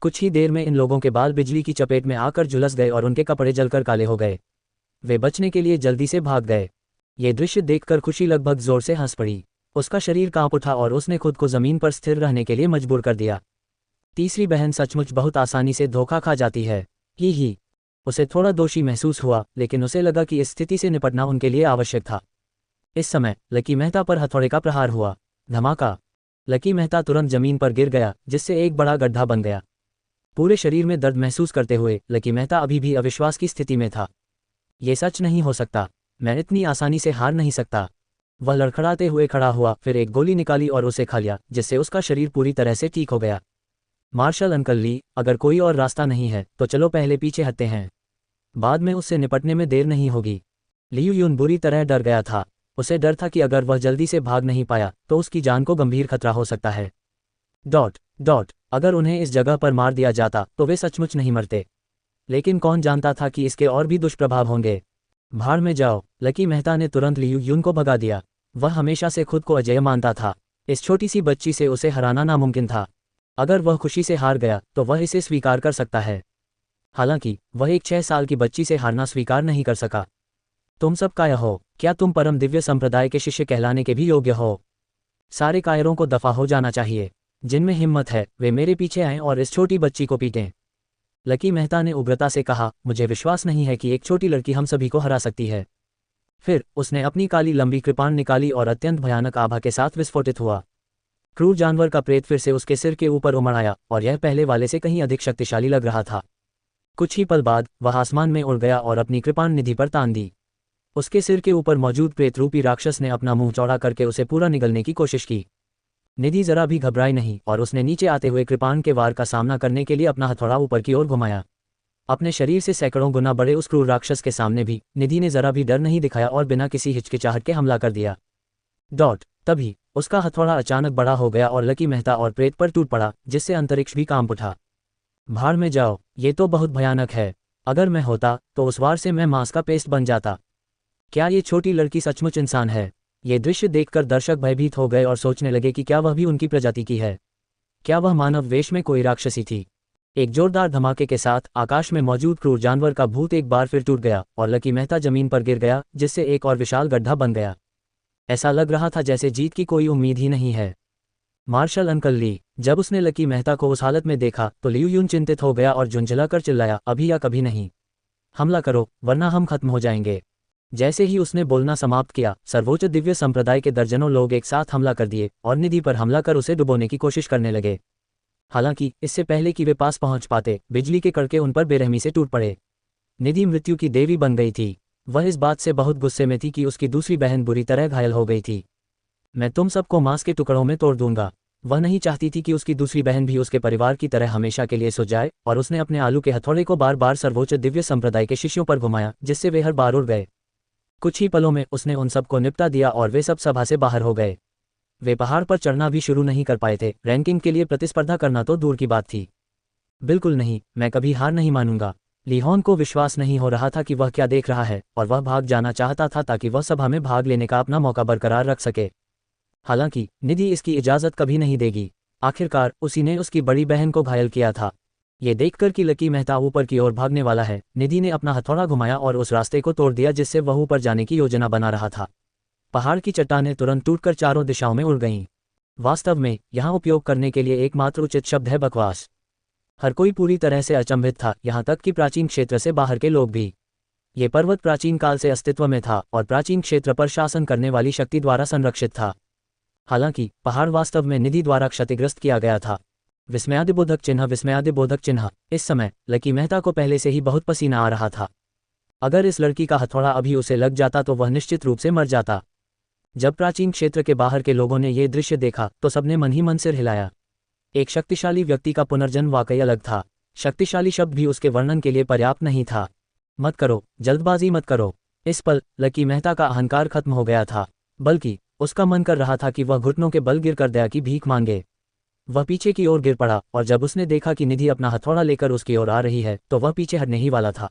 कुछ ही देर में इन लोगों के बाल बिजली की चपेट में आकर झुलस गए और उनके कपड़े जलकर काले हो गए। वे बचने के लिए जल्दी से भाग गए। ये दृश्य देखकर खुशी लगभग जोर से हंस पड़ी। उसका शरीर कांप उठा और उसने खुद को जमीन पर स्थिर रहने के लिए मजबूर कर दिया। तीसरी बहन सचमुच बहुत आसानी से धोखा खा जाती है। ही उसे थोड़ा दोषी महसूस हुआ, लेकिन उसे लगा कि इस स्थिति से निपटना उनके लिए आवश्यक था। इस समय लकी मेहता पर हथौड़े का प्रहार हुआ। धमाका। लकी मेहता तुरंत जमीन पर गिर गया, जिससे एक बड़ा गड्ढा बन गया। पूरे शरीर में दर्द महसूस करते हुए लकी मेहता अभी भी अविश्वास की स्थिति में था। ये सच नहीं हो सकता। मैं इतनी आसानी से हार नहीं सकता। वह लड़खड़ाते हुए खड़ा हुआ, फिर एक गोली निकाली और उसे खा लिया, जिससे उसका शरीर पूरी तरह से ठीक हो गया। मार्शल अंकल ली, अगर कोई और रास्ता नहीं है तो चलो पहले पीछे हटते हैं। बाद में उससे निपटने में देर नहीं होगी। लियू यून बुरी तरह डर गया था। उसे डर था कि अगर वह जल्दी से भाग नहीं पाया तो उसकी जान को गंभीर खतरा हो सकता है। अगर उन्हें इस जगह पर मार दिया जाता तो वे सचमुच नहीं मरते, लेकिन कौन जानता था कि इसके और भी दुष्प्रभाव होंगे। भाड़ में जाओ। लकी मेहता ने तुरंत लियू यून को भगा दिया। वह हमेशा से खुद को अजेय मानता था। इस छोटी सी बच्ची से उसे हराना नामुमकिन था। अगर वह खुशी से हार गया तो वह इसे स्वीकार कर सकता है। हालांकि वह एक 6 साल की बच्ची से हारना स्वीकार नहीं कर सका। तुम सब कायर हो, क्या तुम परम दिव्य संप्रदाय के शिष्य कहलाने के भी योग्य हो? सारे कायरों को दफा हो जाना चाहिए। जिनमें हिम्मत है वे मेरे पीछे आएं और इस छोटी बच्ची को पीटें। लकी मेहता ने उग्रता से कहा, मुझे विश्वास नहीं है कि एक छोटी लड़की हम सभी को हरा सकती है। फिर उसने अपनी काली लंबी कृपाण निकाली और अत्यंत भयानक आभा के साथ विस्फोटित हुआ। क्रूर जानवर का प्रेत फिर से उसके सिर के ऊपर उमड़ आया और यह पहले वाले से कहीं अधिक शक्तिशाली लग रहा था। कुछ ही पल बाद वह आसमान में उड़ गया और अपनी कृपाण निधि पर तान दी। उसके सिर के ऊपर मौजूद प्रेत रूपी राक्षस ने अपना मुंह चौड़ा करके उसे पूरा निगलने की कोशिश की। निधि जरा भी घबराई नहीं और उसने नीचे आते हुए कृपाण के वार का सामना करने के लिए अपना हथौड़ा ऊपर की ओर घुमाया। अपने शरीर से सैकड़ों गुना बड़े उस क्रूर राक्षस के सामने भी निधि ने जरा भी डर नहीं दिखाया और बिना किसी हिचकिचाहट के हमला कर दिया। तभी उसका हथौड़ा अचानक बड़ा हो गया और लकी मेहता और प्रेत पर टूट पड़ा, जिससे अंतरिक्ष भी कांप उठा। भाड़ में जाओ, ये तो बहुत भयानक है। अगर मैं होता तो उस वार से मैं मांस का पेस्ट बन जाता। क्या ये छोटी लड़की सचमुच इंसान है? ये दृश्य देखकर दर्शक भयभीत हो गए और सोचने लगे कि क्या वह भी उनकी प्रजाति की है। क्या वह मानव वेश में कोई राक्षसी थी? एक जोरदार धमाके के साथ आकाश में मौजूद क्रूर जानवर का भूत एक बार फिर टूट गया और लकी मेहता जमीन पर गिर गया, जिससे एक और विशाल गड्ढा बन गया। ऐसा लग रहा था जैसे जीत की कोई उम्मीद ही नहीं है। मार्शल अंकल ली, जब उसने लकी मेहता को उस हालत में देखा तो लियू यून चिंतित हो गया और झुंझलाकर चिल्लाया, अभी या कभी नहीं। हमला करो वरना हम खत्म हो जाएंगे। जैसे ही उसने बोलना समाप्त किया, सर्वोच्च दिव्य संप्रदाय के दर्जनों लोग एक साथ हमला कर दिए और निधि पर हमला कर उसे डुबोने की कोशिश करने लगे। हालांकि इससे पहले कि वे पास पहुंच पाते, बिजली के कड़के उन पर बेरहमी से टूट पड़े। निधि मृत्यु की देवी बन गई थी। वह इस बात से बहुत गुस्से में थी कि उसकी दूसरी बहन बुरी तरह घायल हो गई थी। मैं तुम सबको मांस के टुकड़ों में तोड़ दूंगा। वह नहीं चाहती थी कि उसकी दूसरी बहन भी उसके परिवार की तरह हमेशा के लिए सो जाए और उसने अपने आलू के हथौड़े को बार बार सर्वोच्च दिव्य संप्रदाय के शिष्यों पर घुमाया, जिससे वे हर बार उड़ गए। कुछ ही पलों में उसने उन सबको निपटा दिया और वे सब सभा से बाहर हो गए। वे पहाड़ पर चढ़ना भी शुरू नहीं कर पाए थे। रैंकिंग के लिए प्रतिस्पर्धा करना तो दूर की बात थी। बिल्कुल नहीं, मैं कभी हार नहीं मानूंगा। लीहॉन को विश्वास नहीं हो रहा था कि वह क्या देख रहा है और वह भाग जाना चाहता था ताकि वह सभा में भाग लेने का अपना मौका बरकरार रख सके। हालांकि निधि इसकी इजाज़त कभी नहीं देगी। आखिरकार उसी ने उसकी बड़ी बहन को घायल किया था। ये देखकर कि लकी मेहता ऊपर की ओर भागने वाला है, निधि ने अपना हथौड़ा घुमाया और उस रास्ते को तोड़ दिया जिससे वह ऊपर जाने की योजना बना रहा था। पहाड़ की चट्टानें तुरंत टूटकर चारों दिशाओं में उड़ गईं। वास्तव में यहाँ उपयोग करने के लिए एकमात्र उचित शब्द है बकवास। हर कोई पूरी तरह से अचंभित था, यहाँ तक कि प्राचीन क्षेत्र से बाहर के लोग भी। ये पर्वत प्राचीन काल से अस्तित्व में था और प्राचीन क्षेत्र पर शासन करने वाली शक्ति द्वारा संरक्षित था। हालांकि पहाड़ वास्तव में निधि द्वारा क्षतिग्रस्त किया गया था। विस्मयादिबोधक चिन्ह, विस्मयादिबोधक चिन्ह। इस समय लकी मेहता को पहले से ही बहुत पसीना आ रहा था। अगर इस लड़की का हथौड़ा अभी उसे लग जाता तो वह निश्चित रूप से मर जाता। जब प्राचीन क्षेत्र के बाहर के लोगों ने ये दृश्य देखा तो सबने मन ही मन सिर हिलाया। एक शक्तिशाली व्यक्ति का पुनर्जन्म वाकई अलग था। शक्तिशाली शब्द भी उसके वर्णन के लिए पर्याप्त नहीं था। मत करो, जल्दबाजी मत करो। इस पल लकी मेहता का अहंकार खत्म हो गया था, बल्कि उसका मन कर रहा था कि वह घुटनों के बल गिरकर दया की भीख मांगे। वह पीछे की ओर गिर पड़ा और जब उसने देखा कि निधि अपना हथौड़ा लेकर उसकी ओर आ रही है तो वह पीछे हटने ही वाला था।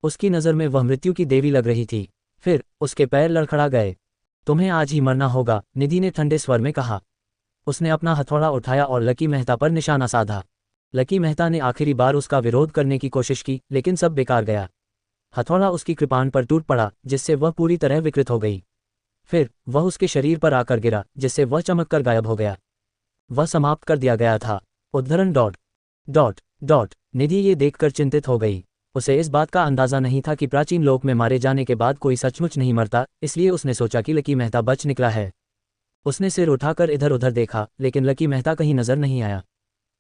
उसकी नज़र में वह मृत्यु की देवी लग रही थी। फिर उसके पैर लड़खड़ा गए। तुम्हें आज ही मरना होगा, निधि ने ठंडे स्वर में कहा। उसने अपना हथौड़ा उठाया और लकी मेहता पर निशाना साधा। लकी मेहता ने आखिरी बार उसका विरोध करने की कोशिश की, लेकिन सब बेकार गया। हथौड़ा उसकी कृपाण पर टूट पड़ा, जिससे वह पूरी तरह विकृत हो गई। फिर वह उसके शरीर पर आकर गिरा, जिससे वह चमककर गायब हो गया। वह समाप्त कर दिया गया था। उद्धरण डॉट डॉट डॉट। निधि ये देखकर चिंतित हो गई। उसे इस बात का अंदाजा नहीं था कि प्राचीन लोक में मारे जाने के बाद कोई सचमुच नहीं मरता, इसलिए उसने सोचा कि लकी मेहता बच निकला है। उसने सिर उठाकर इधर उधर देखा, लेकिन लकी मेहता कहीं नजर नहीं आया।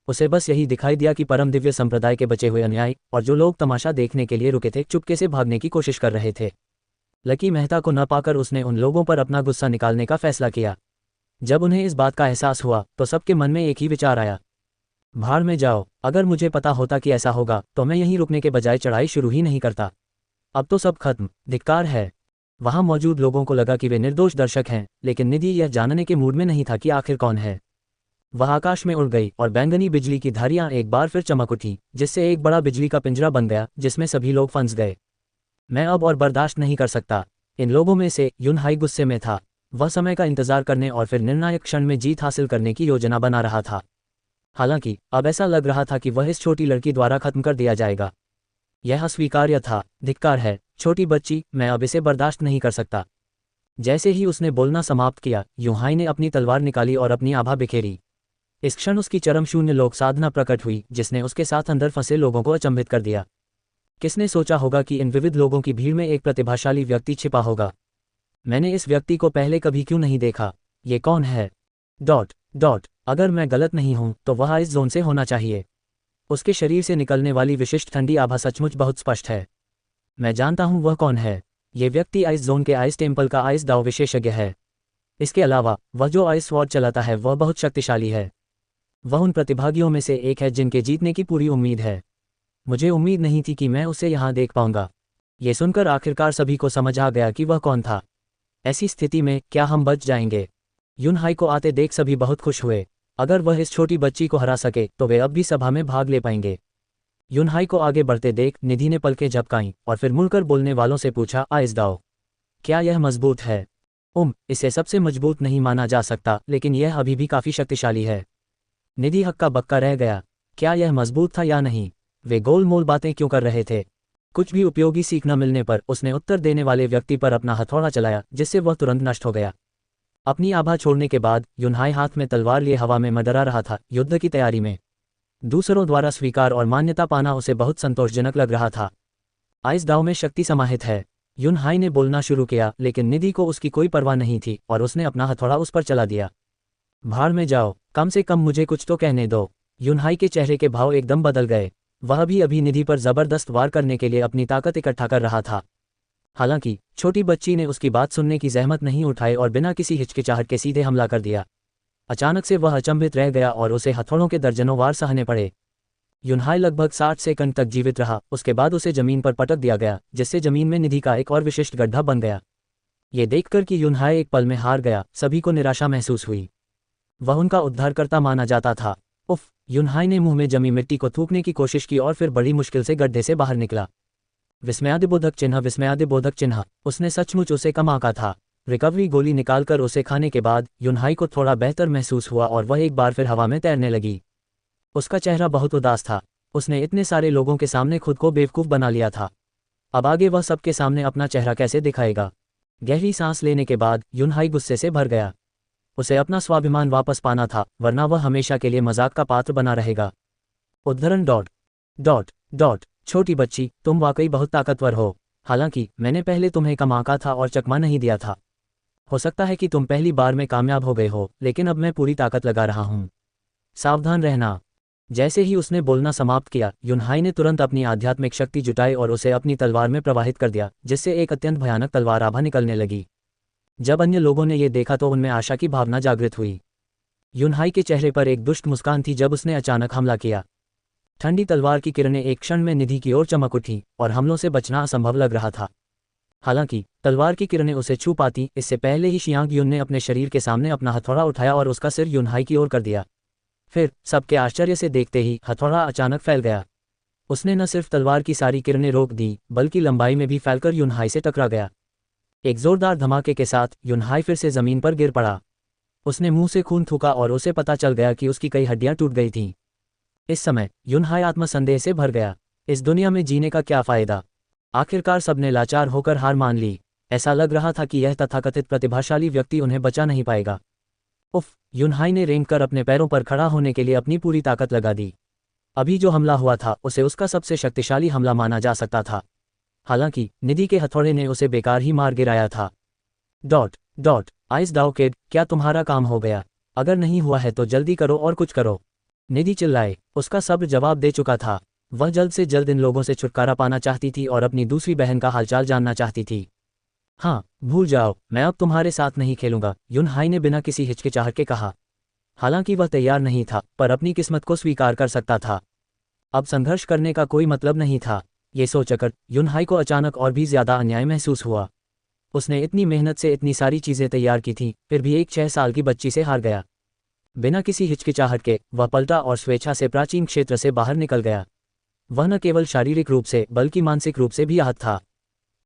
उसे बस यही दिखाई दिया कि परम दिव्य संप्रदाय के बचे हुए अनुयायी और जो लोग तमाशा देखने के लिए रुके थे चुपके से भागने की कोशिश कर रहे थे। लकी मेहता को न पाकर उसने उन लोगों पर अपना गुस्सा निकालने का फैसला किया। जब उन्हें इस बात का एहसास हुआ तो सबके मन में एक ही विचार आया, भाड़ में जाओ। अगर मुझे पता होता कि ऐसा होगा तो मैं यहीं रुकने के बजाय चढ़ाई शुरू ही नहीं करता। अब तो सब खत्म, धिक्कार है। वहां मौजूद लोगों को लगा कि वे निर्दोष दर्शक हैं, लेकिन निधि यह जानने के मूड में नहीं था कि आखिर कौन है। वह आकाश में उड़ गई और बैंगनी बिजली की धारियां एक बार फिर चमक उठी, जिससे एक बड़ा बिजली का पिंजरा बन गया जिसमें सभी लोग फंस गए। मैं अब और बर्दाश्त नहीं कर सकता। इन लोगों में से युन हाई गुस्से में था। वह समय का इंतजार करने और फिर निर्णायक क्षण में जीत हासिल करने की योजना बना रहा था। हालांकि अब ऐसा लग रहा था कि वह इस छोटी लड़की द्वारा खत्म कर दिया जाएगा। यह अस्वीकार्य था। धिक्कार है, छोटी बच्ची, मैं अब इसे बर्दाश्त नहीं कर सकता। जैसे ही उसने बोलना समाप्त किया, यूहाई ने अपनी तलवार निकाली और अपनी आभा बिखेरी। इस क्षण उसकी चरम शून्य लोक साधना प्रकट हुई, जिसने उसके साथ अंदर फंसे लोगों को अचंभित कर दिया। किसने सोचा होगा कि इन विविध लोगों की भीड़ में एक प्रतिभाशाली व्यक्ति छिपा होगा? मैंने इस व्यक्ति को पहले कभी क्यों नहीं देखा? ये कौन है? डॉट डॉट अगर मैं गलत नहीं हूं तो वह आइस जोन से होना चाहिए। उसके शरीर से निकलने वाली विशिष्ट ठंडी आभा सचमुच बहुत स्पष्ट है। मैं जानता हूं वह कौन है। ये व्यक्ति आइस जोन के आइस टेम्पल का आइस दाव विशेषज्ञ है। इसके अलावा वह जो आइस स्वॉर्ड चलाता है वह बहुत शक्तिशाली है। वह उन प्रतिभागियों में से एक है जिनके जीतने की पूरी उम्मीद है। मुझे उम्मीद नहीं थी कि मैं उसे यहाँ देख पाऊंगा। ये सुनकर आखिरकार सभी को समझ आ गया कि वह कौन था। ऐसी स्थिति में क्या हम बच जाएंगे? यूनहाई को आते देख सभी बहुत खुश हुए। अगर वह इस छोटी बच्ची को हरा सके तो वे अब भी सभा में भाग ले पाएंगे। यूनहाई को आगे बढ़ते देख निधि ने पलकें झपकाईं और फिर मुड़कर बोलने वालों से पूछा, आइस दाओ, क्या यह मजबूत है? इसे सबसे मजबूत नहीं माना जा सकता, लेकिन यह अभी भी काफी शक्तिशाली है। निधि हक्का बक्का रह गया। क्या यह मजबूत था या नहीं? वे गोलमोल बातें क्यों कर रहे थे? कुछ भी उपयोगी सीख न मिलने पर उसने उत्तर देने वाले व्यक्ति पर अपना हथौड़ा चलाया, जिससे वह तुरंत नष्ट हो गया। अपनी आभा छोड़ने के बाद यूनहाई हाथ में तलवार लिए हवा में मंडरा रहा था, युद्ध की तैयारी में। दूसरों द्वारा स्वीकार और मान्यता पाना उसे बहुत संतोषजनक लग रहा था। आइस दाव में शक्ति समाहित है। यूनहाई ने बोलना शुरू किया, लेकिन निधि को उसकी कोई परवाह नहीं थी और उसने अपना हथौड़ा उस पर चला दिया। भाड़ में जाओ, कम से कम मुझे कुछ तो कहने दो। यूनहाई के चेहरे के भाव एकदम बदल गए। वह भी अभी निधि पर जबरदस्त वार करने के लिए अपनी ताकत इकट्ठा कर रहा था। हालांकि छोटी बच्ची ने उसकी बात सुनने की जहमत नहीं उठाई और बिना किसी हिचकिचाहट के सीधे हमला कर दिया। अचानक से वह अचंभित रह गया और उसे हथौड़ों के दर्जनों वार सहने पड़े। यूनहाई लगभग 60 सेकंड तक जीवित रहा। उसके बाद उसे जमीन पर पटक दिया गया, जिससे जमीन में निधि का एक और विशिष्ट गड्ढा बन गया। ये देखकर कि यूनहाई एक पल में हार गया, सभी को निराशा महसूस हुई। वह उनका उद्धारकर्ता माना जाता था। उफ! यूनहाई ने मुंह में जमी मिट्टी को थूकने की कोशिश की और फिर बड़ी मुश्किल से गड्ढे से बाहर निकला। विस्मयादिबोधक चिन्ह, विस्मयादिबोधक चिन्ह। उसने सचमुच उसे कम आंका था। रिकवरी गोली निकालकर उसे खाने के बाद यूनहाई को थोड़ा बेहतर महसूस हुआ और वह एक बार फिर हवा में तैरने लगी। उसका चेहरा बहुत उदास था। उसने इतने सारे लोगों के सामने खुद को बेवकूफ़ बना लिया था। अब आगे वह सबके सामने अपना चेहरा कैसे दिखाएगा? गहरी सांस लेने के बाद यूनहाई गुस्से से भर गया। उसे अपना स्वाभिमान वापस पाना था, वरना वह हमेशा के लिए मजाक का पात्र बना रहेगा। उद्धरण डॉट डॉट डॉट छोटी बच्ची, तुम वाकई बहुत ताकतवर हो। हालांकि मैंने पहले तुम्हें कम आंका था और चकमा नहीं दिया था। हो सकता है कि तुम पहली बार में कामयाब हो गए हो, लेकिन अब मैं पूरी ताकत लगा रहा हूं। सावधान रहना। जैसे ही उसने बोलना समाप्त किया, यूनहाई ने तुरंत अपनी आध्यात्मिक शक्ति जुटाई और उसे अपनी तलवार में प्रवाहित कर दिया, जिससे एक अत्यंत भयानक तलवार आभा निकलने लगी। जब अन्य लोगों ने यह देखा तो उनमें आशा की भावना जागृत हुई। यूनहाई के चेहरे पर एक दुष्ट मुस्कान थी जब उसने अचानक हमला किया। ठंडी तलवार की किरणें एक क्षण में निधि की ओर चमक उठी और हमलों से बचना असंभव लग रहा था। हालांकि तलवार की किरणें उसे छू पाती इससे पहले ही शियांग यून ने अपने शरीर के सामने अपना हथौड़ा उठाया और उसका सिर यूनहाई की ओर कर दिया। फिर सबके आश्चर्य से देखते ही हथौड़ा अचानक फैल गया। उसने न सिर्फ तलवार की सारी किरणें रोक दी, बल्कि लंबाई में भी फैलकर यूनहाई से टकरा गया। एक जोरदार धमाके के साथ यूनहाई फिर से जमीन पर गिर पड़ा। उसने मुंह से खून थूका और उसे पता चल गया कि उसकी कई हड्डियां टूट गई थीं। इस समय यूनहाई आत्मसंदेह से भर गया। इस दुनिया में जीने का क्या फायदा? आखिरकार सबने लाचार होकर हार मान ली। ऐसा लग रहा था कि यह तथाकथित प्रतिभाशाली व्यक्ति उन्हें बचा नहीं पाएगा। उफ! यूनहाई ने रेंग कर अपने पैरों पर खड़ा होने के लिए अपनी पूरी ताकत लगा दी। अभी जो हमला हुआ था उसे उसका सबसे शक्तिशाली हमला माना जा सकता था। हालांकि निधि के हथौड़े ने उसे बेकार ही मार गिराया था। डॉट डॉट आइस दाओ किड, क्या तुम्हारा काम हो गया? अगर नहीं हुआ है तो जल्दी करो और कुछ करो। निधि चिल्लाए। उसका सब्र जवाब दे चुका था। वह जल्द से जल्द इन लोगों से छुटकारा पाना चाहती थी और अपनी दूसरी बहन का हालचाल जानना चाहती थी। हाँ, भूल जाओ, मैं अब तुम्हारे साथ नहीं खेलूंगा, यूनहाई ने बिना किसी हिचकिचाहट के कहा। हालांकि वह तैयार नहीं था, पर अपनी किस्मत को स्वीकार कर सकता था। अब संघर्ष करने का कोई मतलब नहीं था। ये सोचकर यूनहाई को अचानक और भी ज्यादा अन्याय महसूस हुआ। उसने इतनी मेहनत से इतनी सारी चीजें तैयार की थी, फिर भी एक 6 साल की बच्ची से हार गया। बिना किसी हिचकिचाहट के वह पलटा और स्वेच्छा से प्राचीन क्षेत्र से बाहर निकल गया। वह न केवल शारीरिक रूप से बल्कि मानसिक रूप से भी आहत था।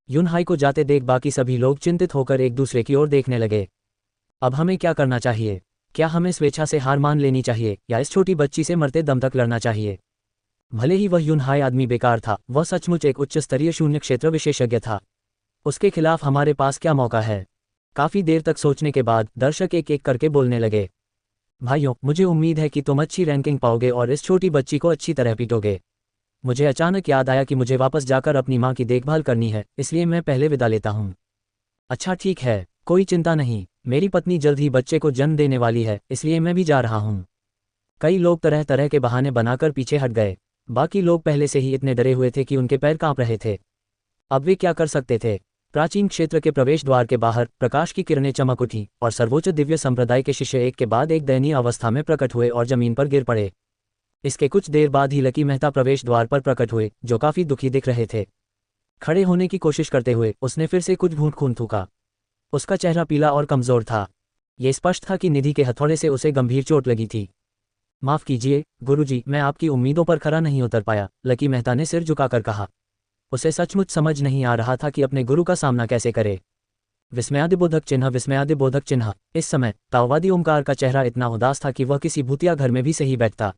यूनहाई को जाते देख बाकी सभी लोग चिंतित होकर एक दूसरे की ओर देखने लगे। अब हमें क्या करना चाहिए? क्या हमें स्वेच्छा से हार मान लेनी चाहिए या इस छोटी बच्ची से मरते दम तक लड़ना चाहिए? भले ही वह युनहाई आदमी बेकार था, वह सचमुच एक उच्च स्तरीय शून्य क्षेत्र विशेषज्ञ था। उसके खिलाफ हमारे पास क्या मौका है? काफी देर तक सोचने के बाद दर्शक एक एक करके बोलने लगे। भाइयों, मुझे उम्मीद है कि तुम अच्छी रैंकिंग पाओगे और इस छोटी बच्ची को अच्छी तरह पीटोगे। मुझे अचानक याद आया कि मुझे वापस जाकर अपनी माँ की देखभाल करनी है, इसलिए मैं पहले विदा लेता हूँ। अच्छा ठीक है, कोई चिंता नहीं, मेरी पत्नी जल्द ही बच्चे को जन्म देने वाली है, इसलिए मैं भी जा रहा हूँ। कई लोग तरह तरह के बहाने बनाकर पीछे हट गए। बाकी लोग पहले से ही इतने डरे हुए थे कि उनके पैर कांप रहे थे। अब वे क्या कर सकते थे? प्राचीन क्षेत्र के प्रवेश द्वार के बाहर प्रकाश की किरणें चमक उठी और सर्वोच्च दिव्य संप्रदाय के शिष्य एक के बाद एक दयनीय अवस्था में प्रकट हुए और जमीन पर गिर पड़े। इसके कुछ देर बाद ही लकी मेहता प्रवेश द्वार पर प्रकट हुए, जो काफी दुखी दिख रहे थे। खड़े होने की कोशिश करते हुए उसने फिर से कुछ घूंट खून थूका। उसका चेहरा पीला और कमजोर था। ये स्पष्ट था कि निधि के हथौड़े से उसे गंभीर चोट लगी थी। माफ कीजिए गुरुजी, मैं आपकी उम्मीदों पर खरा नहीं उतर पाया, लकी मेहता ने सिर झुकाकर कहा। उसे सचमुच समझ नहीं आ रहा था कि अपने गुरु का सामना कैसे करे। विस्मयादिबोधक चिन्ह, विस्मयादिबोधक चिन्ह। इस समय ताओवादी ओमकार का चेहरा इतना उदास था कि वह किसी भूतिया घर में भी सही बैठता।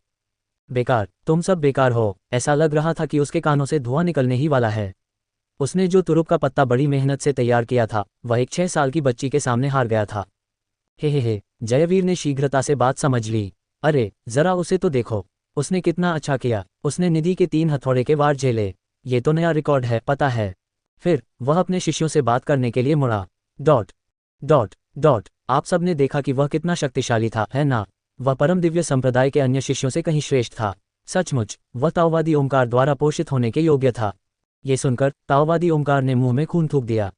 बेकार, तुम सब बेकार हो। ऐसा लग रहा था कि उसके कानों से धुआं निकलने ही वाला है। उसने जो तुरुप का पत्ता बड़ी मेहनत से तैयार किया था, वह एक 6 साल की बच्ची के सामने हार गया था। हे, जयवीर ने शीघ्रता से बात समझ ली। अरे जरा उसे तो देखो, उसने कितना अच्छा किया। उसने निधि के 3 हथौड़े के वार झेले। ये तो नया रिकॉर्ड है, पता है। फिर वह अपने शिष्यों से बात करने के लिए मुड़ा। डॉट डॉट डॉट आप सब ने देखा कि वह कितना शक्तिशाली था, है ना? वह परम दिव्य संप्रदाय के अन्य शिष्यों से कहीं श्रेष्ठ था। सचमुच वह ताओवादी ओमकार द्वारा पोषित होने के योग्य था। ये सुनकर ताओवादी ओमकार ने मुंह में खून थूक दिया।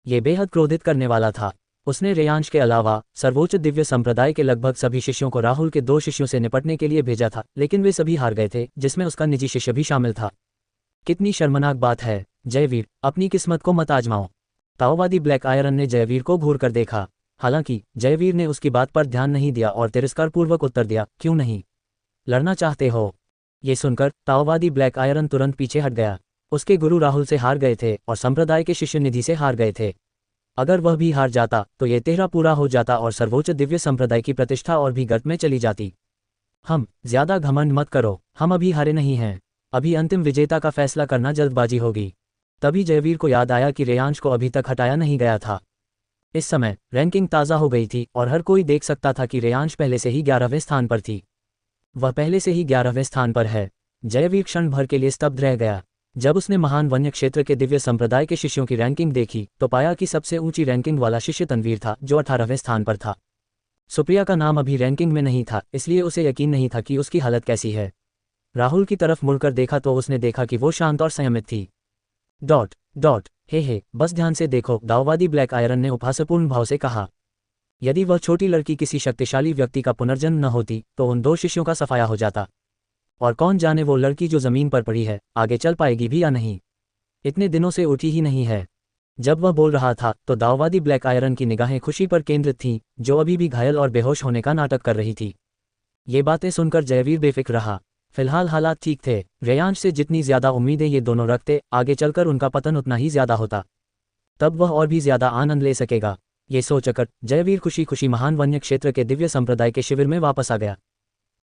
ये बेहद क्रोधित करने वाला था। उसने रेयांश के अलावा सर्वोच्च दिव्य संप्रदाय के लगभग सभी शिष्यों को राहुल के 2 शिष्यों से निपटने के लिए भेजा था, लेकिन वे सभी हार गए थे, जिसमें उसका निजी शिष्य भी शामिल था। कितनी शर्मनाक बात है। जयवीर, अपनी किस्मत को मत आजमाओ। ताओवादी ब्लैक आयरन ने जयवीर को घूर कर देखा। हालांकि जयवीर ने उसकी बात पर ध्यान नहीं दिया और तिरस्कारपूर्वक उत्तर दिया, क्यों नहीं? लड़ना चाहते हो? ये सुनकर ताओवादी ब्लैक आयरन तुरंत पीछे हट गया। उसके गुरु राहुल से हार गए थे और संप्रदाय के शिष्य निधि से हार गए थे। अगर वह भी हार जाता तो ये तेहरा पूरा हो जाता और सर्वोच्च दिव्य संप्रदाय की प्रतिष्ठा और भी गर्त में चली जाती। ज्यादा घमंड मत करो, हम अभी हारे नहीं हैं। अभी अंतिम विजेता का फैसला करना जल्दबाजी होगी। तभी जयवीर को याद आया कि रेयांश को अभी तक हटाया नहीं गया था। इस समय रैंकिंग ताज़ा हो गई थी और हर कोई देख सकता था कि रेयांश पहले से ही 11वें स्थान पर थी। वह पहले से ही 11वें स्थान पर है। जयवीर क्षण भर के लिए स्तब्ध रह गया। जब उसने महान वन्य क्षेत्र के दिव्य संप्रदाय के शिष्यों की रैंकिंग देखी तो पाया कि सबसे ऊंची रैंकिंग वाला शिष्य तनवीर था, जो 18वें स्थान पर था। सुप्रिया का नाम अभी रैंकिंग में नहीं था, इसलिए उसे यकीन नहीं था कि उसकी हालत कैसी है। राहुल की तरफ मुड़कर देखा तो उसने देखा कि वो शांत और संयमित थी। डॉट डॉट हे, बस ध्यान से देखो, दाववादी ब्लैक आयरन ने उपहासपूर्ण भाव से कहा। यदि वह छोटी लड़की किसी शक्तिशाली व्यक्ति का पुनर्जन्म न होती तो उन 2 शिष्यों का सफाया हो जाता। और कौन जाने वो लड़की जो जमीन पर पड़ी है आगे चल पाएगी भी या नहीं। इतने दिनों से उठी ही नहीं है। जब वह बोल रहा था तो दाववादी ब्लैक आयरन की निगाहें खुशी पर केंद्रित थीं, जो अभी भी घायल और बेहोश होने का नाटक कर रही थी। ये बातें सुनकर जयवीर बेफिक्र रहा। फिलहाल हालात ठीक थे। रेयांश से जितनी ज्यादा उम्मीदें ये दोनों रखते, आगे चलकर उनका पतन उतना ही ज्यादा होता। तब वह और भी ज्यादा आनंद ले सकेगा। ये सोचकर जयवीर खुशी खुशी महान वन्य क्षेत्र के दिव्य संप्रदाय के शिविर में वापस आ गया।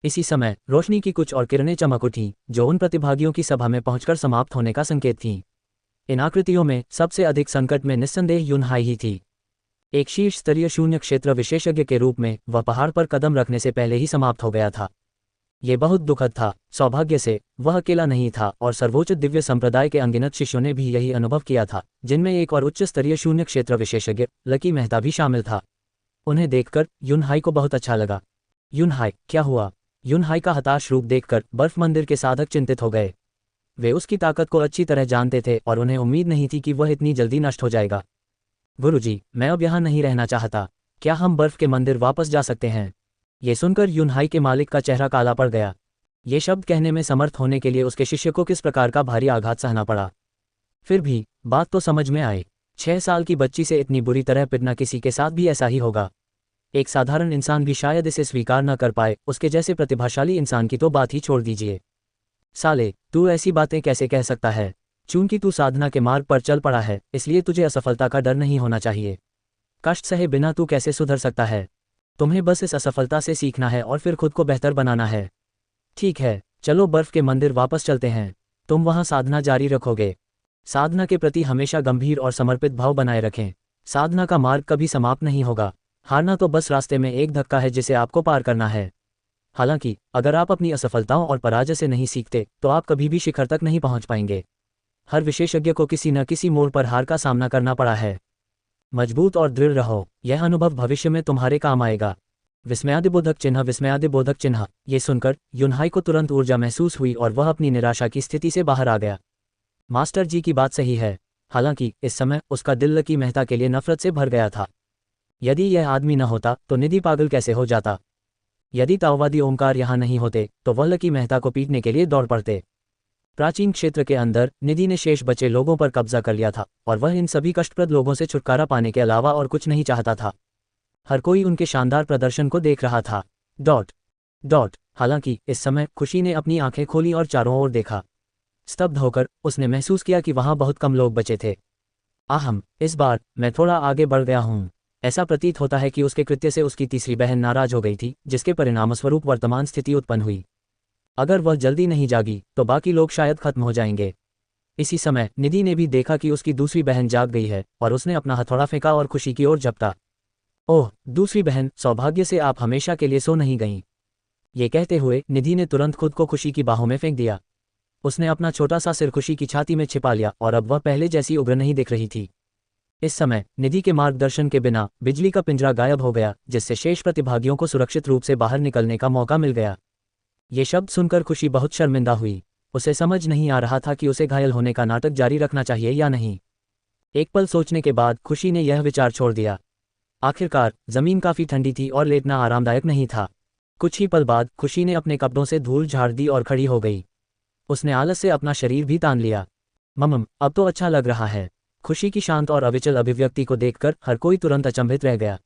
इसी समय रोशनी की कुछ और किरणें चमक उठीं, जो उन प्रतिभागियों की सभा में पहुंचकर समाप्त होने का संकेत थीं। इन आकृतियों में सबसे अधिक संकट में निस्संदेह युनहाई ही थी। एक शीर्ष स्तरीय शून्य क्षेत्र विशेषज्ञ के रूप में वह पहाड़ पर कदम रखने से पहले ही समाप्त हो गया था। ये बहुत दुखद था। सौभाग्य से वह अकेला नहीं था और सर्वोच्च दिव्य संप्रदाय के अनगिनत शिष्यों ने भी यही अनुभव किया था, जिनमें एक और उच्च स्तरीय शून्य क्षेत्र विशेषज्ञ लकी मेहता भी शामिल था। उन्हें देखकर युनहाई को बहुत अच्छा लगा। युनहाई, क्या हुआ? युनहाई का हताश रूप देखकर बर्फ मंदिर के साधक चिंतित हो गए। वे उसकी ताकत को अच्छी तरह जानते थे और उन्हें उम्मीद नहीं थी कि वह इतनी जल्दी नष्ट हो जाएगा। गुरुजी, मैं अब यहाँ नहीं रहना चाहता। क्या हम बर्फ के मंदिर वापस जा सकते हैं? ये सुनकर युनहाई के मालिक का चेहरा काला पड़ गया। ये शब्द कहने में समर्थ होने के लिए उसके शिष्य को किस प्रकार का भारी आघात सहना पड़ा। फिर भी बात तो समझ में आई। 6 साल की बच्ची से इतनी बुरी तरह पिटना किसी के साथ भी ऐसा ही होगा। एक साधारण इंसान भी शायद इसे स्वीकार न कर पाए, उसके जैसे प्रतिभाशाली इंसान की तो बात ही छोड़ दीजिए। साले, तू ऐसी बातें कैसे कह सकता है? चूंकि तू साधना के मार्ग पर चल पड़ा है, इसलिए तुझे असफलता का डर नहीं होना चाहिए। कष्ट सहे बिना तू कैसे सुधर सकता है? तुम्हें बस इस असफलता से सीखना है और फिर खुद को बेहतर बनाना है। ठीक है, चलो बर्फ के मंदिर वापस चलते हैं। तुम वहां साधना जारी रखोगे। साधना के प्रति हमेशा गंभीर और समर्पित भाव बनाए रखें। साधना का मार्ग कभी समाप्त नहीं होगा। हारना तो बस रास्ते में एक धक्का है जिसे आपको पार करना है। हालांकि अगर आप अपनी असफलताओं और पराजय से नहीं सीखते तो आप कभी भी शिखर तक नहीं पहुंच पाएंगे। हर विशेषज्ञ को किसी न किसी मोड़ पर हार का सामना करना पड़ा है। मजबूत और दृढ़ रहो, यह अनुभव भविष्य में तुम्हारे काम आएगा। विस्मयादिबोधक चिन्ह। विस्मयादिबोधक चिन्ह। ये सुनकर युनहाई को तुरंत ऊर्जा महसूस हुई और वह अपनी निराशा की स्थिति से बाहर आ गया। मास्टर जी की बात सही है। हालांकि इस समय उसका दिल लकी मेहता के लिए नफरत से भर गया था। यदि यह आदमी न होता तो निधि पागल कैसे हो जाता। यदि ताओवादी ओमकार यहाँ नहीं होते तो वह लकी मेहता को पीटने के लिए दौड़ पड़ते। प्राचीन क्षेत्र के अंदर निधि ने शेष बचे लोगों पर कब्जा कर लिया था और वह इन सभी कष्टप्रद लोगों से छुटकारा पाने के अलावा और कुछ नहीं चाहता था। हर कोई उनके शानदार प्रदर्शन को देख रहा था। हालांकि इस समय खुशी ने अपनी आंखें खोली और चारों ओर देखा। स्तब्ध होकर उसने महसूस किया कि वहां बहुत कम लोग बचे थे। आहम, इस बार मैं थोड़ा आगे बढ़ गया हूं। ऐसा प्रतीत होता है कि उसके कृत्य से उसकी तीसरी बहन नाराज हो गई थी, जिसके परिणामस्वरूप वर्तमान स्थिति उत्पन्न हुई। अगर वह जल्दी नहीं जागी तो बाकी लोग शायद खत्म हो जाएंगे। इसी समय निधि ने भी देखा कि उसकी दूसरी बहन जाग गई है और उसने अपना हथौड़ा फेंका और खुशी की ओर झपटा। ओह दूसरी बहन, सौभाग्य से आप हमेशा के लिए सो नहीं गईं। ये कहते हुए निधि ने तुरंत खुद को खुशी की बाहों में फेंक दिया। उसने अपना छोटा सा सिर खुशी की छाती में छिपा लिया और अब वह पहले जैसी उग्र नहीं दिख रही थी। इस समय निधि के मार्गदर्शन के बिना बिजली का पिंजरा गायब हो गया, जिससे शेष प्रतिभागियों को सुरक्षित रूप से बाहर निकलने का मौका मिल गया। ये शब्द सुनकर खुशी बहुत शर्मिंदा हुई। उसे समझ नहीं आ रहा था कि उसे घायल होने का नाटक जारी रखना चाहिए या नहीं। एक पल सोचने के बाद खुशी ने यह विचार छोड़ दिया। आखिरकार जमीन काफी ठंडी थी और लेटना आरामदायक नहीं था। कुछ ही पल बाद खुशी ने अपने कपड़ों से धूल झाड़ दी और खड़ी हो गई। उसने आलस से अपना शरीर भी तान लिया। अब तो अच्छा लग रहा है। खुशी की शांत और अविचल अभिव्यक्ति को देखकर हर कोई तुरंत अचंभित रह गया।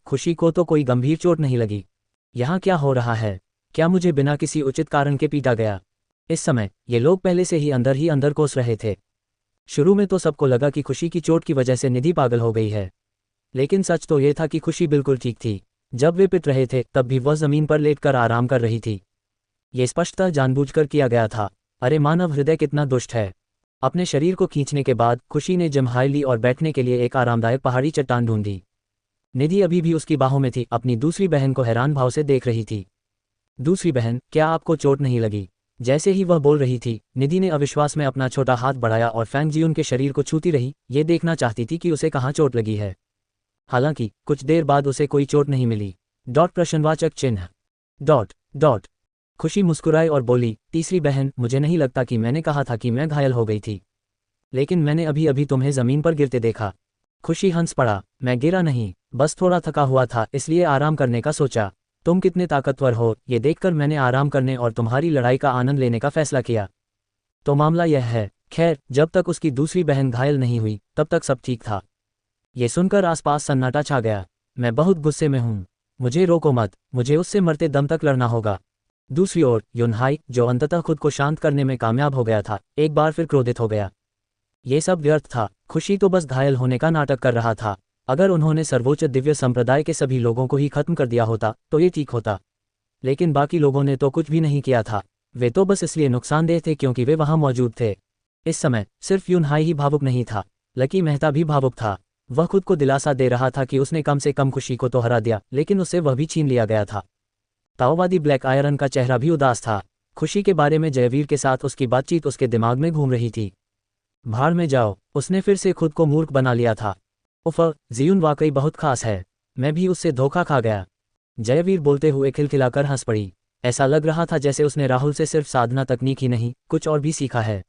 खुशी को तो कोई गंभीर चोट नहीं लगी। यहाँ क्या हो रहा है? क्या मुझे बिना किसी उचित कारण के पीटा गया? इस समय ये लोग पहले से ही अंदर कोस रहे थे। शुरू में तो सबको लगा कि खुशी की चोट की वजह से निधि पागल हो गई है, लेकिन सच तो ये था कि खुशी बिल्कुल ठीक थी। जब वे पिट रहे थे तब भी वह जमीन पर लेटकर आराम कर रही थी। ये स्पष्टतः जानबूझकर किया गया था। अरे मानव हृदय कितना दुष्ट है। अपने शरीर को खींचने के बाद खुशी ने जम्हाई ली और बैठने के लिए एक आरामदायक पहाड़ी चट्टान ढूंढी। निधि अभी भी उसकी बाहों में थी, अपनी दूसरी बहन को हैरान भाव से देख रही थी। दूसरी बहन, क्या आपको चोट नहीं लगी? जैसे ही वह बोल रही थी, निधि ने अविश्वास में अपना छोटा हाथ बढ़ाया और फैंग जी उनके शरीर को छूती रही, ये देखना चाहती थी कि उसे कहाँ चोट लगी है। हालांकि कुछ देर बाद उसे कोई चोट नहीं मिली। प्रश्नवाचक चिन्ह। खुशी मुस्कुराई और बोली, तीसरी बहन, मुझे नहीं लगता कि मैंने कहा था कि मैं घायल हो गई थी, लेकिन मैंने अभी अभी तुम्हें जमीन पर गिरते देखा। खुशी हंस पड़ा। मैं गिरा नहीं, बस थोड़ा थका हुआ था, इसलिए आराम करने का सोचा। तुम कितने ताकतवर हो, ये देखकर मैंने आराम करने और तुम्हारी लड़ाई का आनंद लेने का फैसला किया। तो मामला यह है। खैर, जब तक उसकी दूसरी बहन घायल नहीं हुई तब तक सब ठीक था। ये सुनकर आसपास सन्नाटा छा गया। मैं बहुत गुस्से में हूँ। मुझे रोको मत, मुझे उससे मरते दम तक लड़ना होगा। दूसरी ओर युनहाई, जो अंततः खुद को शांत करने में कामयाब हो गया था, एक बार फिर क्रोधित हो गया। ये सब व्यर्थ था। खुशी तो बस घायल होने का नाटक कर रहा था। अगर उन्होंने सर्वोच्च दिव्य संप्रदाय के सभी लोगों को ही खत्म कर दिया होता तो ये ठीक होता, लेकिन बाकी लोगों ने तो कुछ भी नहीं किया था। वे तो बस इसलिए नुकसानदेह थे क्योंकि वे वहां मौजूद थे। इस समय सिर्फ युनहाई ही भावुक नहीं था, लकी मेहता भी भावुक था। वह खुद को दिलासा दे रहा था कि उसने कम से कम खुशी को तो हरा दिया, लेकिन उससे वह भी छीन लिया गया था। ताओवादी ब्लैक आयरन का चेहरा भी उदास था। खुशी के बारे में जयवीर के साथ उसकी बातचीत उसके दिमाग में घूम रही थी। भाड़ में जाओ, उसने फिर से खुद को मूर्ख बना लिया था। उफ, जियुन वाकई बहुत खास है। मैं भी उससे धोखा खा गया। जयवीर बोलते हुए खिलखिलाकर हंस पड़ी। ऐसा लग रहा था जैसे उसने राहुल से सिर्फ साधना तकनीक ही नहीं, कुछ और भी सीखा है।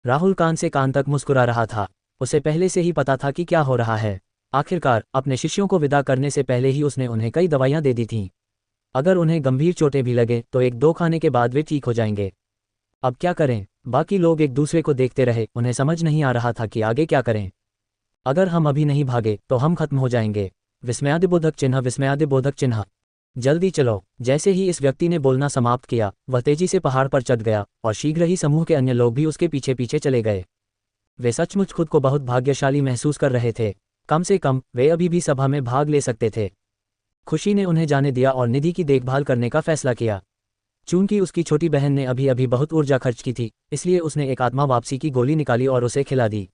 राहुल कान से कान तक मुस्कुरा रहा था। उसे पहले से ही पता था कि क्या हो रहा है। आखिरकार अपने शिष्यों को विदा करने से पहले ही उसने उन्हें कई दवाइयां दे दी थीं। अगर उन्हें गंभीर चोटें भी लगे तो 1-2 खाने के बाद वे ठीक हो जाएंगे। अब क्या करें? बाकी लोग एक दूसरे को देखते रहे। उन्हें समझ नहीं आ रहा था कि आगे क्या करें। अगर हम अभी नहीं भागे तो हम खत्म हो जाएंगे। विस्मयादिबोधक चिन्ह। जल्दी चलो। जैसे ही इस व्यक्ति ने बोलना समाप्त किया, वह तेजी से पहाड़ पर चढ़ गया और शीघ्र ही समूह के अन्य लोग भी उसके पीछे पीछे चले गए। वे सचमुच खुद को बहुत भाग्यशाली महसूस कर रहे थे। कम से कम वे अभी भी सभा में भाग ले सकते थे। खुशी ने उन्हें जाने दिया और निधि की देखभाल करने का फैसला किया। चूंकि उसकी छोटी बहन ने अभी अभी बहुत ऊर्जा खर्च की थी, इसलिए उसने एक आत्मा वापसी की गोली निकाली और उसे खिला दी।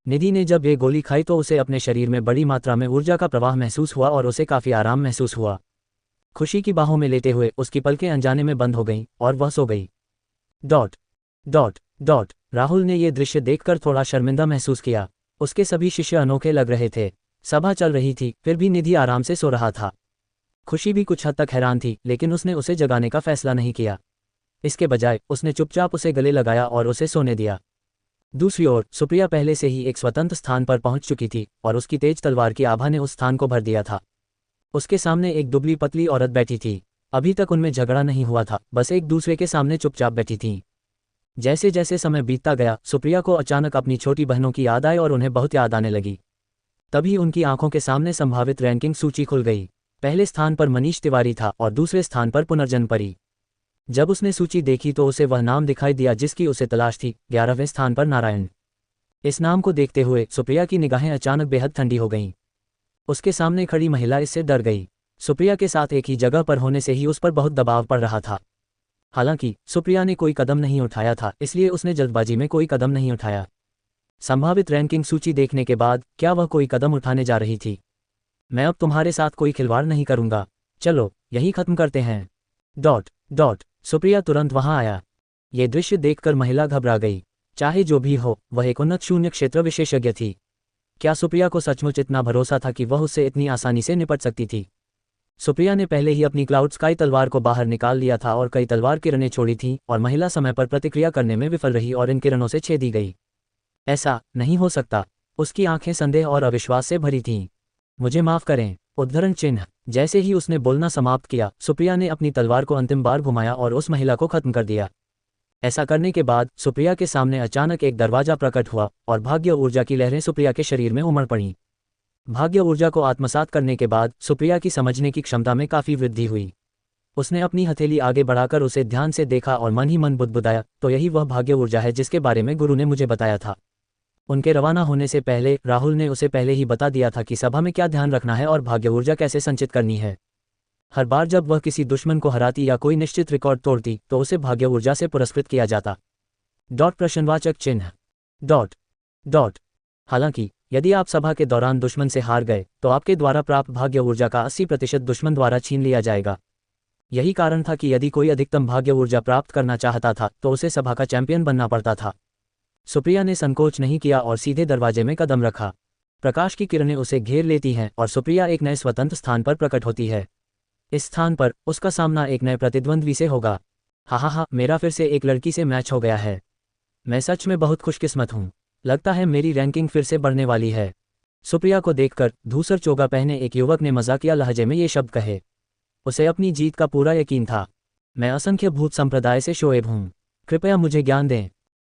निधि ने जब ये गोली खाई तो उसे अपने शरीर में बड़ी मात्रा में ऊर्जा का प्रवाह महसूस हुआ और उसे काफ़ी आराम महसूस हुआ। खुशी की बाहों में लेटे हुए उसकी पलकें अनजाने में बंद हो गईं और वह सो गई। डॉट डॉट डॉट राहुल ने यह दृश्य देखकर थोड़ा शर्मिंदा महसूस किया। उसके सभी शिष्य अनोखे लग रहे थे। सभा चल रही थी, फिर भी निधि आराम से सो रहा था। खुशी भी कुछ हद तक हैरान थी, लेकिन उसने उसे जगाने का फैसला नहीं किया। इसके बजाय उसने चुपचाप उसे गले लगाया और उसे सोने दिया। दूसरी ओर सुप्रिया पहले से ही एक स्वतंत्र स्थान पर पहुंच चुकी थी और उसकी तेज तलवार की आभा ने उस स्थान को भर दिया था। उसके सामने एक दुबली पतली औरत बैठी थी। अभी तक उनमें झगड़ा नहीं हुआ था, बस एक दूसरे के सामने चुपचाप बैठी थीं। जैसे जैसे समय बीतता गया, सुप्रिया को अचानक अपनी छोटी बहनों की याद आई और उन्हें बहुत याद आने लगी। तभी उनकी आंखों के सामने संभावित रैंकिंग सूची खुल गई। पहले स्थान पर मनीष तिवारी था और दूसरे स्थान पर पुनर्जन्म परी। जब उसने सूची देखी तो उसे वह नाम दिखाई दिया जिसकी उसे तलाश थी, 11वें स्थान पर नारायण। इस नाम को देखते हुए सुप्रिया की निगाहें अचानक बेहद ठंडी हो गईं। उसके सामने खड़ी महिला इससे डर गई। सुप्रिया के साथ एक ही जगह पर होने से ही उस पर बहुत दबाव पड़ रहा था। हालांकि सुप्रिया ने कोई कदम नहीं उठाया था, इसलिए उसने जल्दबाजी में कोई कदम नहीं उठाया। संभावित रैंकिंग सूची देखने के बाद क्या वह कोई कदम उठाने जा रही थी? मैं अब तुम्हारे साथ कोई खिलवाड़ नहीं करूंगा, चलो यही खत्म करते हैं। डॉट डॉट सुप्रिया तुरंत वहां आया। ये दृश्य देखकर महिला घबरा गई। चाहे जो भी हो, वह एक उन्नत शून्य क्षेत्र विशेषज्ञ थी। क्या सुप्रिया को सचमुच इतना भरोसा था कि वह उससे इतनी आसानी से निपट सकती थी? सुप्रिया ने पहले ही अपनी क्लाउड स्काई तलवार को बाहर निकाल लिया था और कई तलवार किरणें छोड़ी थीं और महिला समय पर प्रतिक्रिया करने में विफल रही और इन किरणों से छेदी गई। ऐसा नहीं हो सकता। उसकी आंखें संदेह और अविश्वास से भरी थीं। मुझे माफ करें। उद्धरण चिन्ह। जैसे ही उसने बोलना समाप्त किया, सुप्रिया ने अपनी तलवार को अंतिम बार घुमाया और उस महिला को खत्म कर दिया। ऐसा करने के बाद सुप्रिया के सामने अचानक एक दरवाजा प्रकट हुआ और भाग्य ऊर्जा की लहरें सुप्रिया के शरीर में उमड़ पड़ीं। भाग्य ऊर्जा को आत्मसात करने के बाद सुप्रिया की समझने की क्षमता में काफ़ी वृद्धि हुई। उसने अपनी हथेली आगे बढ़ाकर उसे ध्यान से देखा और मन ही मन बुदबुदाया, तो यही वह भाग्य ऊर्जा है जिसके बारे में गुरु ने मुझे बताया था। उनके रवाना होने से पहले राहुल ने उसे पहले ही बता दिया था कि सभा में क्या ध्यान रखना है और भाग्य ऊर्जा कैसे संचित करनी है। हर बार जब वह किसी दुश्मन को हराती या कोई निश्चित रिकॉर्ड तोड़ती तो उसे भाग्य ऊर्जा से पुरस्कृत किया जाता। डॉट प्रश्नवाचक चिन्ह। डॉट डॉट हालांकि यदि आप सभा के दौरान दुश्मन से हार गए तो आपके द्वारा प्राप्त भाग्य ऊर्जा का 80% दुश्मन द्वारा छीन लिया जाएगा। यही कारण था कि यदि कोई अधिकतम भाग्य ऊर्जा प्राप्त करना चाहता था तो उसे सभा का चैंपियन बनना पड़ता था। सुप्रिया ने संकोच नहीं किया और सीधे दरवाजे में कदम रखा। प्रकाश की किरणें उसे घेर लेती हैं और सुप्रिया एक नए स्वतंत्र स्थान पर प्रकट होती है। इस स्थान पर उसका सामना एक नए प्रतिद्वंद्वी से होगा। हा, मेरा फिर से एक लड़की से मैच हो गया है। मैं सच में बहुत खुशकिस्मत हूँ। लगता है मेरी रैंकिंग फिर से बढ़ने वाली है। सुप्रिया को देखकर धूसर चोगा पहने एक युवक ने मजाकिया लहजे में ये शब्द कहे। उसे अपनी जीत का पूरा यकीन था। मैं असंख्य भूत संप्रदाय से शोएब हूँ, कृपया मुझे ज्ञान दें।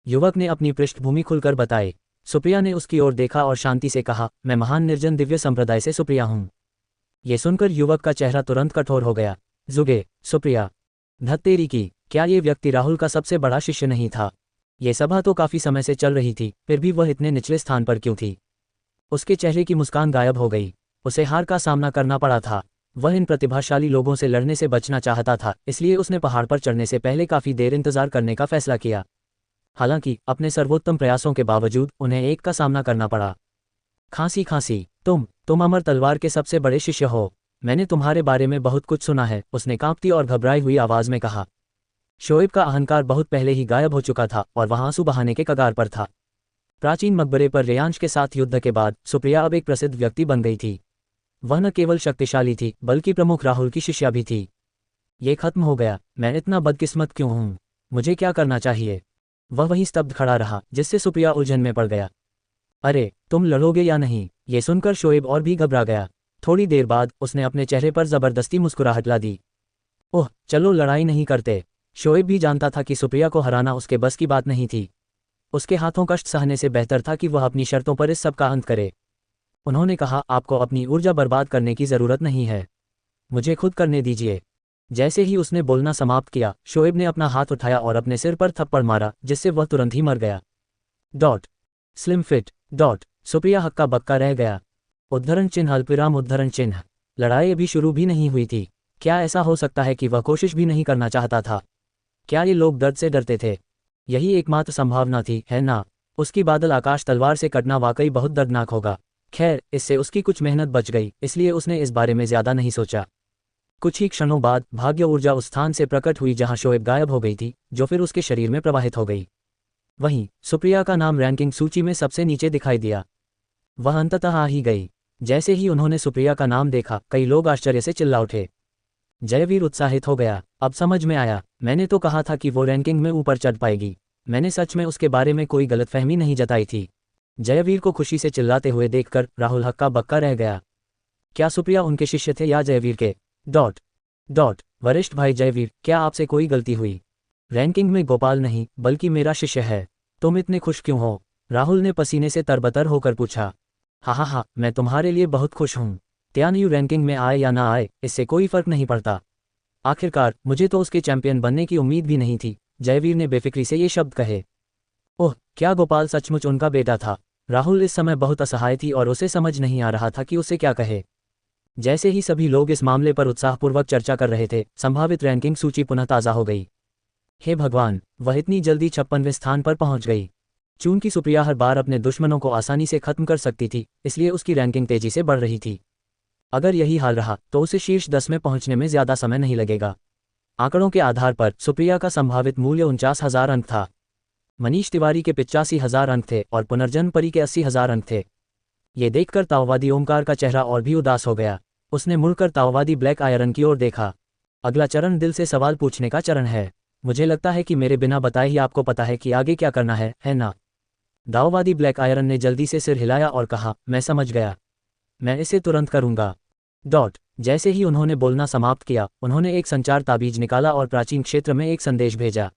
युवक ने अपनी पृष्ठभूमि खुलकर बताई। सुप्रिया ने उसकी ओर देखा और शांति से कहा, मैं महान निर्जन दिव्य संप्रदाय से सुप्रिया हूँ। ये सुनकर युवक का चेहरा तुरंत कठोर हो गया। जुगे, सुप्रिया, धत्तेरी की, क्या ये व्यक्ति राहुल का सबसे बड़ा शिष्य नहीं था? ये सभा तो काफी समय से चल रही थी, फिर भी वह इतने निचले स्थान पर क्यों थी? उसके चेहरे की मुस्कान गायब हो गई। उसे हार का सामना करना पड़ा था। वह इन प्रतिभाशाली लोगों से लड़ने से बचना चाहता था, इसलिए उसने पहाड़ पर चढ़ने से पहले काफी देर इंतजार करने का फैसला किया। हालांकि अपने सर्वोत्तम प्रयासों के बावजूद उन्हें एक का सामना करना पड़ा। खांसी, तुम अमर तलवार के सबसे बड़े शिष्य हो। मैंने तुम्हारे बारे में बहुत कुछ सुना है, उसने कांपती और घबराई हुई आवाज में कहा। शोएब का अहंकार बहुत पहले ही गायब हो चुका था और वह आंसू बहाने के कगार पर था। प्राचीन मकबरे पर रेयांश के साथ युद्ध के बाद सुप्रिया अब एक प्रसिद्ध व्यक्ति बन गई थी। वह न केवल शक्तिशाली थी बल्कि प्रमुख राहुल की शिष्या भी थी। ये खत्म हो गया। मैं इतना बदकिस्मत क्यों हूँ? मुझे क्या करना चाहिए? वह वहीं स्तब्ध खड़ा रहा, जिससे सुप्रिया उलझन में पड़ गया। अरे, तुम लड़ोगे या नहीं? ये सुनकर शोएब और भी घबरा गया। थोड़ी देर बाद उसने अपने चेहरे पर जबरदस्ती मुस्कुराहट ला दी। ओह, चलो लड़ाई नहीं करते। शोएब भी जानता था कि सुप्रिया को हराना उसके बस की बात नहीं थी। उसके हाथों कष्ट सहने से बेहतर था कि वह अपनी शर्तों पर इस सब का अंत करे। उन्होंने कहा, आपको अपनी ऊर्जा बर्बाद करने की जरूरत नहीं है, मुझे खुद करने दीजिए। जैसे ही उसने बोलना समाप्त किया, शोएब ने अपना हाथ उठाया और अपने सिर पर थप्पड़ मारा, जिससे वह तुरंत ही मर गया। Dot slim fit. Dot Supriya हक्का बक्का रह गया। उद्धरण चिन्ह अल्पविराम उद्धरण चिन्ह। लड़ाई अभी शुरू भी नहीं हुई थी। क्या ऐसा हो सकता है कि वह कोशिश भी नहीं करना चाहता था? क्या ये लोग दर्द से डरते थे? यही एकमात्र संभावना थी, है ना? उसकी बादल आकाश तलवार से कटना वाकई बहुत दर्दनाक होगा। खैर, इससे उसकी कुछ मेहनत बच गई, इसलिए उसने इस बारे में ज्यादा नहीं सोचा। कुछ ही क्षणों बाद भाग्य ऊर्जा उस स्थान से प्रकट हुई जहां शोएब गायब हो गई थी, जो फिर उसके शरीर में प्रवाहित हो गई। वहीं सुप्रिया का नाम रैंकिंग सूची में सबसे नीचे दिखाई दिया। वह अंततः आ ही गई। जैसे ही उन्होंने सुप्रिया का नाम देखा, कई लोग आश्चर्य से चिल्ला उठे। जयवीर उत्साहित हो गया। अब समझ में आया, मैंने तो कहा था कि वो रैंकिंग में ऊपर चढ़ पाएगी। मैंने सच में उसके बारे में कोई गलतफहमी नहीं जताई थी। जयवीर को खुशी से चिल्लाते हुए देखकर राहुल हक्का बक्का रह गया। क्या सुप्रिया उनके शिष्य थे या जयवीर के? वरिष्ठ भाई जयवीर, क्या आपसे कोई गलती हुई? रैंकिंग में गोपाल नहीं, बल्कि मेरा शिष्य है। तुम इतने खुश क्यों हो? राहुल ने पसीने से तरबतर होकर पूछा। हाँ, मैं तुम्हारे लिए बहुत खुश हूँ। त्यानयू रैंकिंग में आए या ना आए, इससे कोई फर्क नहीं पड़ता। आखिरकार मुझे तो उसके चैंपियन बनने की उम्मीद भी नहीं थी। जयवीर ने बेफिक्री से ये शब्द कहे। ओह, क्या गोपाल सचमुच उनका बेटा था? राहुल इस समय बहुत असहाय थी और उसे समझ नहीं आ रहा था कि उसे क्या कहे। जैसे ही सभी लोग इस मामले पर उत्साहपूर्वक चर्चा कर रहे थे, संभावित रैंकिंग सूची पुनः ताज़ा हो गई। हे भगवान, वह इतनी जल्दी 56वें स्थान पर पहुंच गई। चूंकि सुप्रिया हर बार अपने दुश्मनों को आसानी से खत्म कर सकती थी, इसलिए उसकी रैंकिंग तेजी से बढ़ रही थी। अगर यही हाल रहा तो उसे शीर्ष 10 में पहुंचने में ज्यादा समय नहीं लगेगा। आंकड़ों के आधार पर सुप्रिया का संभावित मूल्य 49,000 अंक था। मनीष तिवारी के 85,000 अंक थे और पुनर्जन्म परी के 80,000 अंक थे। ये देखकर ताओवादी ओमकार का चेहरा और भी उदास हो गया। उसने मुड़कर ताओवादी ब्लैक आयरन की ओर देखा। अगला चरण दिल से सवाल पूछने का चरण है। मुझे लगता है कि मेरे बिना बताए ही आपको पता है कि आगे क्या करना है ना? दाओवादी ब्लैक आयरन ने जल्दी से सिर हिलाया और कहा, मैं समझ गया। मैं इसे तुरंत करूंगा। जैसे ही उन्होंने बोलना समाप्त किया, उन्होंने एक संचार ताबीज निकाला और प्राचीन क्षेत्र में एक संदेश भेजा।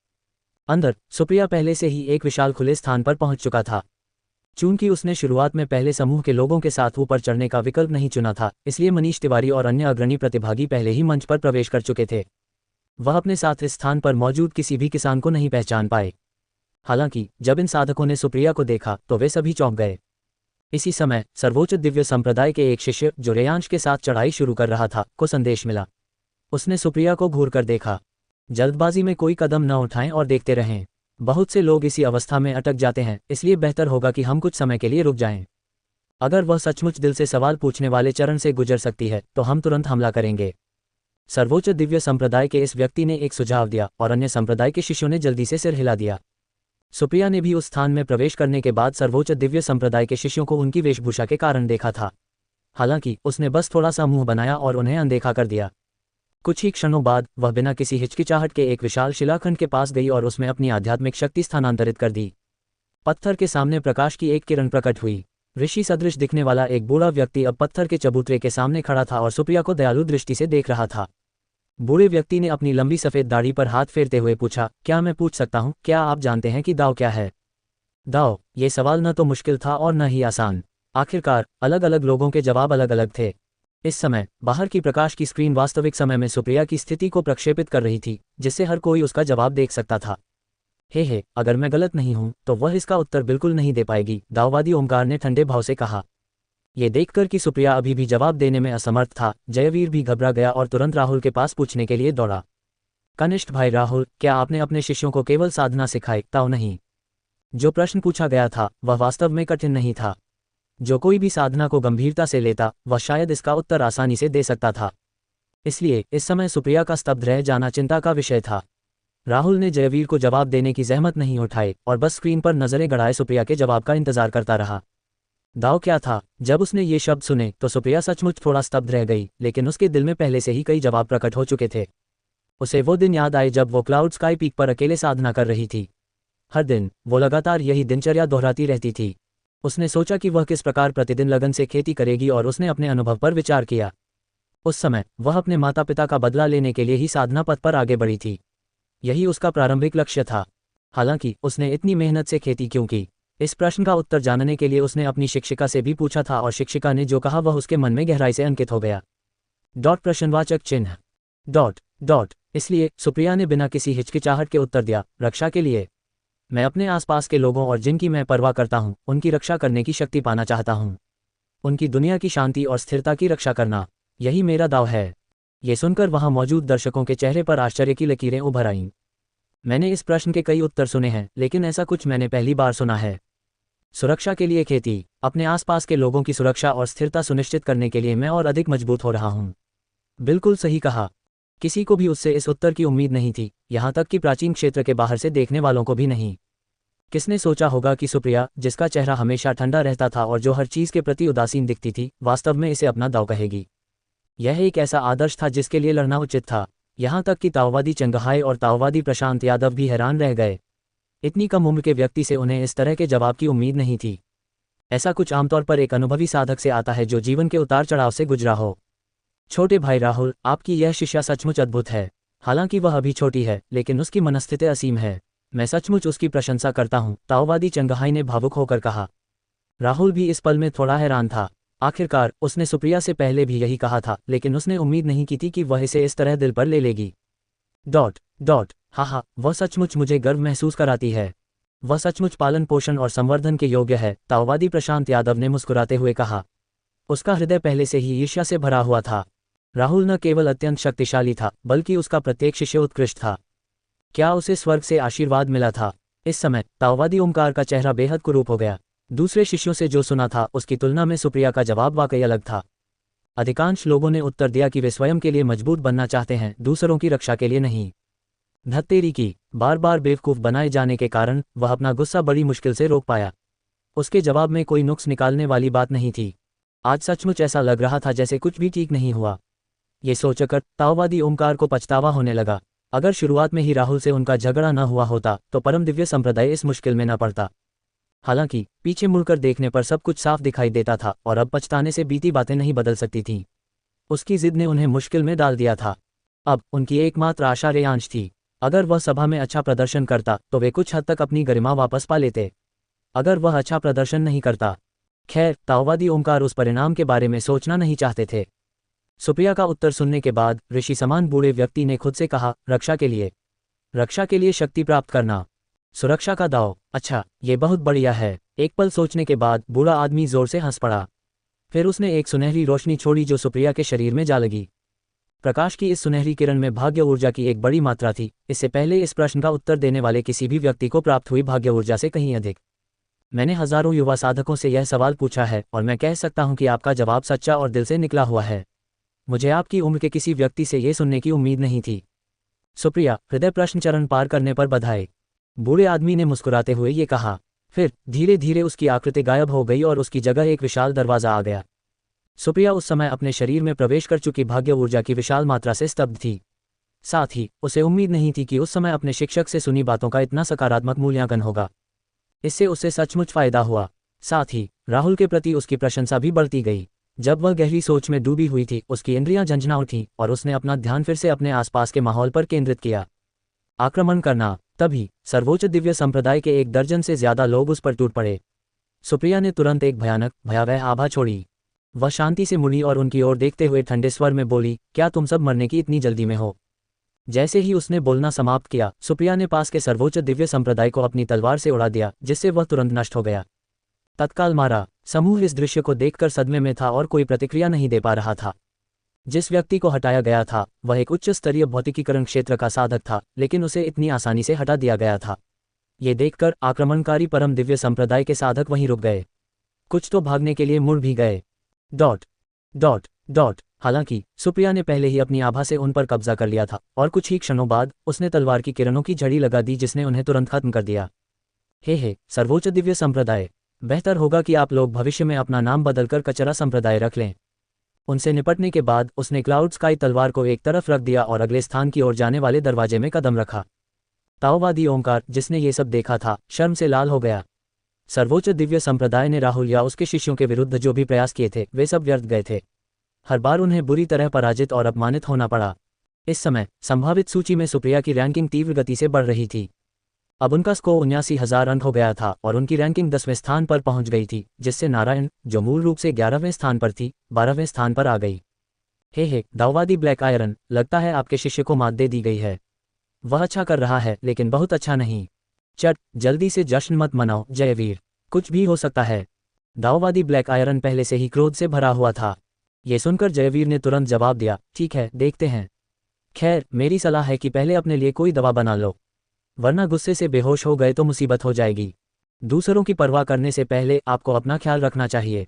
अंदर सुप्रिया पहले से ही एक विशाल खुले स्थान पर पहुंच चुका था। चूंकि उसने शुरुआत में पहले समूह के लोगों के साथ ऊपर चढ़ने का विकल्प नहीं चुना था, इसलिए मनीष तिवारी और अन्य अग्रणी प्रतिभागी पहले ही मंच पर प्रवेश कर चुके थे। वह अपने साथ इस स्थान पर मौजूद किसी भी किसान को नहीं पहचान पाए। हालांकि जब इन साधकों ने सुप्रिया को देखा तो वे सभी चौंक गए। इसी समय सर्वोच्च दिव्य संप्रदाय के एक शिष्य, जो रेयांश के साथ चढ़ाई शुरू कर रहा था, को संदेश मिला। उसने सुप्रिया को घूरकर देखा। जल्दबाजी में कोई कदम न उठाएं और देखते रहें। बहुत से लोग इसी अवस्था में अटक जाते हैं, इसलिए बेहतर होगा कि हम कुछ समय के लिए रुक जाएं। अगर वह सचमुच दिल से सवाल पूछने वाले चरण से गुजर सकती है तो हम तुरंत हमला करेंगे। सर्वोच्च दिव्य संप्रदाय के इस व्यक्ति ने एक सुझाव दिया और अन्य संप्रदाय के शिष्यों ने जल्दी से सिर हिला दिया। सुप्रिया ने भी उस स्थान में प्रवेश करने के बाद सर्वोच्च दिव्य संप्रदाय के शिष्यों को उनकी वेशभूषा के कारण देखा था। हालांकि उसने बस थोड़ा सा मुंह बनाया और उन्हें अनदेखा कर दिया। कुछ ही क्षणों बाद वह बिना किसी हिचकिचाहट के एक विशाल शिलाखंड के पास गई और उसमें अपनी आध्यात्मिक शक्ति स्थानांतरित कर दी। पत्थर के सामने प्रकाश की एक किरण प्रकट हुई। ऋषि सदृश दिखने वाला एक बूढ़ा व्यक्ति अब पत्थर के चबूतरे के सामने खड़ा था और सुप्रिया को दयालु दृष्टि से देख रहा था। बूढ़े व्यक्ति ने अपनी लंबी सफेद दाढ़ी पर हाथ फेरते हुए पूछा, क्या मैं पूछ सकता हूँ, क्या आप जानते हैं कि दाव क्या है? दाव, ये सवाल न तो मुश्किल था और न ही आसान। आखिरकार अलग अलग लोगों के जवाब अलग अलग थे। इस समय बाहर की प्रकाश की स्क्रीन वास्तविक समय में सुप्रिया की स्थिति को प्रक्षेपित कर रही थी, जिससे हर कोई उसका जवाब देख सकता था। हे, अगर मैं गलत नहीं हूं तो वह इसका उत्तर बिल्कुल नहीं दे पाएगी, दाववादी ओमकार ने ठंडे भाव से कहा। ये देखकर कि सुप्रिया अभी भी जवाब देने में असमर्थ था, जयवीर भी घबरा गया और तुरंत राहुल के पास पूछने के लिए दौड़ा। कनिष्ठ भाई राहुल, क्या आपने अपने शिष्यों को केवल साधना सिखाई, ताऊ नहीं? जो प्रश्न पूछा गया था वह वास्तव में कठिन नहीं था। जो कोई भी साधना को गंभीरता से लेता वह शायद इसका उत्तर आसानी से दे सकता था। इसलिए इस समय सुप्रिया का स्तब्ध रह जाना चिंता का विषय था। राहुल ने जयवीर को जवाब देने की जहमत नहीं उठाई और बस स्क्रीन पर नजरें गड़ाए सुप्रिया के जवाब का इंतजार करता रहा। दाव क्या था? जब उसने ये शब्द सुने तो सुप्रिया सचमुच थोड़ा स्तब्ध रह गई, लेकिन उसके दिल में पहले से ही कई जवाब प्रकट हो चुके थे। उसे वो दिन याद आए जब वो क्लाउड स्काई पीक पर अकेले साधना कर रही थी। हर दिन वो लगातार यही दिनचर्या दोहराती रहती थी। उसने सोचा कि वह किस प्रकार प्रतिदिन लगन से खेती करेगी और उसने अपने अनुभव पर विचार किया। उस समय वह अपने माता पिता का बदला लेने के लिए ही साधना पथ पर आगे बढ़ी थी। यही उसका प्रारंभिक लक्ष्य था। हालांकि उसने इतनी मेहनत से खेती क्यों की? इस प्रश्न का उत्तर जानने के लिए उसने अपनी शिक्षिका से भी पूछा था और शिक्षिका ने जो कहा वह उसके मन में गहराई से अंकित हो गया। प्रश्नवाचक चिन्ह। इसलिए सुप्रिया ने बिना किसी हिचकिचाहट के उत्तर दिया, रक्षा के लिए। मैं अपने आसपास के लोगों और जिनकी मैं परवाह करता हूं, उनकी रक्षा करने की शक्ति पाना चाहता हूं। उनकी दुनिया की शांति और स्थिरता की रक्षा करना, यही मेरा दाव है। ये सुनकर वहां मौजूद दर्शकों के चेहरे पर आश्चर्य की लकीरें उभर आईं। मैंने इस प्रश्न के कई उत्तर सुने हैं, लेकिन ऐसा कुछ मैंने पहली बार सुना है। सुरक्षा के लिए खेती, अपने आसपास के लोगों की सुरक्षा और स्थिरता सुनिश्चित करने के लिए मैं और अधिक मजबूत हो रहा हूँ। बिल्कुल सही कहा। किसी को भी उससे इस उत्तर की उम्मीद नहीं थी, यहाँ तक कि प्राचीन क्षेत्र के बाहर से देखने वालों को भी नहीं। किसने सोचा होगा कि सुप्रिया, जिसका चेहरा हमेशा ठंडा रहता था और जो हर चीज़ के प्रति उदासीन दिखती थी, वास्तव में इसे अपना दाव कहेगी। यह एक ऐसा आदर्श था जिसके लिए लड़ना उचित था। यहाँ तक कि ताओवादी चंगहाई और ताओवादी प्रशांत यादव भी हैरान रह गए। इतनी कम उम्र के व्यक्ति से उन्हें इस तरह के जवाब की उम्मीद नहीं थी। ऐसा कुछ आमतौर पर एक अनुभवी साधक से आता है जो जीवन के उतार चढ़ाव से गुजरा हो। छोटे भाई राहुल, आपकी यह शिष्या सचमुच अद्भुत है। हालांकि वह अभी छोटी है, लेकिन उसकी मनस्थिति असीम है। मैं सचमुच उसकी प्रशंसा करता हूँ, ताओवादी चंगहाई ने भावुक होकर कहा। राहुल भी इस पल में थोड़ा हैरान था। आखिरकार उसने सुप्रिया से पहले भी यही कहा था, लेकिन उसने उम्मीद नहीं की थी कि वह इसे इस तरह दिल पर ले लेगी। हाँ, वह सचमुच मुझे गर्व महसूस कराती है। वह सचमुच पालन पोषण और संवर्धन के योग्य है, ताओवादी प्रशांत यादव ने मुस्कुराते हुए कहा। उसका हृदय पहले से ही ईर्ष्या से भरा हुआ था। राहुल न केवल अत्यंत शक्तिशाली था, बल्कि उसका प्रत्येक शिष्य उत्कृष्ट था। क्या उसे स्वर्ग से आशीर्वाद मिला था? इस समय ताओवादी ओमकार का चेहरा बेहद कुरूप हो गया। दूसरे शिष्यों से जो सुना था, उसकी तुलना में सुप्रिया का जवाब वाकई अलग था। अधिकांश लोगों ने उत्तर दिया कि वे स्वयं के लिए मजबूत बनना चाहते हैं, दूसरों की रक्षा के लिए नहीं। धत्तेरी की, बार बार बेवकूफ़ बनाए जाने के कारण वह अपना गुस्सा बड़ी मुश्किल से रोक पाया। उसके जवाब में कोई नुक्स निकालने वाली बात नहीं थी। आज सचमुच ऐसा लग रहा था जैसे कुछ भी ठीक नहीं हुआ। ये सोचकर ताओवादी ओमकार को पछतावा होने लगा। अगर शुरुआत में ही राहुल से उनका झगड़ा न हुआ होता तो परम दिव्य संप्रदाय इस मुश्किल में न पड़ता। हालांकि पीछे मुड़कर देखने पर सब कुछ साफ दिखाई देता था और अब पछताने से बीती बातें नहीं बदल सकती थीं। उसकी जिद ने उन्हें मुश्किल में डाल दिया था। अब उनकी एकमात्र आशा रेयांश थी। अगर वह सभा में अच्छा प्रदर्शन करता तो वे कुछ हद तक अपनी गरिमा वापस पा लेते। अगर वह अच्छा प्रदर्शन नहीं करता, खैर, ताओवादी ओमकार उस परिणाम के बारे में सोचना नहीं चाहते थे। सुप्रिया का उत्तर सुनने के बाद ऋषि समान बूढ़े व्यक्ति ने खुद से कहा, रक्षा के लिए शक्ति प्राप्त करना, सुरक्षा का दाव। अच्छा, ये बहुत बढ़िया है। एक पल सोचने के बाद बूढ़ा आदमी जोर से हंस पड़ा। फिर उसने एक सुनहरी रोशनी छोड़ी जो सुप्रिया के शरीर में जा लगी। प्रकाश की इस सुनहरी किरण में भाग्य ऊर्जा की एक बड़ी मात्रा थी। इससे पहले इस प्रश्न का उत्तर देने वाले किसी भी व्यक्ति को प्राप्त हुई भाग्य ऊर्जा से कहीं अधिक। मैंने हजारों युवा साधकों से यह सवाल पूछा है और मैं कह सकता हूं कि आपका जवाब सच्चा और दिल से निकला हुआ है। मुझे आपकी उम्र के किसी व्यक्ति से ये सुनने की उम्मीद नहीं थी। सुप्रिया, हृदय प्रश्न चरण पार करने पर बधाई, बूढ़े आदमी ने मुस्कुराते हुए ये कहा। फिर धीरे धीरे उसकी आकृति गायब हो गई और उसकी जगह एक विशाल दरवाजा आ गया। सुप्रिया उस समय अपने शरीर में प्रवेश कर चुकी भाग्य ऊर्जा की विशाल मात्रा से स्तब्ध थी। साथ ही उसे उम्मीद नहीं थी कि उस समय अपने शिक्षक से सुनी बातों का इतना सकारात्मक मूल्यांकन होगा। इससे उसे सचमुच फायदा हुआ। साथ ही राहुल के प्रति उसकी प्रशंसा भी बढ़ती गई। जब वह गहरी सोच में डूबी हुई थी, उसकी इंद्रियां झंझना उठीं और उसने अपना ध्यान फिर से अपने आसपास के माहौल पर केंद्रित किया। आक्रमण करना। तभी सर्वोच्च दिव्य संप्रदाय के 1 दर्जन से ज्यादा लोग उस पर टूट पड़े। सुप्रिया ने तुरंत एक भयावह आभा छोड़ी। वह शांति से मुड़ी और उनकी ओर देखते हुए ठंडे स्वर में बोली, क्या तुम सब मरने की इतनी जल्दी में हो? जैसे ही उसने बोलना समाप्त किया, सुप्रिया ने पास के सर्वोच्च दिव्य संप्रदाय को अपनी तलवार से उड़ा दिया, जिससे वह तुरंत नष्ट हो गया। तत्काल मारा समूह इस दृश्य को देखकर सदमे में था और कोई प्रतिक्रिया नहीं दे पा रहा था। जिस व्यक्ति को हटाया गया था वह एक उच्च स्तरीय भौतिकीकरण क्षेत्र का साधक था, लेकिन उसे इतनी आसानी से हटा दिया गया था। ये देखकर आक्रमणकारी परम दिव्य संप्रदाय के साधक वहीं रुक गए। कुछ तो भागने के लिए मुड़ भी गए। हालांकि सुप्रिया ने पहले ही अपनी आभा से उन पर कब्जा कर लिया था और कुछ ही क्षणों बाद उसने तलवार की किरणों की झड़ी लगा दी जिसने उन्हें तुरंत खत्म कर दिया। हे सर्वोच्च दिव्य संप्रदाय, बेहतर होगा कि आप लोग भविष्य में अपना नाम बदलकर कचरा संप्रदाय रख लें। उनसे निपटने के बाद उसने क्लाउड स्काई तलवार को एक तरफ रख दिया और अगले स्थान की ओर जाने वाले दरवाजे में कदम रखा। ताओवादी ओमकार, जिसने ये सब देखा था, शर्म से लाल हो गया। सर्वोच्च दिव्य संप्रदाय ने राहुल या उसके शिष्यों के विरुद्ध जो भी प्रयास किए थे वे सब व्यर्थ गए थे। हर बार उन्हें बुरी तरह पराजित और अपमानित होना पड़ा। इस समय संभावित सूची में सुप्रिया की रैंकिंग तीव्र गति से बढ़ रही थी। अब उनका स्कोर 79,000 अंक हो गया था और उनकी रैंकिंग 10वें स्थान पर पहुंच गई थी, जिससे नारायण, जो मूल रूप से 11वें स्थान पर थी, 12वें स्थान पर आ गई। हे ताओवादी ब्लैक आयरन, लगता है आपके शिष्य को मात दे दी गई है। वह अच्छा कर रहा है, लेकिन बहुत अच्छा नहीं। जल्दी से जश्न मत मनाओ जयवीर, कुछ भी हो सकता है। ताओवादी ब्लैक आयरन पहले से ही क्रोध से भरा हुआ था। ये सुनकर जयवीर ने तुरंत जवाब दिया, ठीक है, देखते हैं। खैर, मेरी सलाह है कि पहले अपने लिए कोई दवा बना लो, वरना गुस्से से बेहोश हो गए तो मुसीबत हो जाएगी। दूसरों की परवाह करने से पहले आपको अपना ख्याल रखना चाहिए।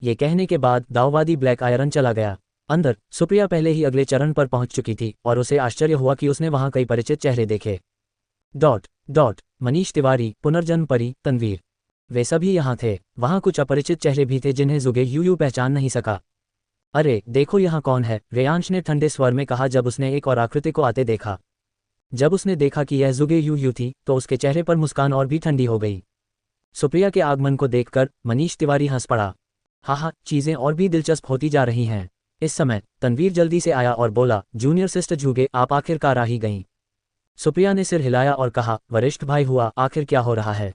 ये कहने के बाद दाववादी ब्लैक आयरन चला गया। अंदर सुप्रिया पहले ही अगले चरण पर पहुंच चुकी थी और उसे आश्चर्य हुआ कि उसने वहां कई परिचित चेहरे देखे। मनीष तिवारी, पुनर्जन्म परी, तनवीर, वे सभी यहाँ थे। वहां कुछ अपरिचित चेहरे भी थे जिन्हें जुगे यूयू पहचान नहीं सका। अरे देखो यहाँ कौन है, रेयांश ने ठंडे स्वर में कहा जब उसने एक और आकृति को आते देखा। जब उसने देखा कि यह जुगे यूयू थी तो उसके चेहरे पर मुस्कान और भी ठंडी हो गई। सुप्रिया के आगमन को देखकर मनीष तिवारी हंस पड़ा। हाँ, चीजें और भी दिलचस्प होती जा रही हैं। इस समय तनवीर जल्दी से आया और बोला, जूनियर सिस्टर जुगे, आप आखिरकार आ ही गईं। सुप्रिया ने सिर हिलाया और कहा, वरिष्ठ भाई हुआ, आखिर क्या हो रहा है?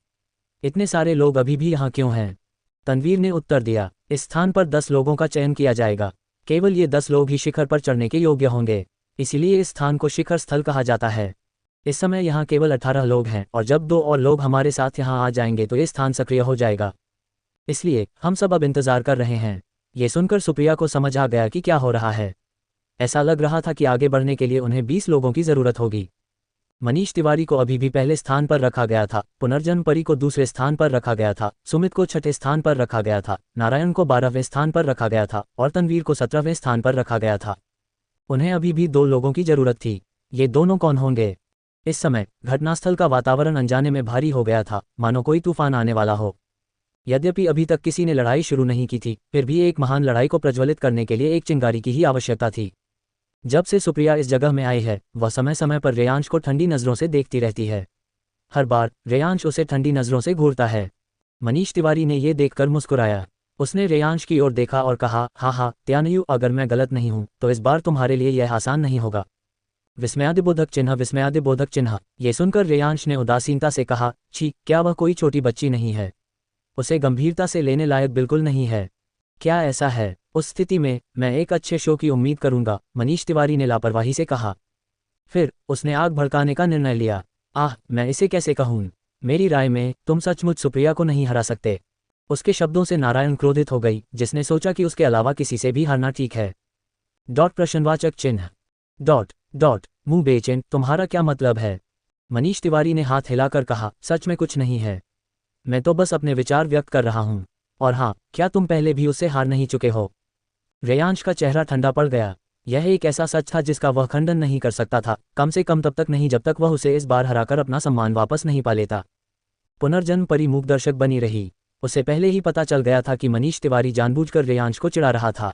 इतने सारे लोग अभी भी यहाँ क्यों हैं? तनवीर ने उत्तर दिया, इस स्थान पर 10 लोगों का चयन किया जाएगा। केवल ये 10 लोग ही शिखर पर चढ़ने के योग्य होंगे, इसीलिए इस स्थान को शिखर स्थल कहा जाता है। इस समय यहाँ केवल 18 लोग हैं और जब 2 और लोग हमारे साथ यहाँ आ जाएंगे तो ये स्थान सक्रिय हो जाएगा। इसलिए हम सब अब इंतजार कर रहे हैं। ये सुनकर सुप्रिया को समझ आ गया कि क्या हो रहा है। ऐसा लग रहा था कि आगे बढ़ने के लिए उन्हें 20 लोगों की जरूरत होगी। मनीष तिवारी को अभी भी पहले स्थान पर रखा गया था, पुनर्जन्म परी को दूसरे स्थान पर रखा गया था, सुमित को 6ठे स्थान पर रखा गया था, नारायण को 12वें स्थान पर रखा गया था और तनवीर को 17वें स्थान पर रखा गया था। उन्हें अभी भी 2 लोगों की जरूरत थी। ये दोनों कौन होंगे? इस समय घटनास्थल का वातावरण अनजाने में भारी हो गया था, मानो कोई तूफान आने वाला हो। यद्यपि अभी तक किसी ने लड़ाई शुरू नहीं की थी, फिर भी एक महान लड़ाई को प्रज्वलित करने के लिए एक चिंगारी की ही आवश्यकता थी। जब से सुप्रिया इस जगह में आई है, वह समय समय पर रेयांश को ठंडी नज़रों से देखती रहती है। हर बार रेयांश उसे ठंडी नज़रों से घूरता है। मनीष तिवारी ने यह देखकर मुस्कुराया। उसने रेयांश की ओर देखा और कहा, हाँ, त्यानयु, अगर मैं गलत नहीं हूं तो इस बार तुम्हारे लिए यह आसान नहीं होगा। विस्मयादिबोधक चिन्ह, विस्मयादिबोधक चिन्ह। ये सुनकर रेयांश ने उदासीनता से कहा, छी, क्या वह कोई छोटी बच्ची नहीं है? उसे गंभीरता से लेने लायक बिल्कुल नहीं है। क्या ऐसा है? उस स्थिति में मैं एक अच्छे शो की उम्मीद करूंगा, मनीष तिवारी ने लापरवाही से कहा। फिर उसने आग भड़काने का निर्णय लिया। मैं इसे कैसे कहूं? मेरी राय में तुम सचमुच सुप्रिया को नहीं हरा सकते। उसके शब्दों से नारायण क्रोधित हो गई, जिसने सोचा कि उसके अलावा किसी से भी हारना ठीक है। प्रश्नवाचक चिन्ह। मुंह बेचैन, तुम्हारा क्या मतलब है? मनीष तिवारी ने हाथ हिलाकर कहा, सच में कुछ नहीं है। मैं तो बस अपने विचार व्यक्त कर रहा हूं। और हाँ, क्या तुम पहले भी उससे हार नहीं चुके हो? रेयांश का चेहरा ठंडा पड़ गया। यह एक ऐसा सच था जिसका वह खंडन नहीं कर सकता था, कम से कम तब तक नहीं जब तक वह उसे इस बार हराकर अपना सम्मान वापस नहीं पा लेता। पुनर्जन्म परी मूक दर्शक बनी रही। उसे पहले ही पता चल गया था कि मनीष तिवारी जानबूझकर रेयांश को चिढ़ा रहा था।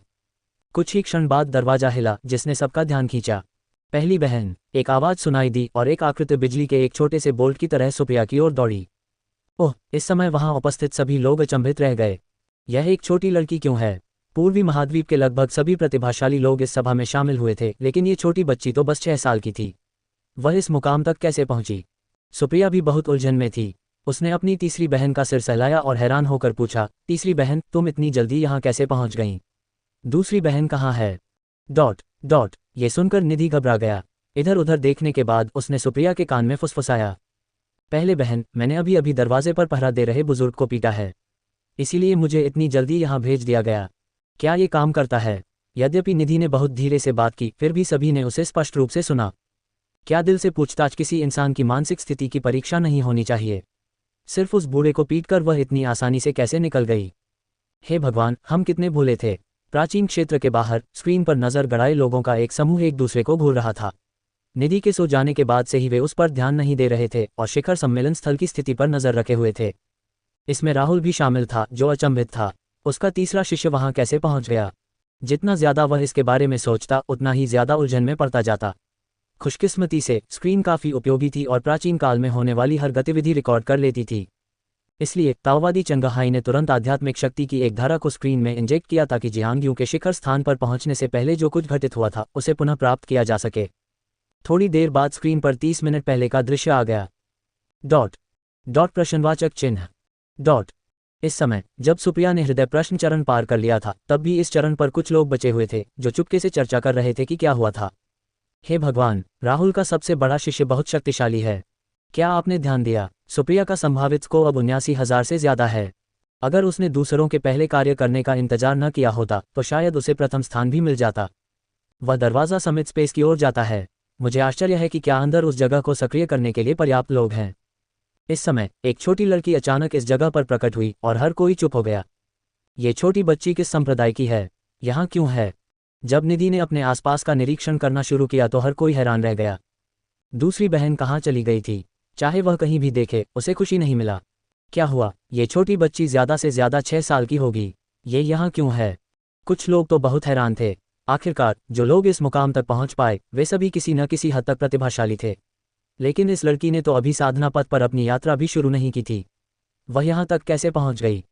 कुछ ही क्षण बाद दरवाजा हिला, जिसने सबका ध्यान खींचा। पहली बहन। एक आवाज सुनाई दी और एक आकृति बिजली के एक छोटे से बोल्ट की तरह सुप्रिया की ओर दौड़ी। ओह, इस समय वहां उपस्थित सभी लोग अचंभित रह गए। यह एक छोटी लड़की क्यों है? पूर्वी महाद्वीप के लगभग सभी प्रतिभाशाली लोग इस सभा में शामिल हुए थे, लेकिन ये छोटी बच्ची तो बस 6 साल की थी। वह इस मुकाम तक कैसे पहुंची? सुप्रिया भी बहुत उलझन में थी। उसने अपनी तीसरी बहन का सिर सहलाया और हैरान होकर पूछा, तीसरी बहन, तुम इतनी जल्दी यहाँ कैसे पहुंच गईं? दूसरी बहन कहाँ है? ये सुनकर निधि घबरा गया। इधर उधर देखने के बाद उसने सुप्रिया के कान में फुसफुसाया, पहले बहन, मैंने अभी अभी दरवाजे पर पहरा दे रहे बुजुर्ग को पीटा है, इसीलिए मुझे इतनी जल्दी यहाँ भेज दिया गया। क्या ये काम करता है? यद्यपि निधि ने बहुत धीरे से बात की, फिर भी सभी ने उसे स्पष्ट रूप से सुना। क्या दिल से पूछताछ किसी इंसान की मानसिक स्थिति की परीक्षा नहीं होनी चाहिए? सिर्फ उस बूढ़े को पीटकर वह इतनी आसानी से कैसे निकल गई? हे भगवान, हम कितने भूले थे। प्राचीन क्षेत्र के बाहर स्क्रीन पर नजर गड़ाए लोगों का एक समूह एक दूसरे को घूर रहा था। निधि के सो जाने के बाद से ही वे उस पर ध्यान नहीं दे रहे थे और शिखर सम्मेलन स्थल की स्थिति पर नजर रखे हुए थे। इसमें राहुल भी शामिल था, जो अचंभित था। उसका तीसरा शिष्य वहां कैसे पहुंच गया? जितना ज्यादा वह इसके बारे में सोचता, उतना ही ज्यादा उलझन में पड़ता जाता। खुशकिस्मती से स्क्रीन काफी उपयोगी थी और प्राचीन काल में होने वाली हर गतिविधि रिकॉर्ड कर लेती थी। इसलिए ताओवादी चंगहाई ने तुरंत आध्यात्मिक शक्ति की एक धारा को स्क्रीन में इंजेक्ट किया ताकि जियांग्यू के शिखर स्थान पर पहुंचने से पहले जो कुछ घटित हुआ था उसे पुनः प्राप्त किया जा सके। थोड़ी देर बाद स्क्रीन पर 30 मिनट पहले का दृश्य आ गया। प्रश्नवाचक चिन्ह। इस समय जब सुप्रिया ने हृदय प्रश्न चरण पार कर लिया था, तब भी इस चरण पर कुछ लोग बचे हुए थे जो चुपके से चर्चा कर रहे थे कि क्या हुआ था। हे भगवान, राहुल का सबसे बड़ा शिष्य बहुत शक्तिशाली है। क्या आपने ध्यान दिया? सुप्रिया का संभावित स्कोर अब 79,000 से ज्यादा है। अगर उसने दूसरों के पहले कार्य करने का इंतजार न किया होता तो शायद उसे प्रथम स्थान भी मिल जाता। वह दरवाज़ा समेत स्पेस की ओर जाता है। मुझे आश्चर्य है कि क्या अंदर उस जगह को सक्रिय करने के लिए पर्याप्त लोग हैं। इस समय एक छोटी लड़की अचानक इस जगह पर प्रकट हुई और हर कोई चुप हो गया। ये छोटी बच्ची किस संप्रदाय की है? यहाँ क्यों है? जब निधि ने अपने आसपास का निरीक्षण करना शुरू किया तो हर कोई हैरान रह गया। दूसरी बहन कहाँ चली गई थी? चाहे वह कहीं भी देखे उसे खुशी नहीं मिला। क्या हुआ? ये छोटी बच्ची ज़्यादा से ज़्यादा 6 साल की होगी। ये यहाँ क्यों है? कुछ लोग तो बहुत हैरान थे। आखिरकार जो लोग इस मुकाम तक पहुँच पाए वे सभी किसी न किसी हद तक प्रतिभाशाली थे। लेकिन इस लड़की ने तो अभी साधना पथ पर अपनी यात्रा भी शुरू नहीं की थी। वह यहाँ तक कैसे पहुँच गई?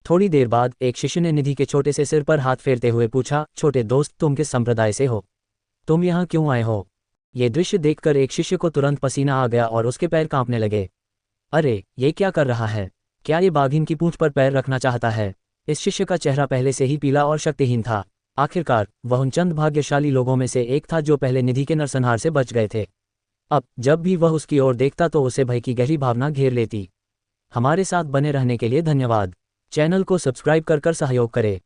थोड़ी देर बाद एक शिष्य ने निधि के छोटे से सिर पर हाथ फेरते हुए पूछा, छोटे दोस्त, तुम किस संप्रदाय से हो? तुम यहाँ क्यों आए हो? ये दृश्य देखकर एक शिष्य को तुरंत पसीना आ गया और उसके पैर कांपने लगे। अरे, ये क्या कर रहा है? क्या ये बाघिन की पूंछ पर पैर रखना चाहता है? इस शिष्य का चेहरा पहले से ही पीला और शक्तिहीन था। आखिरकार वह उन चंद भाग्यशाली लोगों में से एक था जो पहले निधि के नरसंहार से बच गए थे। अब जब भी वह उसकी ओर देखता तो उसे भय की गहरी भावना घेर लेती। हमारे साथ बने रहने के लिए धन्यवाद। चैनल को सब्सक्राइब कर सहयोग करें।